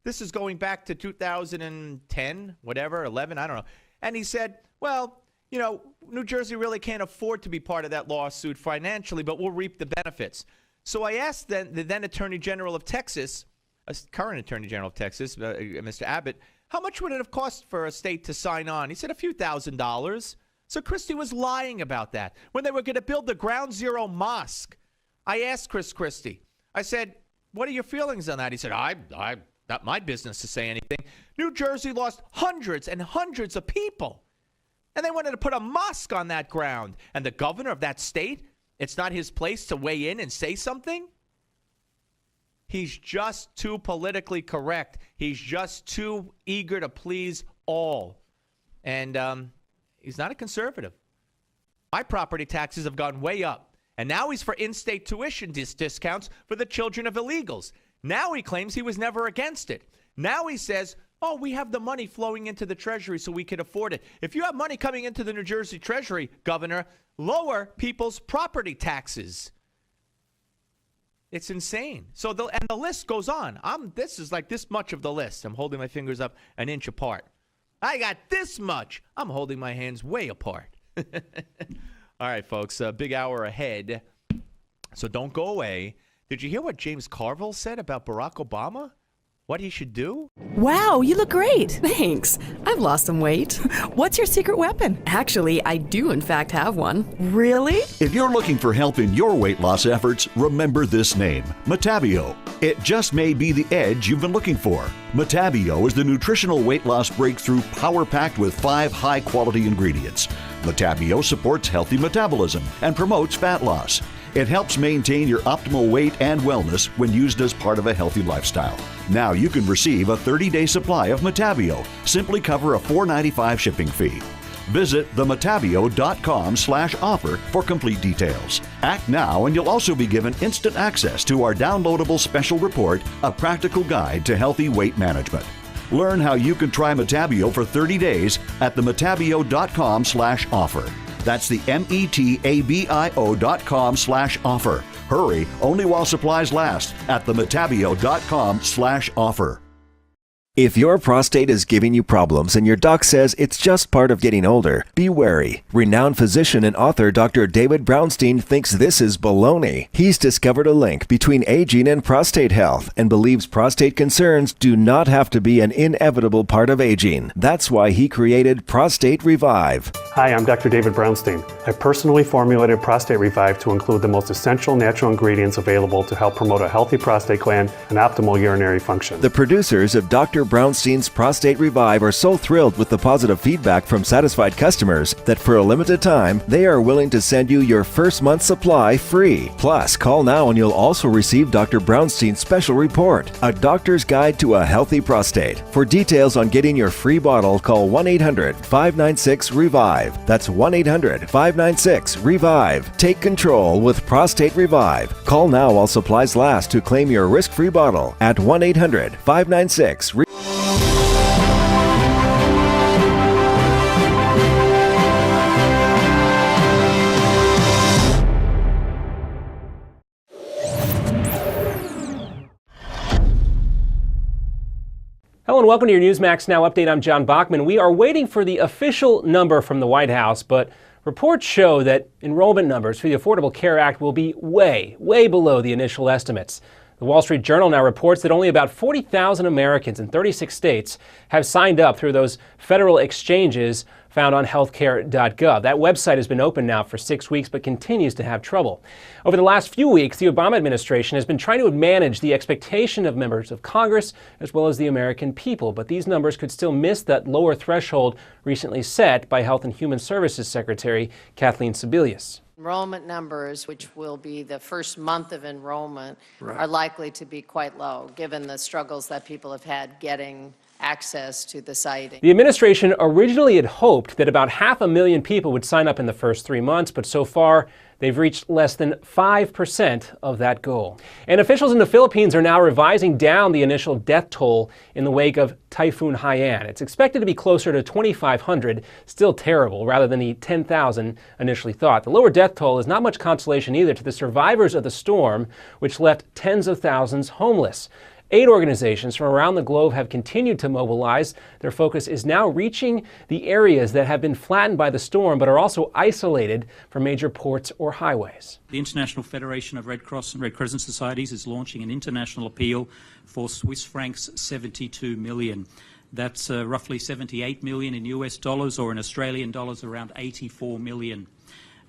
This is going back to 2010, whatever, 11, I don't know. And he said, well, New Jersey really can't afford to be part of that lawsuit financially, but we'll reap the benefits. So I asked the then Attorney General of Texas, current Attorney General of Texas, Mr. Abbott, how much would it have cost for a state to sign on? He said a few $1,000s. So Christie was lying about that. When they were going to build the Ground Zero Mosque, I asked Chris Christie, I said, what are your feelings on that? He said, not my business to say anything. New Jersey lost hundreds and hundreds of people. And they wanted to put a mosque on that ground. And the governor of that state, it's not his place to weigh in and say something? He's just too politically correct. He's just too eager to please all. And he's not a conservative. My property taxes have gone way up. And now he's for in-state tuition discounts for the children of illegals. Now he claims he was never against it. Now he says, oh, we have the money flowing into the Treasury so we can afford it. If you have money coming into the New Jersey Treasury, Governor, lower people's property taxes. It's insane. So the list goes on. This is like this much of the list. I'm holding my fingers up an inch apart. I got this much. I'm holding my hands way apart. All right, folks, a big hour ahead. So don't go away. Did you hear what James Carville said about Barack Obama? what he should do?
Wow, you look great. Thanks. I've lost some weight. What's your secret weapon? Actually, I do in fact have one. Really?
If you're looking for help in your weight loss efforts, remember this name, Metabio. It just may be the edge you've been looking for. Metabio is the nutritional weight loss breakthrough power-packed with 5 high-quality ingredients. Metabio supports healthy metabolism and promotes fat loss. It helps maintain your optimal weight and wellness when used as part of a healthy lifestyle. Now you can receive a 30-day supply of Metabio. Simply cover a $4.95 shipping fee. Visit themetabio.com/offer for complete details. Act now and you'll also be given instant access to our downloadable special report, A Practical Guide to Healthy Weight Management. Learn how you can try Metabio for 30 days at themetabio.com/offer. That's the metabio.com/offer. Hurry, only while supplies last at themetabio.com/offer.
If your prostate is giving you problems and your doc says it's just part of getting older, be wary. Renowned physician and author Dr. David Brownstein thinks this is baloney. He's discovered a link between aging and prostate health and believes prostate concerns do not have to be an inevitable part of aging. That's why he created Prostate Revive.
Hi, I'm Dr. David Brownstein. I personally formulated Prostate Revive to include the most essential natural ingredients available to help promote a healthy prostate gland and optimal urinary function.
The producers of Dr. Brownstein's Prostate Revive are so thrilled with the positive feedback from satisfied customers that for a limited time, they are willing to send you your first month's supply free. Plus, call now and you'll also receive Dr. Brownstein's special report, A Doctor's Guide to a Healthy Prostate. For details on getting your free bottle, call 1-800-596-REVIVE. That's 1-800-596-REVIVE. Take control with Prostate Revive. Call now while supplies last to claim your risk-free bottle at 1-800-596-REVIVE.
Hello and welcome to your Newsmax Now update. I'm John Bachman. We are waiting for the official number from the White House, but reports show that enrollment numbers for the Affordable Care Act will be way below the initial estimates. The Wall Street Journal now reports that only about 40,000 Americans in 36 states have signed up through those federal exchanges found on healthcare.gov. That website has been open now for 6 weeks but continues to have trouble. Over the last few weeks, the Obama administration has been trying to manage the expectation of members of Congress as well as the American people, but these numbers could still miss that lower threshold recently set by Health and Human Services Secretary Kathleen Sebelius.
Enrollment numbers, which will be the first month of enrollment, are likely to be quite low, given the struggles that people have had getting access to the site.
The administration originally had hoped that about 500,000 people would sign up in the first 3 months, but so far they've reached less than 5% of that goal. And officials in the Philippines are now revising down the initial death toll in the wake of Typhoon Haiyan. It's expected to be closer to 2,500, still terrible, rather than the 10,000 initially thought. The lower death toll is not much consolation either to the survivors of the storm, which left tens of thousands homeless. Aid organizations from around the globe have continued to mobilize. Their focus is now reaching the areas that have been flattened by the storm but are also isolated from major ports or highways.
The International Federation of Red Cross and Red Crescent Societies is launching an international appeal for Swiss francs 72 million. That's roughly 78 million in US dollars, or in Australian dollars around 84 million.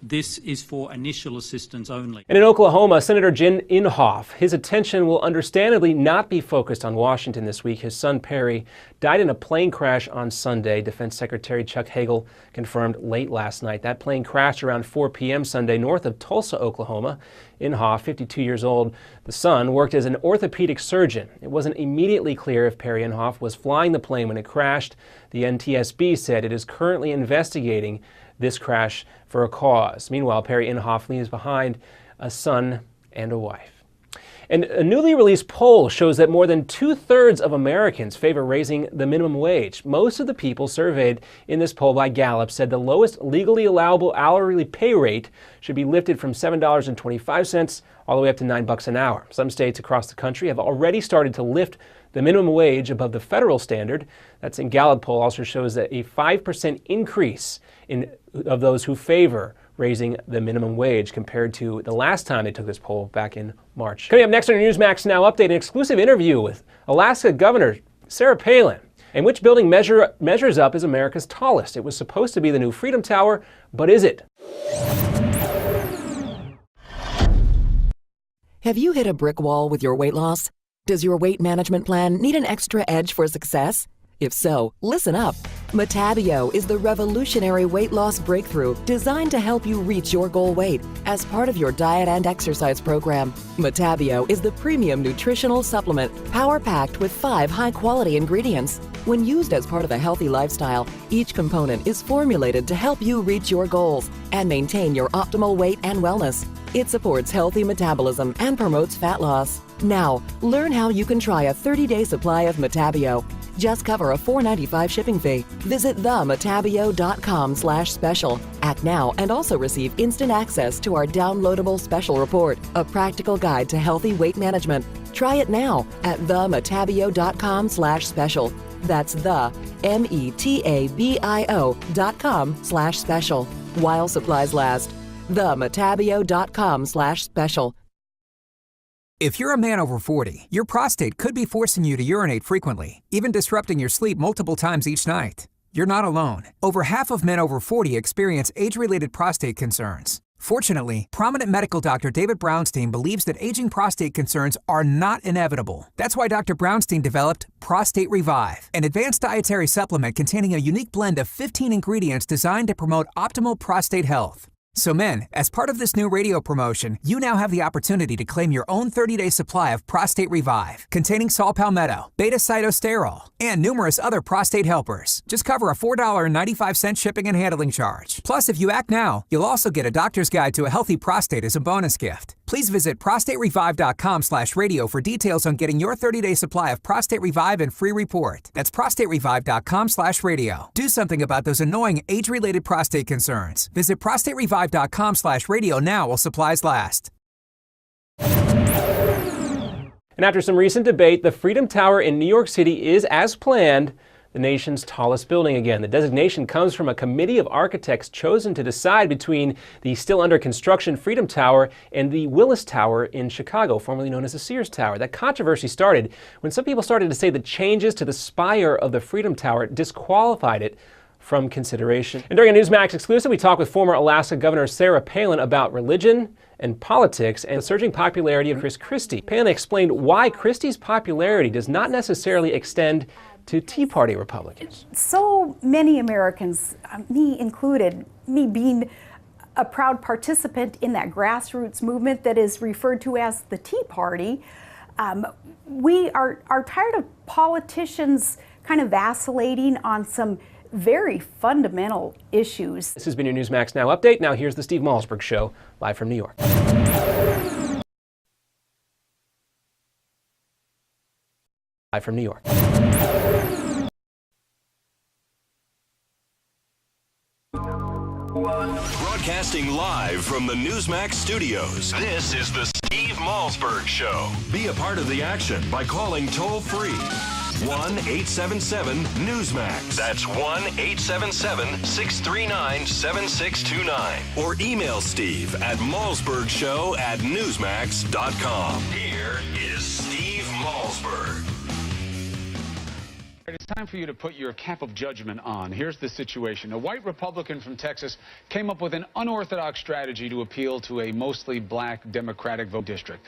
This is for initial assistance only.
And in Oklahoma, Senator Jim Inhofe, his attention will understandably not be focused on Washington this week. His son Perry died in a plane crash on Sunday. Defense Secretary Chuck Hagel confirmed late last night. That plane crashed around 4 p.m. Sunday north of Tulsa, Oklahoma. Inhofe, 52 years old, the son, worked as an orthopedic surgeon. It wasn't immediately clear if Perry Inhofe was flying the plane when it crashed. The NTSB said it is currently investigating this crash for a cause. Meanwhile, Perry Inhofe leaves behind a son and a wife. And a newly released poll shows that more than 2/3 of Americans favor raising the minimum wage. Most of the people surveyed in this poll by Gallup said the lowest legally allowable hourly pay rate should be lifted from $7.25 all the way up to $9 an hour. Some states across the country have already started to lift the minimum wage above the federal standard. That's in Gallup poll also shows that a 5% increase of those who favor raising the minimum wage compared to the last time they took this poll back in March. Coming up next on your Newsmax Now update, an exclusive interview with Alaska Governor Sarah Palin. And which building measures up as America's tallest? It was supposed to be the new Freedom Tower, but is it?
Have you hit a brick wall with your weight loss? Does your weight management plan need an extra edge for success? If so, listen up. Metabio is the revolutionary weight loss breakthrough designed to help you reach your goal weight as part of your diet and exercise program. Metabio is the premium nutritional supplement power-packed with 5 high-quality ingredients. When used as part of a healthy lifestyle, each component is formulated to help you reach your goals and maintain your optimal weight and wellness. It supports healthy metabolism and promotes fat loss. Now, learn how you can try a 30-day supply of Metabio. Just cover a $4.95 shipping fee. Visit themetabio.com/special. Act now and also receive instant access to our downloadable special report, a practical guide to healthy weight management. Try it now at themetabio.com/special. That's the metabio.com/special. While supplies last. themetabio.com/special.
If you're a man over 40, your prostate could be forcing you to urinate frequently, even disrupting your sleep multiple times each night. You're not alone. Over half of men over 40 experience age-related prostate concerns. Fortunately, prominent medical doctor David Brownstein believes that aging prostate concerns are not inevitable. That's why Dr. Brownstein developed Prostate Revive, an advanced dietary supplement containing a unique blend of 15 ingredients designed to promote optimal prostate health. So men, as part of this new radio promotion, you now have the opportunity to claim your own 30-day supply of Prostate Revive, containing saw palmetto, beta-cytosterol, and numerous other prostate helpers. Just cover a $4.95 shipping and handling charge. Plus, if you act now, you'll also get a doctor's guide to a healthy prostate as a bonus gift. Please visit prostaterevive.com/radio for details on getting your 30-day supply of Prostate Revive and free report. That's prostaterevive.com/radio. Do something about those annoying age-related prostate concerns. Visit prostaterevive.com/radio now while supplies last.
And after some recent debate, the Freedom Tower in New York City is, as planned, the nation's tallest building again. The designation comes from a committee of architects chosen to decide between the still under construction Freedom Tower and the Willis Tower in Chicago, formerly known as the Sears Tower. That controversy started when some people started to say the changes to the spire of the Freedom Tower disqualified it from consideration. And during a Newsmax exclusive, we talked with former Alaska Governor Sarah Palin about religion and politics and the surging popularity of Chris Christie. Palin explained why Christie's popularity does not necessarily extend to Tea Party Republicans.
So many Americans, me included, me being a proud participant in that grassroots movement that is referred to as the Tea Party, we are tired of politicians kind of vacillating on some very fundamental issues.
This has been your Newsmax Now update. Now here's the Steve Malzberg Show, live from New York. Live from New York.
Broadcasting live from the Newsmax studios, this is the Steve Malzberg Show. Be a part of the action by calling toll-free 1-877-NEWSMAX. That's 1-877-639-7629. Or email Steve at malzbergshow@newsmax.com. Here is Steve Malzberg.
It's time for you to put your cap of judgment on. Here's the situation. A white Republican from Texas came up with an unorthodox strategy to appeal to a mostly black Democratic vote district.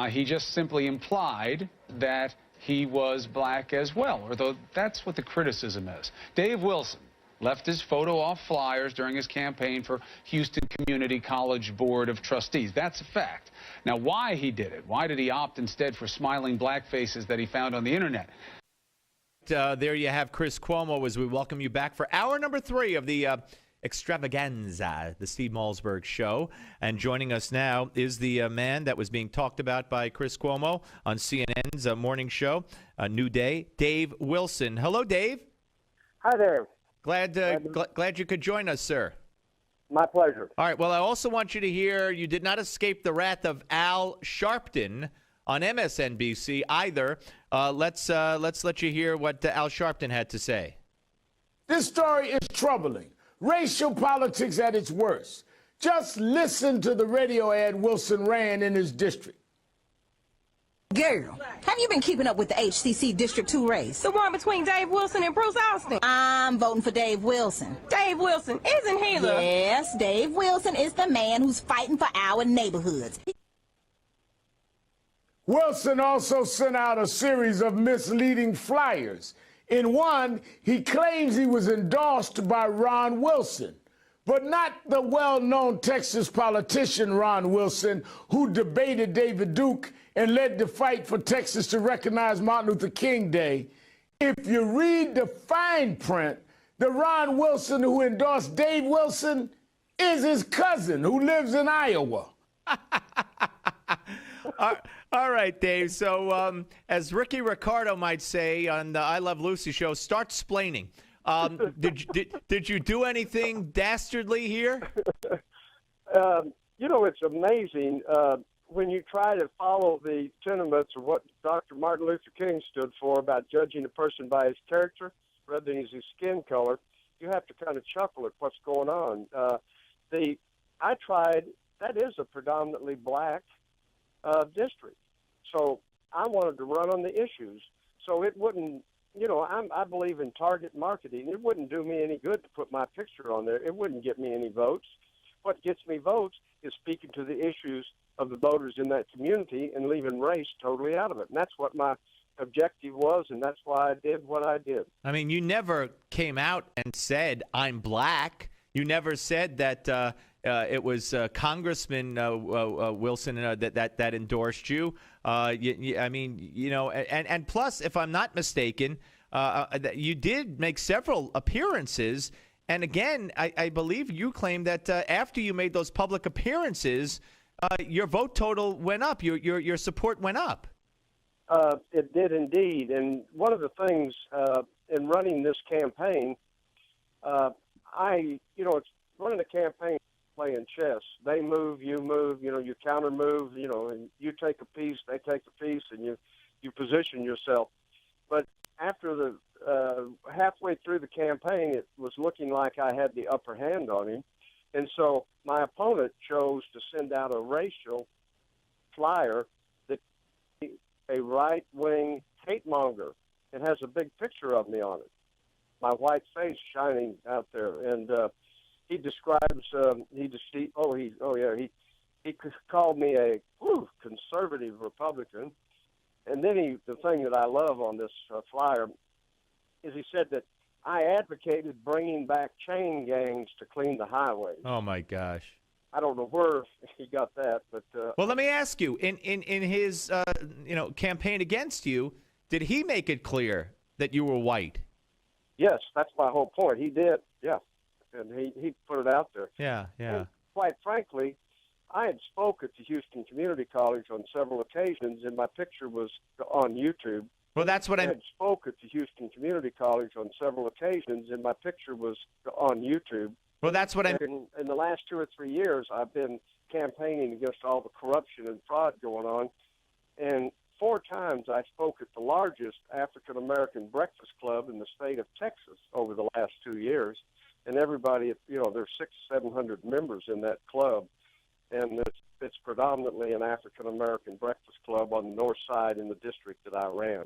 He just simply implied that he was black as well, although that's what the criticism is. Dave Wilson left his photo off flyers during his campaign for Houston Community College Board of Trustees. That's a fact. Now, why he did it? Why did he opt instead for smiling black faces that he found on the internet?
There you have Chris Cuomo as we welcome you back for hour number 3 of the extravaganza, the Steve Malzberg Show. And joining us now is the man that was being talked about by Chris Cuomo on CNN's morning show, New Day, Dave Wilson. Hello, Dave.
Hi there.
Glad you could join us, sir.
My pleasure.
All right. Well, I also want you to hear you did not escape the wrath of Al Sharpton on MSNBC either. Let's let you hear what Al Sharpton had to say.
This story is troubling. Racial politics at its worst.
Just listen to the radio ad Wilson ran in his district.
Girl, have you been keeping up with the HCC District 2 race?
The one between Dave Wilson and Bruce Austin.
I'm voting for Dave Wilson.
Dave Wilson, isn't he the...
Yes, Dave Wilson is the man who's fighting for our neighborhoods.
Wilson also sent out a series of misleading flyers. In one, he claims he was endorsed by Ron Wilson, but not the well-known Texas politician Ron Wilson, who debated David Duke and led the fight for Texas to recognize Martin Luther King Day. If you read the fine print, the Ron Wilson who endorsed Dave Wilson is his cousin who lives in Iowa.
All right, Dave. So as Ricky Ricardo might say on the I Love Lucy show, start splaining. Did you do anything dastardly here?
It's amazing when you try to follow the sentiments of what Dr. Martin Luther King stood for about judging a person by his character rather than his skin color. You have to kind of chuckle at what's going on. I tried. That is a predominantly black district, so I wanted to run on the issues. So it wouldn't. I believe in target marketing. It wouldn't do me any good to put my picture on there. It wouldn't get me any votes. What gets me votes is speaking to the issues of the voters in that community and leaving race totally out of it. And that's what my objective was, and that's why I did what I did.
I mean, you never came out and said, I'm black. You never said that it was Congressman Wilson that endorsed you. And plus, if I'm not mistaken, you did make several appearances. And again, I believe you claim that after you made those public appearances, your vote total went up. Your support went up.
It did indeed. And one of the things in running this campaign, it's running a campaign playing chess. They move, you counter move, and you take a piece, they take a piece, and you position yourself. But after the halfway through the campaign, it was looking like I had the upper hand on him. And so my opponent chose to send out a racial flyer that a right-wing hate monger. It has a big picture of me on it, my white face shining out there. And he describes, he called me a conservative Republican. And then the thing that I love on this flyer is he said that I advocated bringing back chain gangs to clean the highways.
Oh, my gosh.
I don't know where he got that, but...
well, let me ask you, in his campaign against you, did he make it clear that you were white?
Yes, that's my whole point. He did, yeah. And he put it out there.
Yeah.
And quite frankly, I had spoke at the Houston Community College on several occasions, and my picture was on YouTube.
Well, that's what I
had spoke at the Houston Community College on several occasions, and my picture was on YouTube.
Well, that's what
in the last 2 or 3 years, I've been campaigning against all the corruption and fraud going on, and 4 times I spoke at the largest African-American breakfast club in the state of Texas over the last 2 years, and everybody, there's 600-700 members in that club, and it's predominantly an African-American breakfast club on the north side in the district that I ran.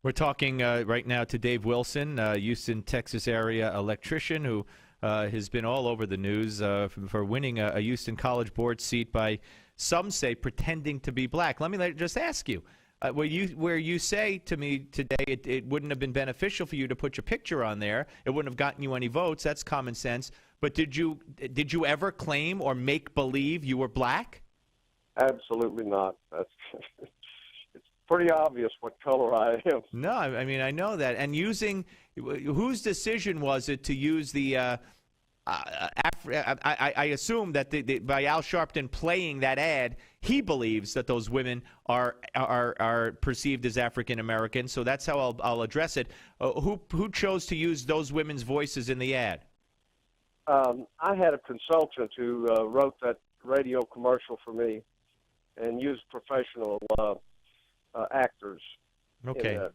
We're talking right now to Dave Wilson, Houston, Texas area electrician who has been all over the news for winning a Houston College Board seat by, some say, pretending to be black. Let me just ask you, where you say to me today it wouldn't have been beneficial for you to put your picture on there, it wouldn't have gotten you any votes, that's common sense, but did you ever claim or make believe you were black?
Absolutely not. It's pretty obvious what color I am.
No, I mean, I know that. And whose decision was it to use the I assume that by Al Sharpton playing that ad, he believes that those women are perceived as African American. So that's how I'll address it. Who chose to use those women's voices in the ad?
I had a consultant who wrote that radio commercial for me and used professional actors.
Okay.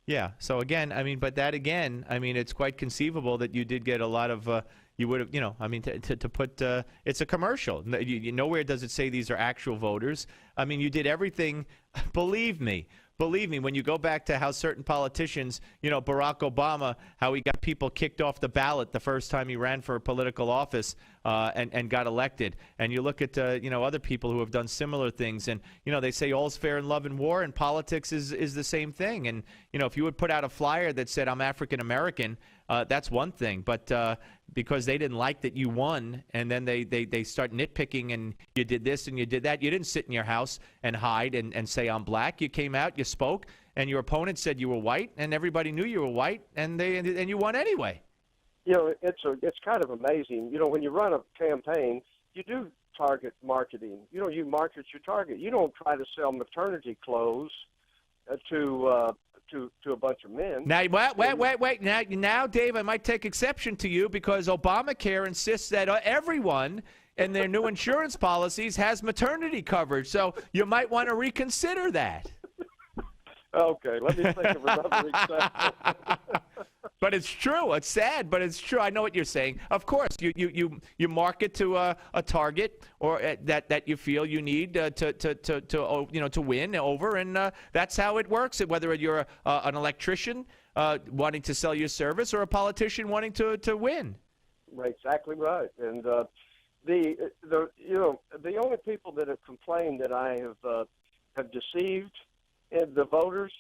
Yeah. So again, I mean, but that again, I mean, it's quite conceivable that you did get a lot of you would have, I mean, to put, it's a commercial. Nowhere does it say these are actual voters. I mean, you did everything, believe me, when you go back to how certain politicians, Barack Obama, how he got people kicked off the ballot the first time he ran for a political office and got elected. And you look at, other people who have done similar things. And, they say all's fair in love and war, and politics is the same thing. And, if you would put out a flyer that said, I'm African American, that's one thing. But because they didn't like that you won, and then they start nitpicking, and you did this and you did that. You didn't sit in your house and hide and say, I'm black. You came out, you spoke, and your opponent said you were white, and everybody knew you were white, and you won anyway.
It's kind of amazing. When you run a campaign, you do target marketing. You market your target. You don't try to sell maternity clothes to a bunch of men.
Now, wait. Now, Dave, I might take exception to you because Obamacare insists that everyone in their new insurance policies has maternity coverage. So you might want to reconsider that.
Okay, let me think of another example.
But it's true. It's sad, but it's true. I know what you're saying. Of course, you market to a target or that you feel you need to win over, and that's how it works. Whether you're an electrician wanting to sell your service or a politician wanting to win.
Exactly right. And the only people that have complained that I have deceived the voters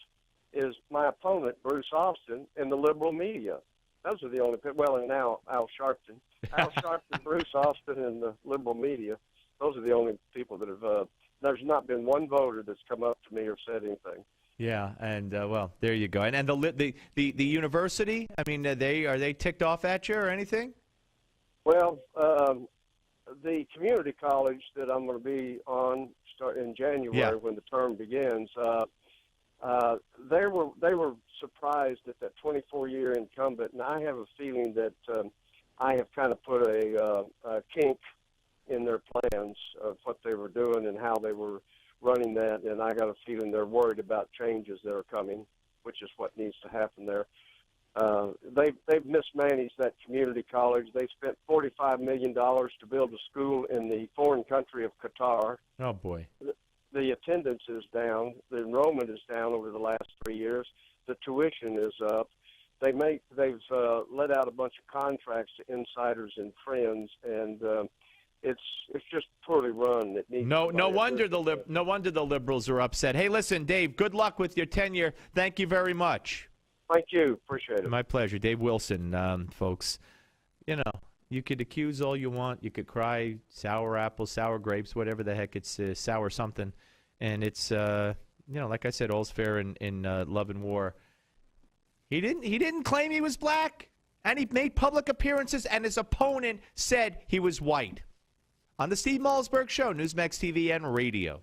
is my opponent, Bruce Austin, and the liberal media. Those are the only people. Well, and now Al Sharpton. Al Sharpton, Bruce Austin, and the liberal media. Those are the only people that have there's not been one voter that's come up to me or said anything.
Yeah, and well, there you go. And the university, I mean, are they ticked off at you or anything?
Well, the community college that I'm going to be on start in January when the term begins. They were surprised at that 24-year incumbent, and I have a feeling that I have kind of put a kink in their plans of what they were doing and how they were running that, and I got a feeling they're worried about changes that are coming, which is what needs to happen there. They've mismanaged that community college. They spent $45 million to build a school in the foreign country of Qatar.
Oh, boy.
The attendance is down. The enrollment is down over the last 3 years. The tuition is up. They've let out a bunch of contracts to insiders and friends, and it's just poorly run. It needs
no wonder the liberals are upset. Hey, listen, Dave. Good luck with your tenure. Thank you very much.
Thank you. Appreciate it.
My pleasure, Dave Wilson, folks. You could accuse all you want. You could cry sour apples, sour grapes, whatever the heck. It's sour something. And it's, like I said, all's fair in love and war. He didn't claim he was black. And he made public appearances, and his opponent said he was white. On the Steve Malzberg Show, Newsmax TV and radio.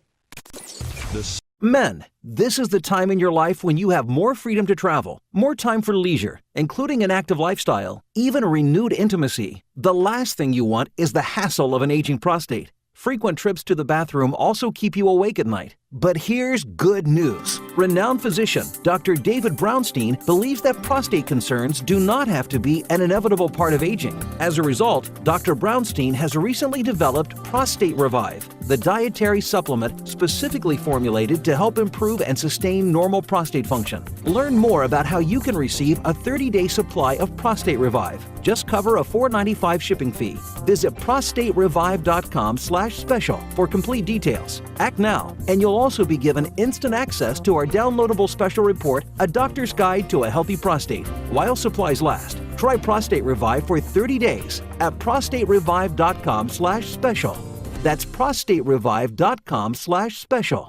Men, this is the time in your life when you have more freedom to travel, more time for leisure, including an active lifestyle, even a renewed intimacy. The last thing you want is the hassle of an aging prostate. Frequent trips to the bathroom also keep you awake at night. But here's good news. Renowned physician Dr. David Brownstein believes that prostate concerns do not have to be an inevitable part of aging. As a result, Dr. Brownstein has recently developed Prostate Revive, the dietary supplement specifically formulated to help improve and sustain normal prostate function. Learn more about how you can receive a 30-day supply of Prostate Revive. Just cover a $4.95 shipping fee. Visit prostaterevive.com/special for complete details. Act now, and you'll also be given instant access to our downloadable special report, A Doctor's Guide to a Healthy Prostate. While supplies last, try Prostate Revive for 30 days at prostaterevive.com/special. That's prostaterevive.com/special.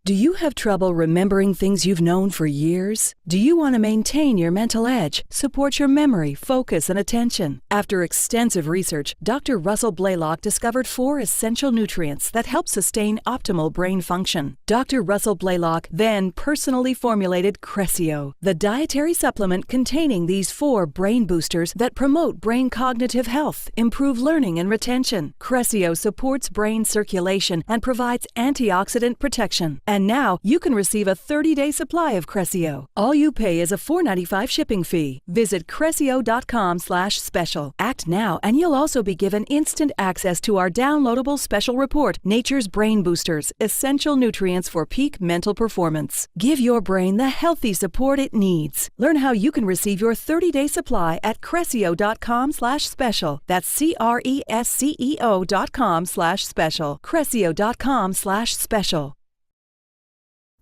Do you have trouble remembering things you've known for years? Do you want to maintain your mental edge, support your memory, focus, and attention? After extensive research, Dr. Russell Blaylock discovered 4 essential nutrients that help sustain optimal brain function. Dr. Russell Blaylock then personally formulated Crescio, the dietary supplement containing these 4 brain boosters that promote brain cognitive health, improve learning and retention. Crescio supports brain circulation and provides antioxidant protection. And now you can receive a 30-day supply of Crescio. All you pay is a $4.95 shipping fee. Visit Crescio.com/special. Act now, and you'll also be given instant access to our downloadable special report, Nature's Brain Boosters, Essential Nutrients for Peak Mental Performance. Give your brain the healthy support it needs. Learn how you can receive your 30-day supply at Crescio.com/special. That's CRESCEO.com/special. Crescio.com/special.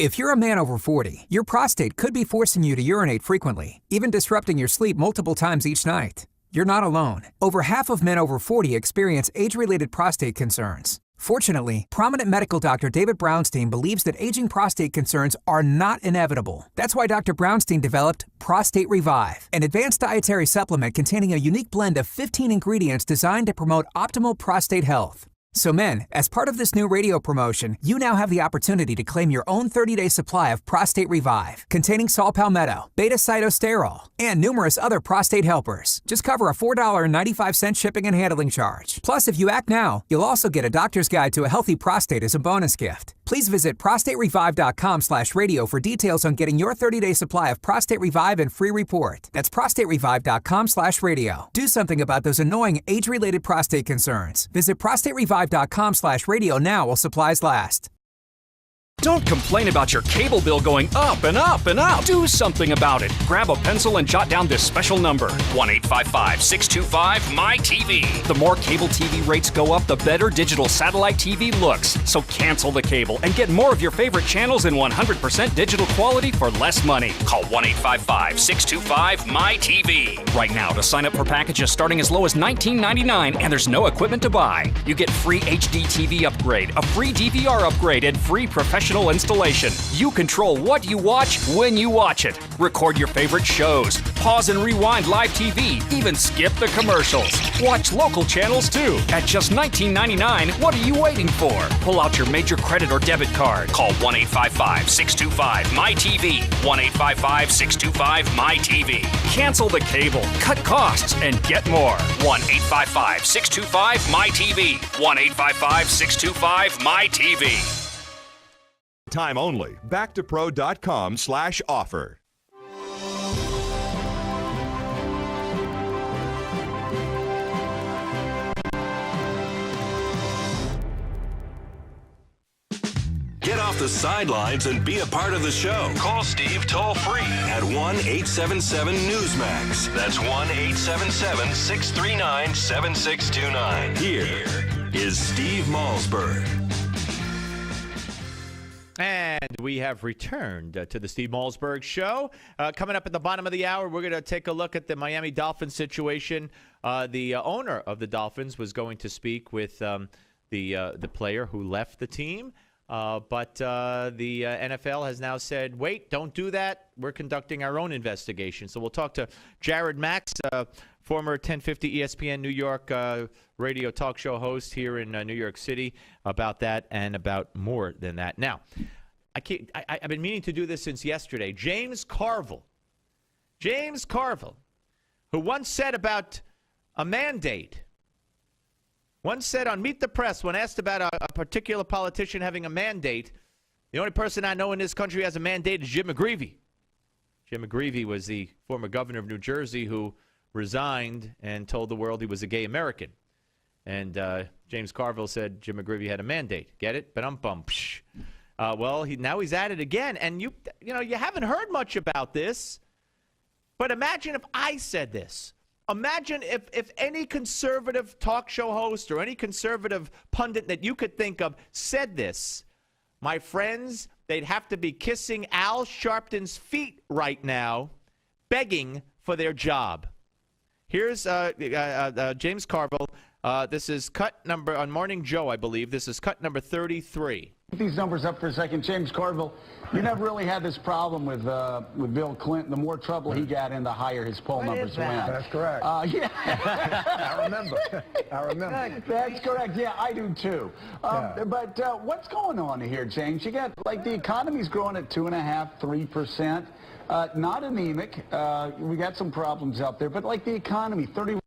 If you're a man over 40, your prostate could be forcing you to urinate frequently, even disrupting your sleep multiple times each night. You're not alone. Over half of men over 40 experience age-related prostate concerns. Fortunately, prominent medical doctor David Brownstein believes that aging prostate concerns are not inevitable. That's why Dr. Brownstein developed Prostate Revive, an advanced dietary supplement containing a unique blend of 15 ingredients designed to promote optimal prostate health. So men, as part of this new radio promotion, you now have the opportunity to claim your own 30-day supply of Prostate Revive, containing saw palmetto, beta-cytosterol, and numerous other prostate helpers. Just cover a $4.95 shipping and handling charge. Plus, if you act now, you'll also get a doctor's guide to a healthy prostate as a bonus gift. Please visit prostaterevive.com/radio for details on getting your 30-day supply of Prostate Revive and free report. That's prostaterevive.com/radio. Do something about those annoying age-related prostate concerns. Visit prostaterevive.com/radio now while supplies last.
Don't complain about your cable bill going up and up and up. Do something about it. Grab a pencil and jot down this special number, 1-855-625-MY-TV. The more cable TV rates go up, the better digital satellite TV looks. So cancel the cable and get more of your favorite channels in 100% digital quality for less money. Call 1-855-625-MY-TV. Right now to sign up for packages starting as low as $19.99, and there's no equipment to buy. You get free HD TV upgrade, a free DVR upgrade, and free professional installation. You control what you watch when you watch it. Record your favorite shows. Pause and rewind live TV. Even skip the commercials. Watch local channels too. At just $19.99, what are you waiting for? Pull out your major credit or debit card. Call 1-855-625-MY-TV. 1-855-625-MY-TV. Cancel the cable, cut costs, and get more. 1-855-625-MY-TV. 1-855-625-MY-TV.
Time only. Backtopro.com/offer.
Get off the sidelines and be a part of the show. Call Steve toll free at 1-877-Newsmax. That's 1-877-639-7629. Here is Steve Malzberg.
And we have returned to the Steve Malzberg Show. Coming up at the bottom of the hour, we're going to take a look at the Miami Dolphins situation. The owner of the Dolphins was going to speak with the player who left the team. But the NFL has now said, wait, don't do that. We're conducting our own investigation. So we'll talk to Jared Max, former 1050 ESPN New York radio talk show host here in New York City, about that and about more than that. Now, I've been meaning to do this since yesterday. James Carville, who once said about a mandate, once said on Meet the Press, when asked about a particular politician having a mandate, the only person I know in this country who has a mandate is Jim McGreevey. Jim McGreevey was the former governor of New Jersey who resigned and told the world he was a gay American. And James Carville said Jim McGreevey had a mandate. Get it? Ba-dum-bum. Well, now he's at it again. And you haven't heard much about this. But imagine if I said this. Imagine if any conservative talk show host or any conservative pundit that you could think of said this. My friends, they'd have to be kissing Al Sharpton's feet right now, begging for their job. Here's James Carville. This is cut number on Morning Joe, I believe. This is cut number 33.
These numbers up for a second. James Carville, you never really had this problem with Bill Clinton. The more trouble he got in, the higher his poll numbers went.
That's correct.
Yeah.
I remember.
That's correct. Yeah, I do too. But what's going on here, James? You got, like, the economy's growing at 2.5%, 3%. Not anemic. We got some problems out there. But, like, the economy, 31%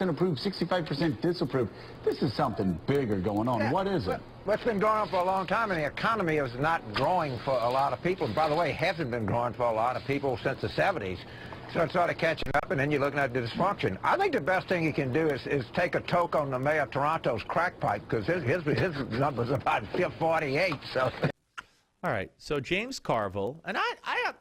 65% approve, 65% disapprove. This is something bigger going on. What is it?
What's been going on for a long time, and the economy is not growing for a lot of people. By the way, hasn't been growing for a lot of people since the 70s. So it's sort of catching up, and then you're looking at the dysfunction. I think the best thing you can do is take a toke on the mayor of Toronto's crack pipe, because his number's about 48. So.
All right. So James Carville, and I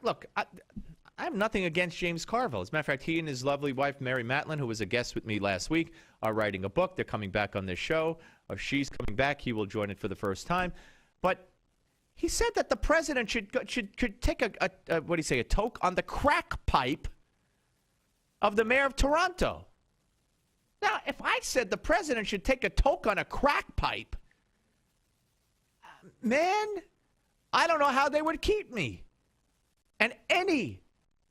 have nothing against James Carville. As a matter of fact, he and his lovely wife, Mary Matlin, who was a guest with me last week, are writing a book. They're coming back on this show. If she's coming back, he will join it for the first time. But he said that the president should take a toke on the crack pipe of the mayor of Toronto. Now, if I said the president should take a toke on a crack pipe, man, I don't know how they would keep me. And any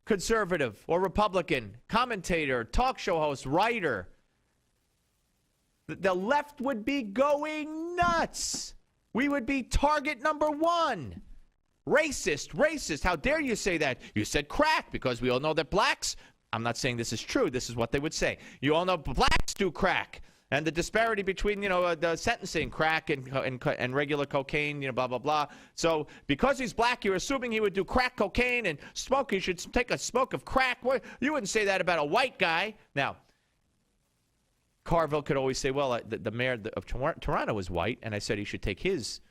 conservative or Republican commentator, talk show host, writer, the left would be going nuts. We would be target number one. Racist. How dare you say that? You said crack because we all know that blacks, I'm not saying this is true. This is what they would say. You all know blacks do crack. And the disparity between, the sentencing, crack and regular cocaine, blah, blah, blah. So because he's black, you're assuming he would do crack cocaine and smoke. He should take a smoke of crack. You wouldn't say that about a white guy. Now, Carville could always say, well, the mayor of Toronto is white, and I said he should take his,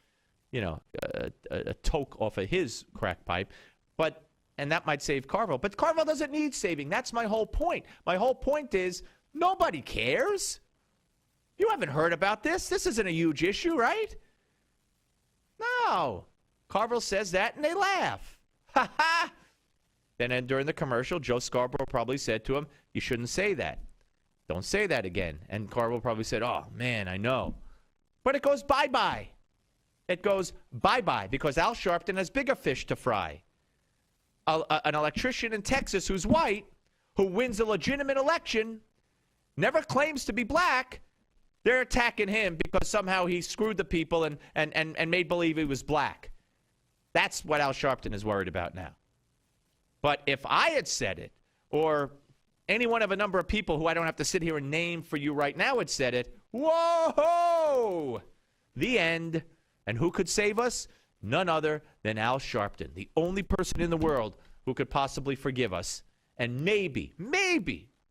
a toke off of his crack pipe. And that might save Carville. But Carville doesn't need saving. That's my whole point. My whole point is nobody cares. You haven't heard about this. This isn't a huge issue, right? No. Carville says that, and they laugh. Ha ha! Then during the commercial, Joe Scarborough probably said to him, you shouldn't say that. Don't say that again. And Carville probably said, oh, man, I know. But it goes bye-bye. It goes bye-bye because Al Sharpton has bigger fish to fry. An electrician in Texas who's white, who wins a legitimate election, never claims to be black. They're attacking him because somehow he screwed the people and made believe he was black. That's what Al Sharpton is worried about now. But if I had said it, or any one of a number of people who I don't have to sit here and name for you right now had said it, whoa! The end. And who could save us? None other than Al Sharpton, the only person in the world who could possibly forgive us and maybe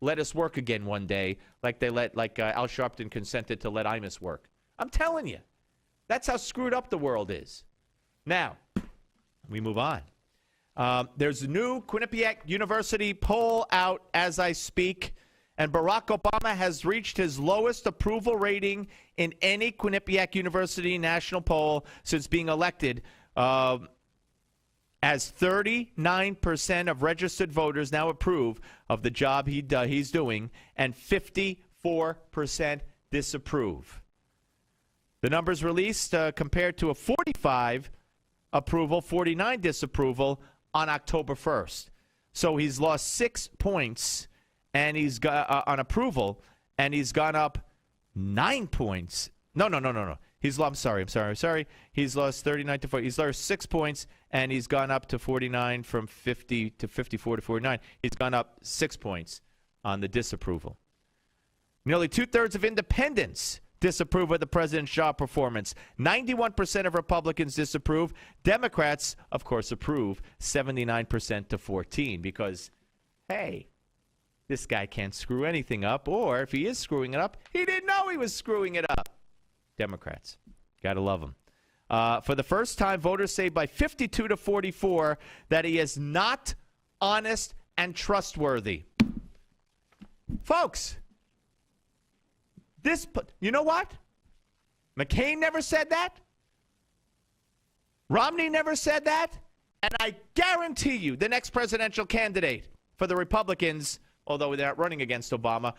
let us work again one day like Al Sharpton consented to let Imus work. I'm telling you, that's how screwed up the world is. Now, we move on. There's a new Quinnipiac University poll out as I speak, and Barack Obama has reached his lowest approval rating in any Quinnipiac University national poll since being elected, as 39% of registered voters now approve of the job he's doing, and 54% disapprove. The numbers released compared to a 45 approval, 49 disapproval on October 1st. So he's lost 6 points and he's got on approval, and he's gone up 9 points. No. I'm sorry. He's lost 39 to 40. He's lost 6 points, and he's gone up to 49 from 50 to 54 to 49. He's gone up 6 points on the disapproval. Nearly two-thirds of independents disapprove of the president's job performance. 91% of Republicans disapprove. Democrats, of course, approve 79% to 14 because, hey, this guy can't screw anything up, or if he is screwing it up, he didn't know he was screwing it up. Democrats, got to love them. For the first time, voters say by 52 to 44 that he is not honest and trustworthy. Folks, you know what? McCain never said that. Romney never said that. And I guarantee you the next presidential candidate for the Republicans, although they're not running against Obama,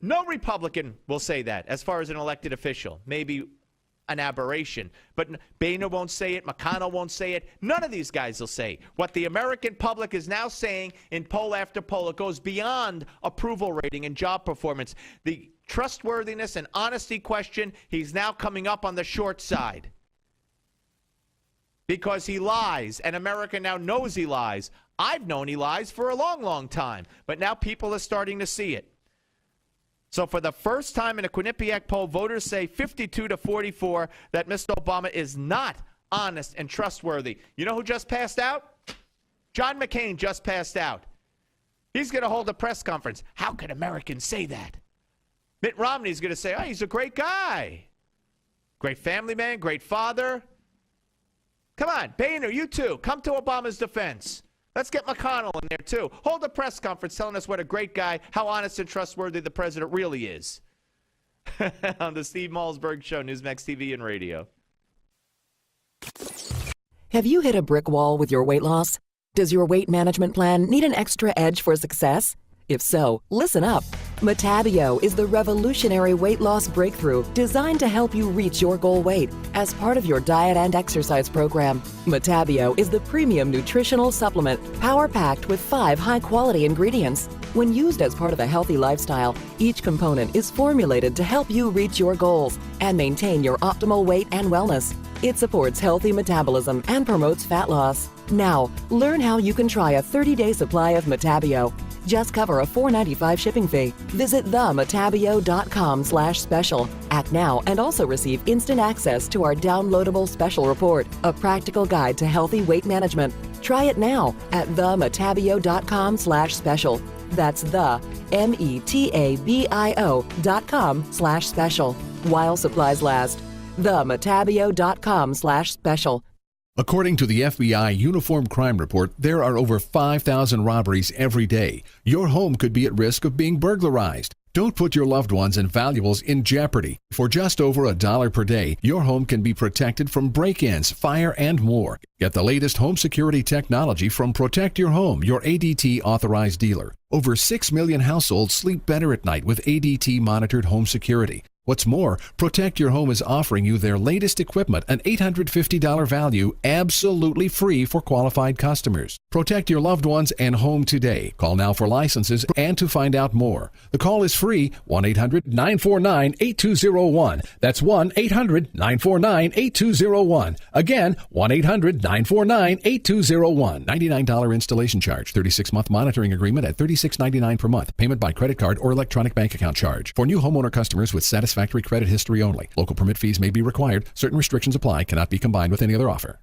no Republican will say that as far as an elected official. Maybe an aberration. But Boehner won't say it. McConnell won't say it. None of these guys will say what the American public is now saying in poll after poll. It goes beyond approval rating and job performance. The trustworthiness and honesty question, he's now coming up on the short side because he lies, and America now knows he lies. I've known he lies for a long, long time, but now people are starting to see it. So for the first time in a Quinnipiac poll, voters say 52-44 that Mr. Obama is not honest and trustworthy. You know who just passed out? John McCain just passed out. He's going to hold a press conference. How can Americans say that? Mitt Romney's going to say, oh, he's a great guy. Great family man, great father. Come on, Boehner, you too. Come to Obama's defense. Let's get McConnell in there too. Hold a press conference telling us what a great guy, how honest and trustworthy the president really is. On the Steve Malzberg Show, Newsmax TV and radio.
Have you hit a brick wall with your weight loss? Does your weight management plan need an extra edge for success? If so, listen up. Metabio is the revolutionary weight loss breakthrough designed to help you reach your goal weight as part of your diet and exercise program. Metabio is the premium nutritional supplement power-packed with 5 high-quality ingredients. When used as part of a healthy lifestyle, each component is formulated to help you reach your goals and maintain your optimal weight and wellness. It supports healthy metabolism and promotes fat loss. Now, learn how you can try a 30-day supply of Metabio. Just cover a $4.95 shipping fee. Visit themetabio.com/special. Act now and also receive instant access to our downloadable special report, a practical guide to healthy weight management. Try it now at themetabio.com/special. That's the metabio.com/special. While supplies last. themetabio.com/special.
According to the FBI Uniform Crime Report, there are over 5,000 robberies every day. Your home could be at risk of being burglarized. Don't put your loved ones and valuables in jeopardy. For just over $1 per day, your home can be protected from break-ins, fire, and more. Get the latest home security technology from Protect Your Home, your ADT authorized dealer. Over 6 million households sleep better at night with ADT monitored home security. What's more, Protect Your Home is offering you their latest equipment, an $850 value, absolutely free for qualified customers. Protect your loved ones and home today. Call now for licenses and to find out more. The call is free, 1-800-949-8201. That's 1-800-949-8201. Again, 1-800-949-8201. $99 installation charge, 36-month monitoring agreement at $36.99 per month. Payment by credit card or electronic bank account charge. For new homeowner customers with satisfactory credit history only. Local permit fees may be required. Certain restrictions apply. Cannot be combined with any other offer.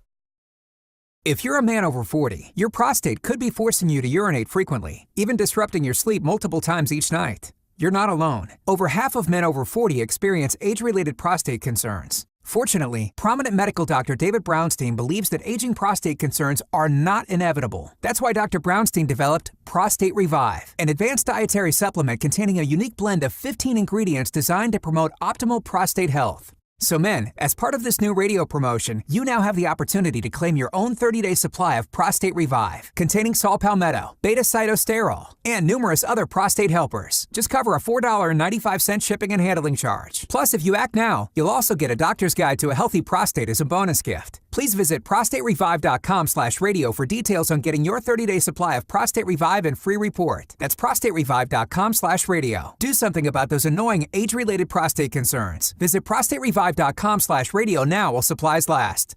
If you're a man over 40, your prostate could be forcing you to urinate frequently, even disrupting your sleep multiple times each night. You're not alone. Over half of men over 40 experience age-related prostate concerns. Fortunately, prominent medical doctor David Brownstein believes that aging prostate concerns are not inevitable. That's why Dr. Brownstein developed Prostate Revive, an advanced dietary supplement containing a unique blend of 15 ingredients designed to promote optimal prostate health. So men, as part of this new radio promotion, you now have the opportunity to claim your own 30-day supply of Prostate Revive, containing saw palmetto, beta-cytosterol, and numerous other prostate helpers. Just cover a $4.95 shipping and handling charge. Plus, if you act now, you'll also get a doctor's guide to a healthy prostate as a bonus gift. Please visit prostaterevive.com/radio for details on getting your 30-day supply of Prostate Revive and free report. That's prostaterevive.com/radio. Do something about those annoying age-related prostate concerns. Visit prostaterevive.com/radio now while supplies last.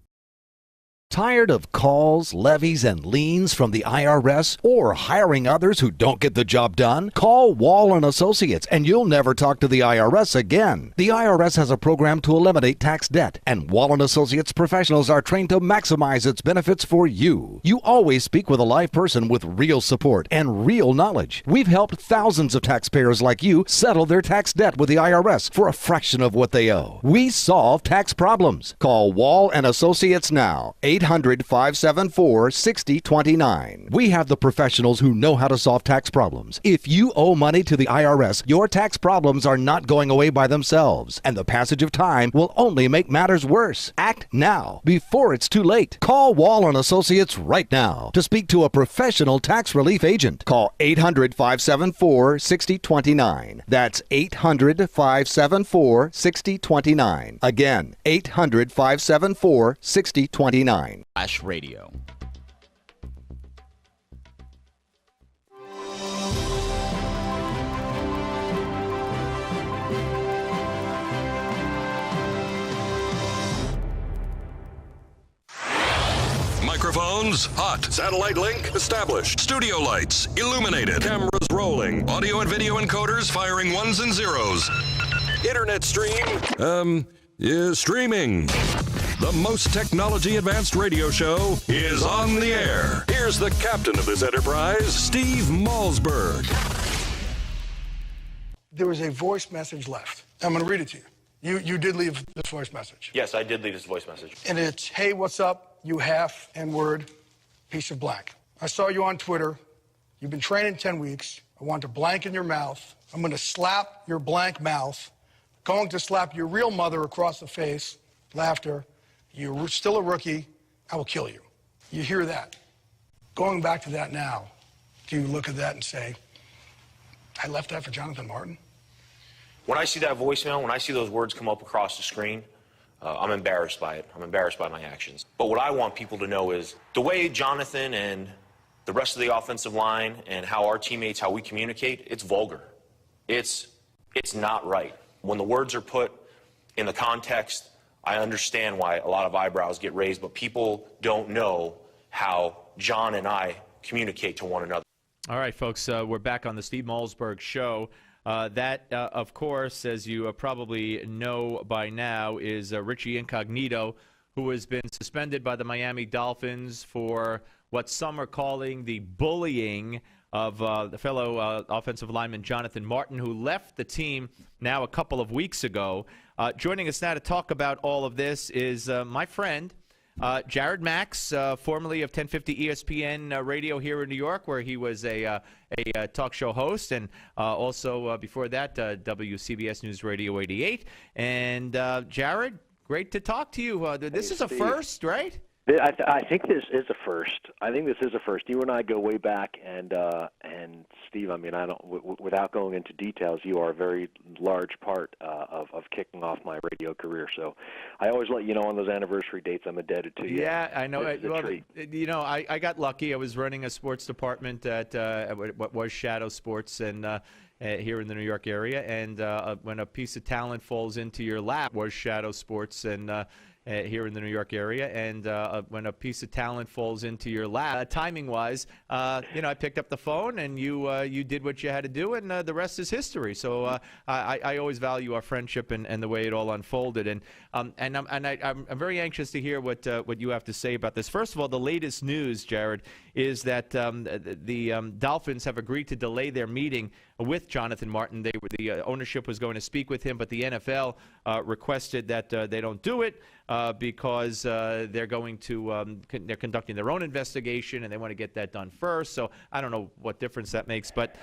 Tired of calls, levies, and liens from the IRS or hiring others who don't get the job done? Call Wall & Associates and you'll never talk to the IRS again. The IRS has a program to eliminate tax debt, and Wall & Associates professionals are trained to maximize its benefits for you. You always speak with a live person with real support and real knowledge. We've helped thousands of taxpayers like you settle their tax debt with the IRS for a fraction of what they owe. We solve tax problems. Call Wall & Associates now. 800-574-6029. We have the professionals who know how to solve tax problems. If you owe money to the IRS, your tax problems are not going away by themselves, and the passage of time will only make matters worse. Act now, before it's too late. Call Wall & Associates right now to speak to a professional tax relief agent. Call 800-574-6029. That's 800-574-6029. Again, 800-574-6029.
Radio.
Microphones Cameras hot. Satellite link established. Studio lights illuminated. Cameras rolling. Audio and video encoders firing ones and zeros. Internet stream, streaming. The most technology-advanced radio show is on the air. Here's the captain of this enterprise, Steve Malzberg.
There was a voice message left. I'm going to read it to you. You did leave this voice message.
Yes, I did leave this voice message.
And it's, hey, what's up, you half N-word piece of blank. I saw you on Twitter. You've been training 10 weeks. I want to blank in your mouth. I'm going to slap your blank mouth. Going to slap your real mother across the face. Laughter. You're still a rookie. I will kill you. You hear that? Going back to that now, do you look at that and say, I left that for Jonathan Martin?
When I see that voicemail, when I see those words come up across the screen, I'm embarrassed by it. I'm embarrassed by my actions. But what I want people to know is the way Jonathan and the rest of the offensive line and how our teammates, how we communicate, it's vulgar. It's not right. When the words are put in the context, I understand why a lot of eyebrows get raised, but people don't know how John and I communicate to one another.
All right, folks, we're back on the Steve Malzberg Show. Of course, as you probably know by now, is Richie Incognito, who has been suspended by the Miami Dolphins for what some are calling the bullying of the fellow offensive lineman Jonathan Martin, who left the team now a couple of weeks ago. Joining us now to talk about all of this is my friend, Jared Max, formerly of 1050 ESPN Radio here in New York, where he was a talk show host, and also before that, WCBS News Radio 88. And Jared, great to talk to you. This is a first, right?
I think this is a first. I think this is a first. You and I go way back, and Steve, I mean, I don't. Without going into details, you are a very large part of kicking off my radio career. So, I always let you know on those anniversary dates I'm indebted to you.
Yeah, I know.
Treat.
I got lucky. I was running a sports department at what was Shadow Sports and. Here in the New York area, and when a piece of talent falls into your lap, was Shadow Sports, and here in the New York area, and when a piece of talent falls into your lap, timing-wise, I picked up the phone, and you did what you had to do, and the rest is history. So I always value our friendship and the way it all unfolded, and I'm very anxious to hear what you have to say about this. First of all, the latest news, Jared, is that the Dolphins have agreed to delay their meeting with Jonathan Martin. The ownership was going to speak with him, but the NFL requested that they don't do it because they're going to they're conducting their own investigation, and they want to get that done first. So I don't know what difference that makes, but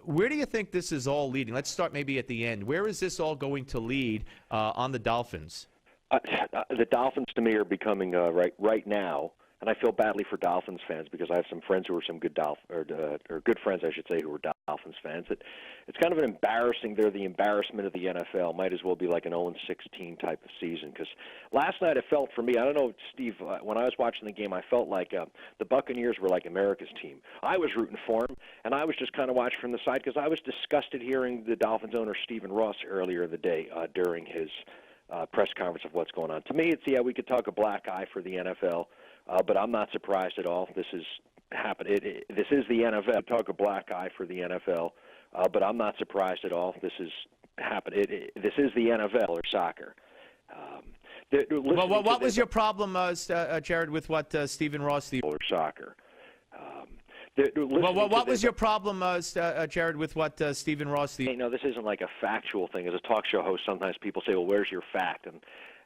where do you think this is all leading? Let's start maybe at the end. Where is this all going to lead on the Dolphins?
The Dolphins, to me, are becoming right now. And I feel badly for Dolphins fans because I have some friends who are some good or good friends, I should say, who are Dolphins fans. It's kind of an embarrassing. They're the embarrassment of the NFL. Might as well be like an 0-16 type of season. Because last night it felt for me, I don't know, Steve, when I was watching the game, I felt like the Buccaneers were like America's team. I was rooting for them, and I was just kind of watching from the side because I was disgusted hearing the Dolphins owner Stephen Ross earlier in the day during his press conference of what's going on. To me, it's, we could talk a black eye for the NFL. But I'm not surprised at all. This is happened. This is the NFL. Talk a black eye for the NFL, but I'm not surprised at all. This is happened. This is the NFL or soccer.
What was your problem, Jared, with what Stephen Ross?
Or soccer.
What was your problem, Jared, with what Stephen Ross?
No, this isn't like a factual thing. As a talk show host, sometimes people say, "Well, where's your fact?"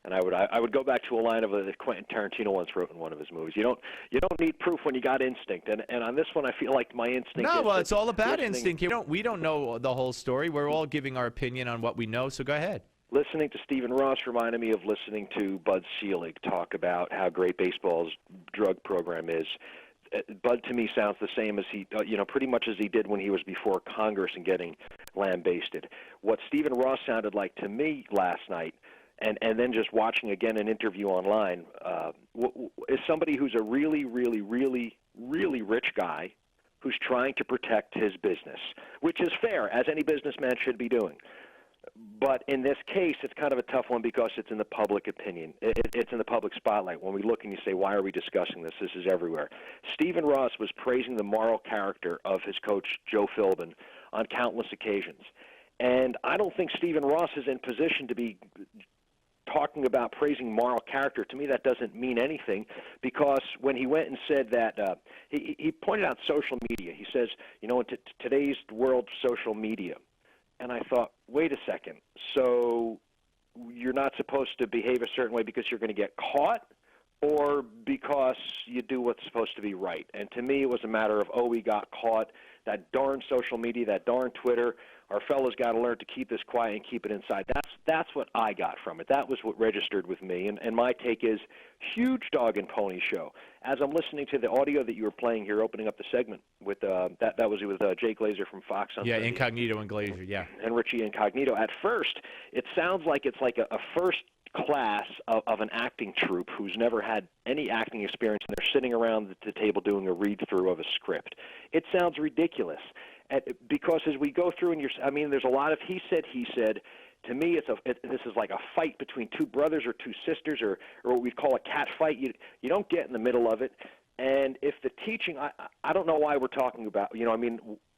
And I would go back to a line of that Quentin Tarantino once wrote in one of his movies. You don't need proof when you got instinct. And on this one, I feel like my instinct.
No, well, it's all about instinct. We don't know the whole story. We're all giving our opinion on what we know. So go ahead.
Listening to Stephen Ross reminded me of listening to Bud Selig talk about how great baseball's drug program is. Bud to me sounds the same as he, pretty much as he did when he was before Congress and getting lambasted. What Stephen Ross sounded like to me last night. And then just watching again an interview online is somebody who's a really, really, really, really rich guy who's trying to protect his business, which is fair, as any businessman should be doing. But in this case, it's kind of a tough one because it's in the public opinion. It's in the public spotlight. When we look and you say, why are we discussing this? This is everywhere. Stephen Ross was praising the moral character of his coach, Joe Philbin, on countless occasions. And I don't think Stephen Ross is in position to be talking about praising moral character. To me, that doesn't mean anything, because when he went and said that, he pointed out social media. He says, in today's world, social media. And I thought, wait a second, so you're not supposed to behave a certain way because you're going to get caught, or because you do what's supposed to be right? And to me, it was a matter of, we got caught. That darn social media, that darn Twitter, our fellows got to learn to keep this quiet and keep it inside. That's what I got from it. That was what registered with me. And my take is, huge dog and pony show. As I'm listening to the audio that you were playing here, opening up the segment with that was with Jay Glazer from Fox. On Sunday.
Incognito and Glazer, yeah.
And Richie Incognito. At first, it sounds like it's like a first class of an acting troupe who's never had any acting experience, and they're sitting around the table doing a read-through of a script. It sounds ridiculous. Because as we go through, and there's a lot of he said. To me, this is like a fight between two brothers or two sisters, or what we'd call a cat fight. You don't get in the middle of it. And if the teaching, I don't know why we're talking about.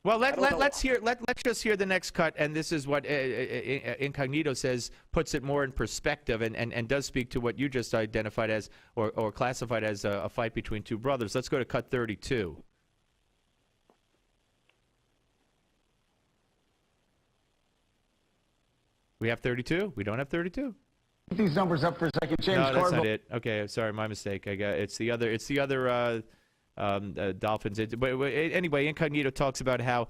Well, let's just hear the next cut, and this is what Incognito says, puts it more in perspective, and does speak to what you just identified as or classified as a fight between two brothers. Let's go to cut 32. We have 32? We don't have 32?
Put these numbers up for a second, James.
No, that's not it. Okay, sorry, my mistake. It's the other Dolphins. But anyway, Incognito talks about how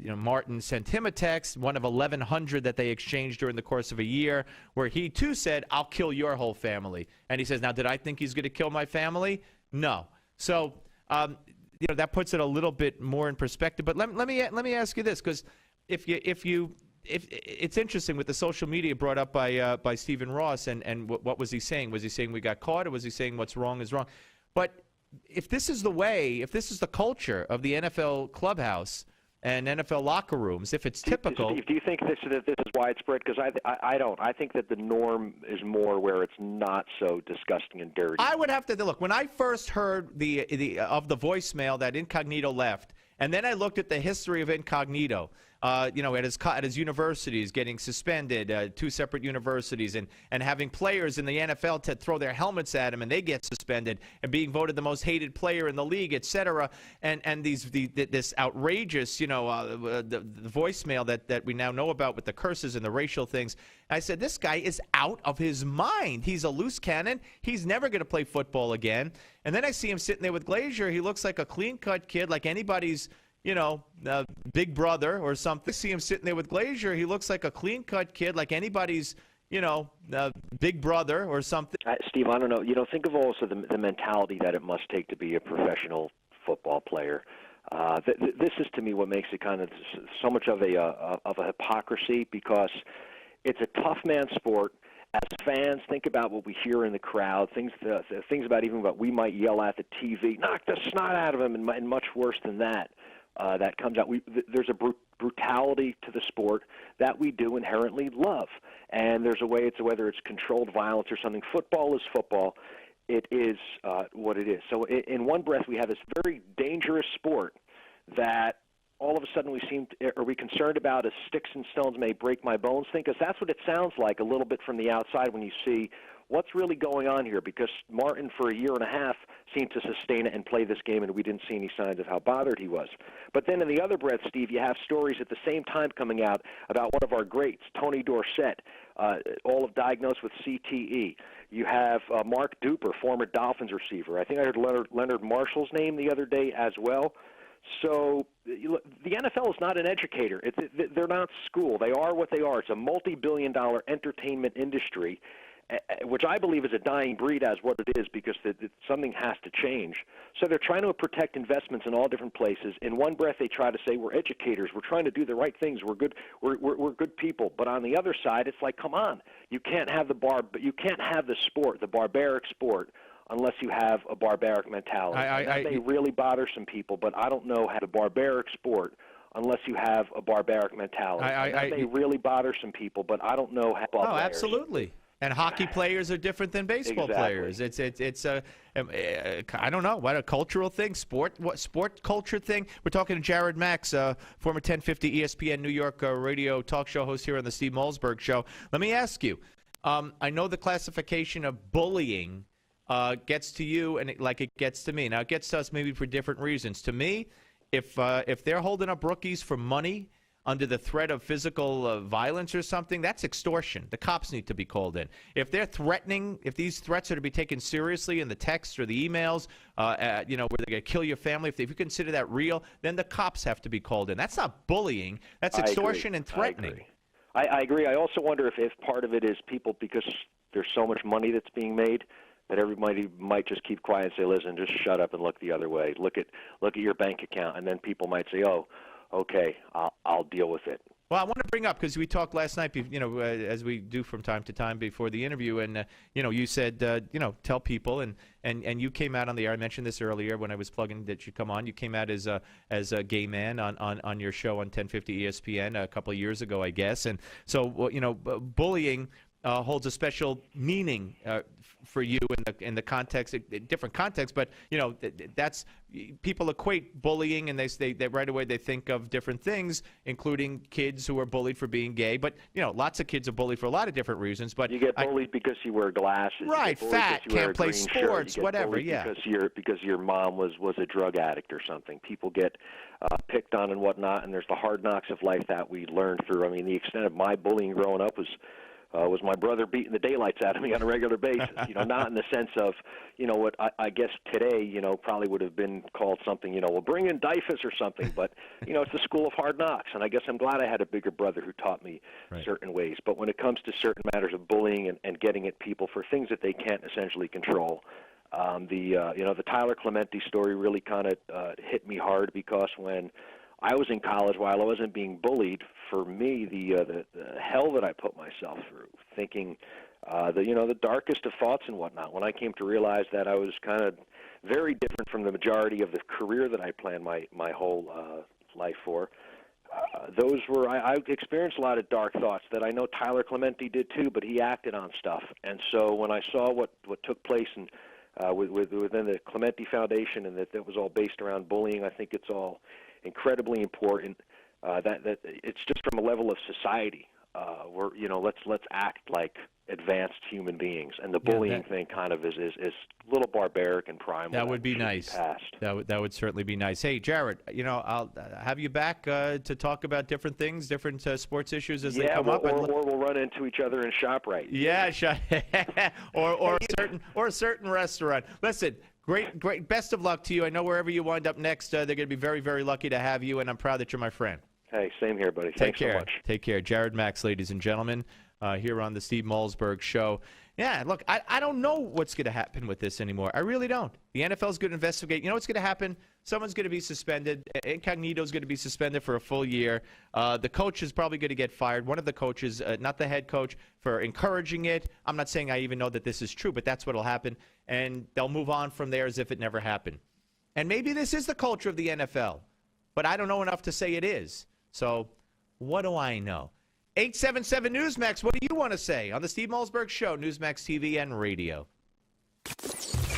Martin sent him a text, one of 1,100 that they exchanged during the course of a year, where he too said, "I'll kill your whole family." And he says, "Now, did I think he's going to kill my family? No." So that puts it a little bit more in perspective. But let me ask you this, because if it's interesting with the social media brought up by Stephen Ross, and what was he saying? Was he saying we got caught, or was he saying what's wrong is wrong? But if this is the way, if this is the culture of the NFL clubhouse and NFL locker rooms, if it's typical.
Steve, do you think this is widespread? Because I don't. I think that the norm is more where it's not so disgusting and dirty.
I would have to look. When I first heard the voicemail that Incognito left, and then I looked at the history of Incognito, at his universities, getting suspended, two separate universities, and having players in the NFL to throw their helmets at him and they get suspended, and being voted the most hated player in the league, etc. And this outrageous, the voicemail that we now know about with the curses and the racial things. I said, this guy is out of his mind. He's a loose cannon. He's never going to play football again. And then I see him sitting there with Glazer. He looks like a clean-cut kid, like anybody's big brother or something. I see him sitting there with Glazer. He looks like a clean-cut kid, like anybody's, big brother or something.
Steve, I don't know. Think of also the mentality that it must take to be a professional football player. This is, to me, what makes it kind of so much of a hypocrisy, because it's a tough man sport. As fans, think about what we hear in the crowd, things about even what we might yell at the TV, knock the snot out of him, and much worse than that. That comes out. There's a brutality to the sport that we do inherently love, and there's a way. Whether it's controlled violence or something. Football is football. It is what it is. So in one breath, we have this very dangerous sport that all of a sudden are we concerned about as sticks and stones may break my bones thing? Because that's what it sounds like a little bit from the outside when you see what's really going on here, because Martin for a year and a half seemed to sustain it and play this game, and we didn't see any signs of how bothered he was. But then in the other breath, Steve, you have stories at the same time coming out about one of our greats, Tony Dorsett, all diagnosed with CTE. You have Mark Duper, former Dolphins receiver. I think I heard Leonard Marshall's name the other day as well. So the NFL is not an educator. They're not school. They are what they are. It's a multi-billion-dollar entertainment industry, which I believe is a dying breed as what it is, because something has to change. So they're trying to protect investments in all different places. In one breath, they try to say, we're educators. We're trying to do the right things. We're good. We're good people. But on the other side, it's like, come on. You can't have the sport, the barbaric sport, unless you have a barbaric mentality. That may really bother some people, but I don't know how the barbaric sport unless you have a barbaric mentality. That may really bother some people, but I don't know how.
Oh, absolutely. And hockey players are different than baseball players. It's I don't know, what a cultural thing, sport culture thing. We're talking to Jared Max, former 1050 ESPN New York radio talk show host here on the Steve Malzberg Show. Let me ask you, I know the classification of bullying gets to you and like it gets to me. Now, it gets to us maybe for different reasons. To me, if they're holding up rookies for money under the threat of physical violence or something, that's extortion. The cops need to be called in. If they're threatening, if these threats are to be taken seriously in the texts or the emails, where they're going to kill your family, if you consider that real, then the cops have to be called in. That's not bullying. That's extortion and threatening.
I agree. I also wonder if part of it is people, because there's so much money that's being made, that everybody might just keep quiet and say, listen, just shut up and look the other way. Look at your bank account, and then people might say, oh, okay, I'll deal with it.
Well, I want to bring up, because we talked last night, as we do from time to time before the interview, and you said, tell people, and you came out on the air. I mentioned this earlier when I was plugging that you come on. You came out as a gay man on your show on 1050 ESPN a couple of years ago, I guess. And so, bullying holds a special meaning for you in the context, different context, but that's people equate bullying, and they right away they think of different things, including kids who are bullied for being gay. But lots of kids are bullied for a lot of different reasons. But
you get bullied because you wear glasses,
right? Fat, can't play sports, whatever. Yeah,
because your mom was a drug addict or something. People get picked on and whatnot, and there's the hard knocks of life that we learned through. I mean, the extent of my bullying growing up was my brother beating the daylights out of me on a regular basis. Not in the sense of, what I guess today, probably would have been called something, well, bring in Dyfus or something. But, it's the school of hard knocks. And I guess I'm glad I had a bigger brother who taught me certain ways. But when it comes to certain matters of bullying and getting at people for things that they can't essentially control, the Tyler Clementi story really kind of hit me hard, because when I was in college, while I wasn't being bullied, for me, the hell that I put myself through, thinking the darkest of thoughts and whatnot, when I came to realize that I was kind of very different from the majority of the career that I planned my whole life for, I experienced a lot of dark thoughts that I know Tyler Clementi did too, but he acted on stuff. And so when I saw what took place within the Clementi Foundation, and that was all based around bullying, I think it's all incredibly important that it's just from a level of society where let's act like advanced human beings, and the bullying thing kind of is a little barbaric and primal.
That would be nice. That would certainly be nice. Hey, Jared, I'll have you back to talk about different things, different sports issues as they come up,
or we'll run into each other in ShopRite.
Yeah, or a certain restaurant. Listen. Great. Best of luck to you. I know wherever you wind up next, they're going to be very, very lucky to have you, and I'm proud that you're my friend.
Hey, same here, buddy. Thanks so much.
Take care. Jared Max, ladies and gentlemen, here on the Steve Malzberg Show. Yeah, look, I don't know what's going to happen with this anymore. I really don't. The NFL's going to investigate. You know what's going to happen? Someone's going to be suspended. Incognito's going to be suspended for a full year. The coach is probably going to get fired. One of the coaches, not the head coach, for encouraging it. I'm not saying I even know that this is true, but that's what will happen. And they'll move on from there as if it never happened. And maybe this is the culture of the NFL, but I don't know enough to say it is. So what do I know? 877 Newsmax, what do you want to say on the Steve Malzberg Show, Newsmax TV and radio?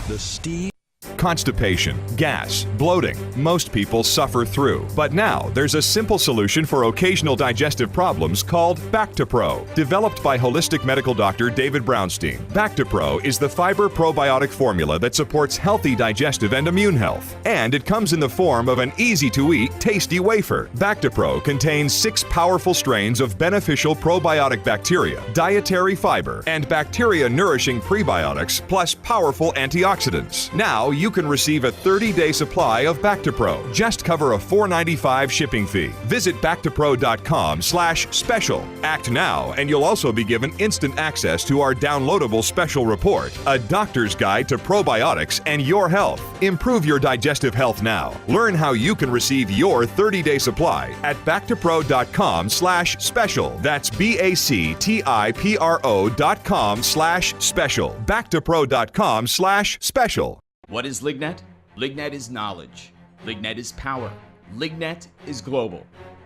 The Steve. Constipation, gas, bloating. Most people suffer through. But now there's a simple solution for occasional digestive problems called Bactipro. Developed by holistic medical doctor David Brownstein, Bactipro is the fiber probiotic formula that supports healthy digestive and immune health. And it comes in the form of an easy-to-eat, tasty wafer. Bactipro contains 6 powerful strains of beneficial probiotic bacteria, dietary fiber, and bacteria-nourishing prebiotics, plus powerful antioxidants. Now you can receive a 30-day supply of Bactipro. Just cover a $4.95 shipping fee. Visit Bactipro.com/special. Act now, and you'll also be given instant access to our downloadable special report, A Doctor's Guide to Probiotics and Your Health. Improve your digestive health now. Learn how you can receive your 30-day supply at Bactipro.com/special. That's BACTIPRO.com/special. Bactipro.com/special.
What is Lignet? Lignet is knowledge. Lignet is power. Lignet is global.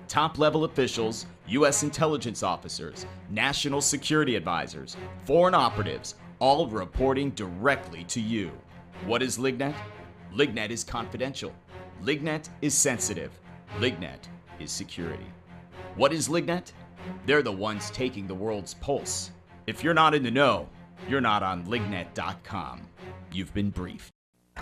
Top-level officials, U.S. intelligence officers, national security advisors, foreign operatives, all reporting directly to you. What is Lignet? Lignet is confidential. Lignet is sensitive. Lignet is security. What is Lignet? They're the ones taking the world's pulse. If you're not in the know, you're not on Lignet.com. You've been briefed.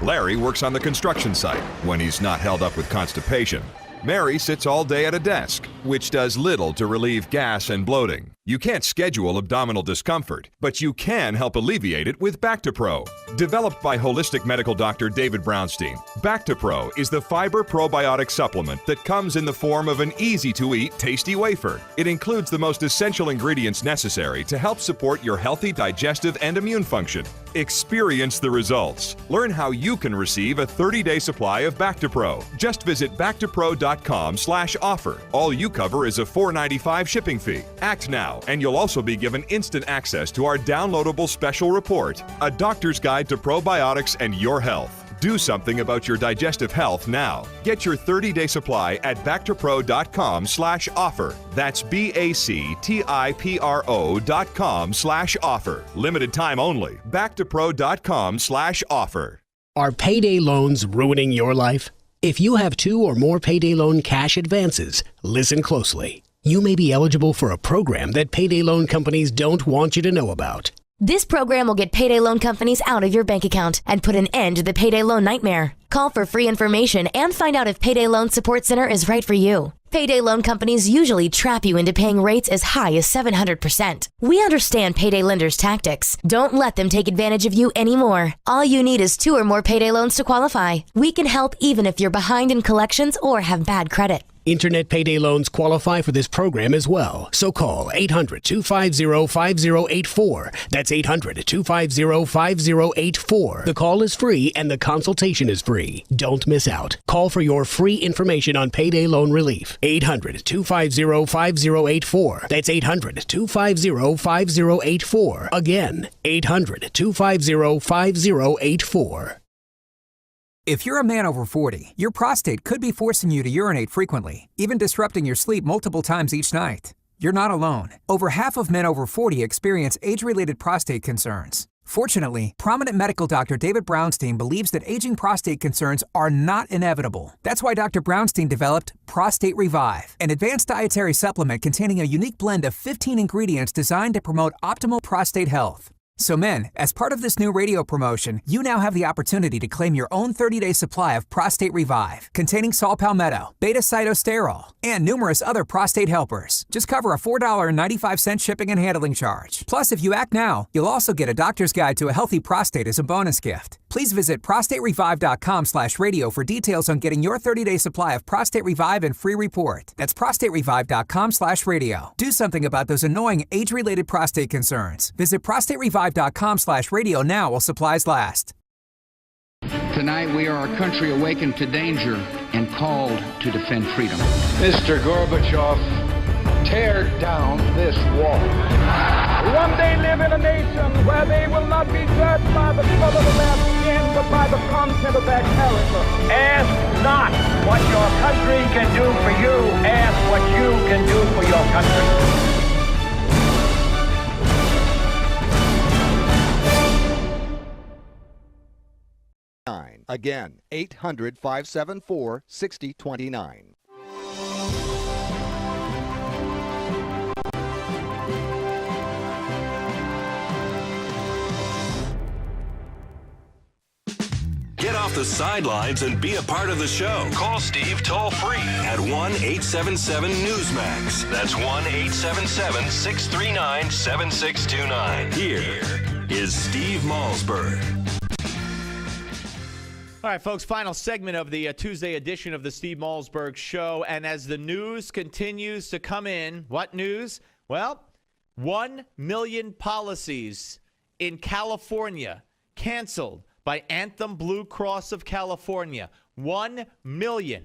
Larry works on the construction site when he's not held up with constipation. Mary sits all day at a desk, which does little to relieve gas and bloating. You can't schedule abdominal discomfort, but you can help alleviate it with Back2Pro. Developed by holistic medical doctor David Brownstein, Back2Pro is the fiber probiotic supplement that comes in the form of an easy-to-eat, tasty wafer. It includes the most essential ingredients necessary to help support your healthy digestive and immune function. Experience the results. Learn how you can receive a 30-day supply of Back2Pro. Just visit Back2Pro.com/offer. All you cover is a $4.95 shipping fee. Act now, and you'll also be given instant access to our downloadable special report, A Doctor's Guide to Probiotics and Your Health. Do something about your digestive health now. Get your 30-day supply at Back2Pro.com/offer. That's BACTIPRO.com/offer. Limited time only. Back2Pro.com/offer.
Are payday loans ruining your life? If you have 2 or more payday loan cash advances, listen closely. You may be eligible for a program that payday loan companies don't want you to know about.
This program will get payday loan companies out of your bank account and put an end to the payday loan nightmare. Call for free information and find out if Payday Loan Support Center is right for you. Payday loan companies usually trap you into paying rates as high as 700%. We understand payday lenders' tactics. Don't let them take advantage of you anymore. All you need is 2 or more payday loans to qualify. We can help even if you're behind in collections or have bad credit.
Internet payday loans qualify for this program as well. So call 800-250-5084. That's 800-250-5084. The call is free and the consultation is free. Don't miss out. Call for your free information on payday loan relief. 800-250-5084. That's 800-250-5084. Again, 800-250-5084.
If you're a man over 40, your prostate could be forcing you to urinate frequently, even disrupting your sleep multiple times each night. You're not alone. Over half of men over 40 experience age-related prostate concerns. Fortunately, prominent medical doctor David Brownstein believes that aging prostate concerns are not inevitable. That's why Dr. Brownstein developed Prostate Revive, an advanced dietary supplement containing a unique blend of 15 ingredients designed to promote optimal prostate health. So men, as part of this new radio promotion, you now have the opportunity to claim your own 30-day supply of Prostate Revive, containing saw palmetto, beta-cytosterol, and numerous other prostate helpers. Just cover a $4.95 shipping and handling charge. Plus, if you act now, you'll also get a doctor's guide to a healthy prostate as a bonus gift. Please visit prostaterevive.com/radio for details on getting your 30-day supply of Prostate Revive and free report. That's prostaterevive.com/radio. Do something about those annoying age-related prostate concerns. Visit prostaterevive.com/radio now while supplies last.
Tonight we are a country awakened to danger and called to defend freedom.
Mr. Gorbachev, tear down this wall.
One day live in a nation where they will not be judged by the color of their skin, but by the content of their character.
Ask not what your country can do for you. Ask what you can do for your country.
Again, 800-574-6029.
Get off the sidelines and be a part of the show. Call Steve toll-free at 1-877-NEWSMAX. That's 1-877-639-7629. Here is Steve Malzberg.
All right, folks, final segment of the Tuesday edition of the Steve Malzberg Show. And as the news continues to come in, what news? Well, 1 million policies in California canceled by Anthem Blue Cross of California. 1 million.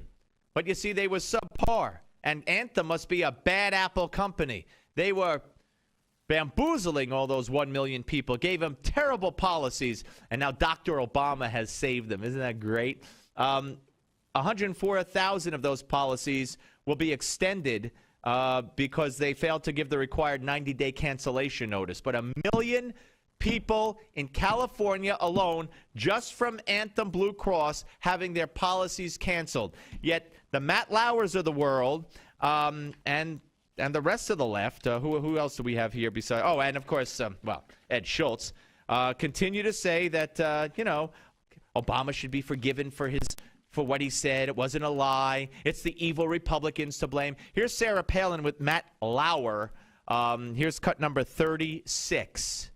But you see, they were subpar. And Anthem must be a bad apple company. They were bamboozling all those 1 million people, gave them terrible policies, and now Dr. Obama has saved them. Isn't that great? A 104,000 of those policies will be extended because they failed to give the required 90-day cancellation notice. But 1 million people in California alone, just from Anthem Blue Cross, having their policies canceled. Yet the Matt Lauers of the world and the rest of the left, who else do we have here besides? Oh, and of course, Ed Schultz, continue to say that, Obama should be forgiven for what he said. It wasn't a lie. It's the evil Republicans to blame. Here's Sarah Palin with Matt Lauer. Here's cut number 36.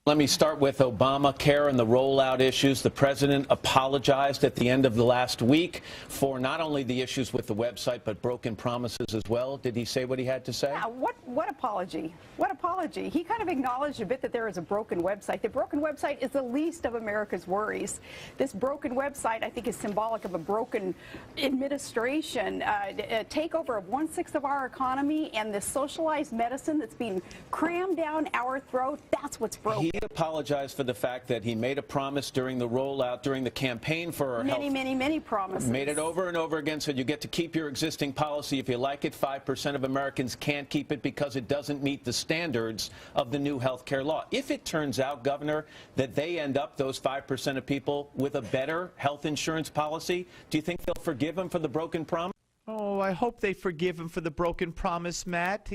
Let me start with Obamacare and the rollout issues. The president apologized at the end of the last week for not only the issues with the website, but broken promises as well. Did he say what he had to say?
Yeah, what apology? What apology? He kind of acknowledged a bit that there is a broken website. The broken website is the least of America's worries. This broken website, I think, is symbolic of a broken administration, a takeover of 1/6 of our economy, and the socialized medicine that's being crammed down our throat. That's what's broken.
He apologized for the fact that he made a promise during the rollout, during the campaign for
many promises.
Made it over and over again, said you get to keep your existing policy if you like it. 5% of Americans can't keep it because it doesn't meet the standards of the new health care law. If it turns out, Governor, that they end up, those 5% of people, with a better health insurance policy, do you think they'll forgive him for the broken promise?
Oh, I hope they forgive him for the broken promise, Matt.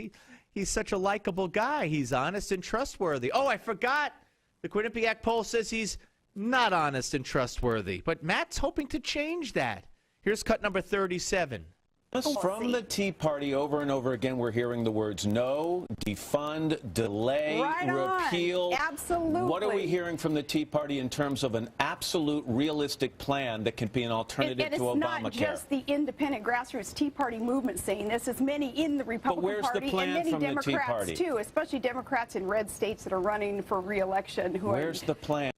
He's such a likable guy. He's honest and trustworthy. Oh, I forgot. The Quinnipiac poll says he's not honest and trustworthy. But Matt's hoping to change that. Here's cut number 37.
From the Tea Party, over and over again, we're hearing the words no, defund, delay, repeal.
Absolutely.
What are we hearing from the Tea Party in terms of an absolute realistic plan that can be an alternative to Obamacare?
It's not just the independent grassroots Tea Party movement saying this. It's many in the Republican Party and many Democrats, too, especially Democrats in red states that are running for re-election.
Where's the plan?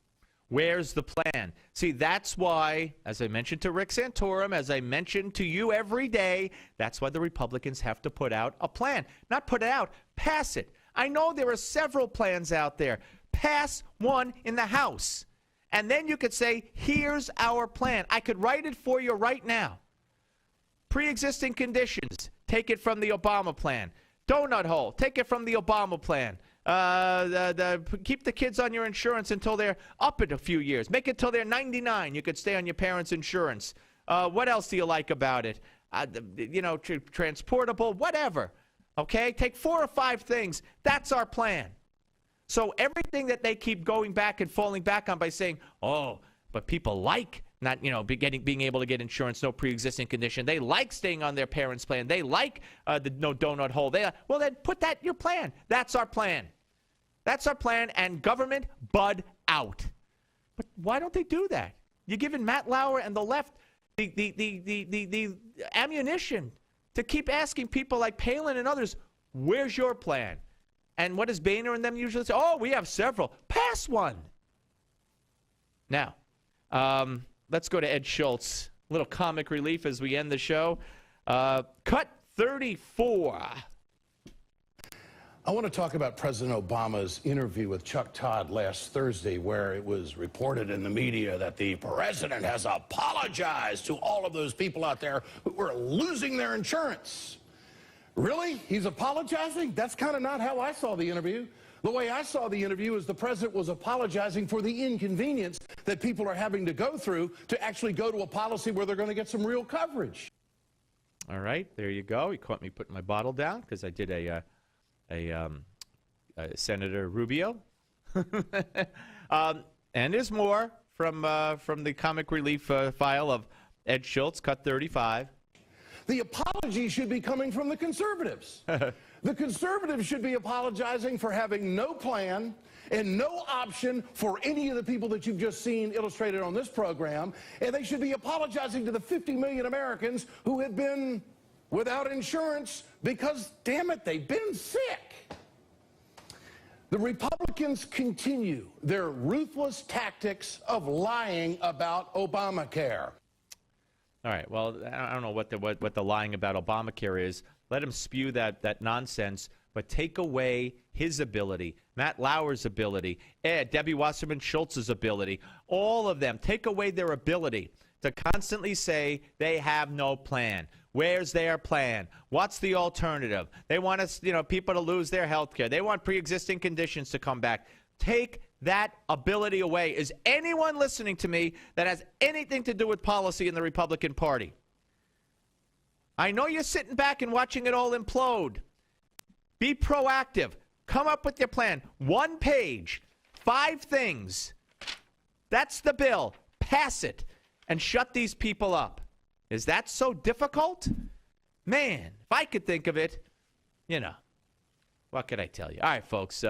Where's the plan? See, that's why, as I mentioned to Rick Santorum, as I mentioned to you every day, that's why the Republicans have to put out a plan. Not put it out, pass it. I know there are several plans out there. Pass one in the House. And then you could say, here's our plan. I could write it for you right now. Pre-existing conditions, take it from the Obama plan. Donut hole, take it from the Obama plan. Keep the kids on your insurance until they're up in a few years. Make it till they're 99. You could stay on your parents' insurance. What else do you like about it? Transportable, whatever. Okay? Take 4 or 5 things. That's our plan. So everything that they keep going back and falling back on by saying, oh, but people like not, being able to get insurance, no pre-existing condition. They like staying on their parents' plan. They like the no donut hole. Well, then put that in your plan. That's our plan. That's our plan, and government bud out. But why don't they do that? You're giving Matt Lauer and the left the ammunition to keep asking people like Palin and others, where's your plan? And what does Boehner and them usually say? Oh, we have several. Pass one. Now, let's go to Ed Schultz. A little comic relief as we end the show. Cut 34.
I want to talk about President Obama's interview with Chuck Todd last Thursday, where it was reported in the media that the president has apologized to all of those people out there who were losing their insurance. Really? He's apologizing? That's kind of not how I saw the interview. The way I saw the interview is the president was apologizing for the inconvenience that people are having to go through to actually go to a policy where they're going to get some real coverage.
All right, there you go. You caught me putting my bottle down because I did a Senator Rubio. And there's more from the comic relief file of Ed Schultz, cut 35.
The apology should be coming from the conservatives. The conservatives should be apologizing for having no plan and no option for any of the people that you've just seen illustrated on this program. And they should be apologizing to the 50 million Americans who have been without insurance because, damn it, they've been sick. The Republicans continue their ruthless tactics of lying about Obamacare.
All right, well, I don't know what the lying about Obamacare is. Let him spew that nonsense, but take away his ability, Matt Lauer's ability, Debbie Wasserman Schultz's ability, all of them. Take away their ability to constantly say they have no plan. Where's their plan? What's the alternative? They want us, people to lose their health care. They want pre-existing conditions to come back. Take that ability away. Is anyone listening to me that has anything to do with policy in the Republican Party? I know you're sitting back and watching it all implode. Be proactive. Come up with your plan. 1 page, 5 things. That's the bill. Pass it and shut these people up. Is that so difficult? Man, if I could think of it, what could I tell you? All right, folks.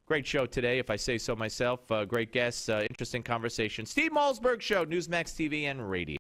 Great show today, if I say so myself. Great guests, interesting conversation. Steve Malzberg Show, Newsmax TV and Radio.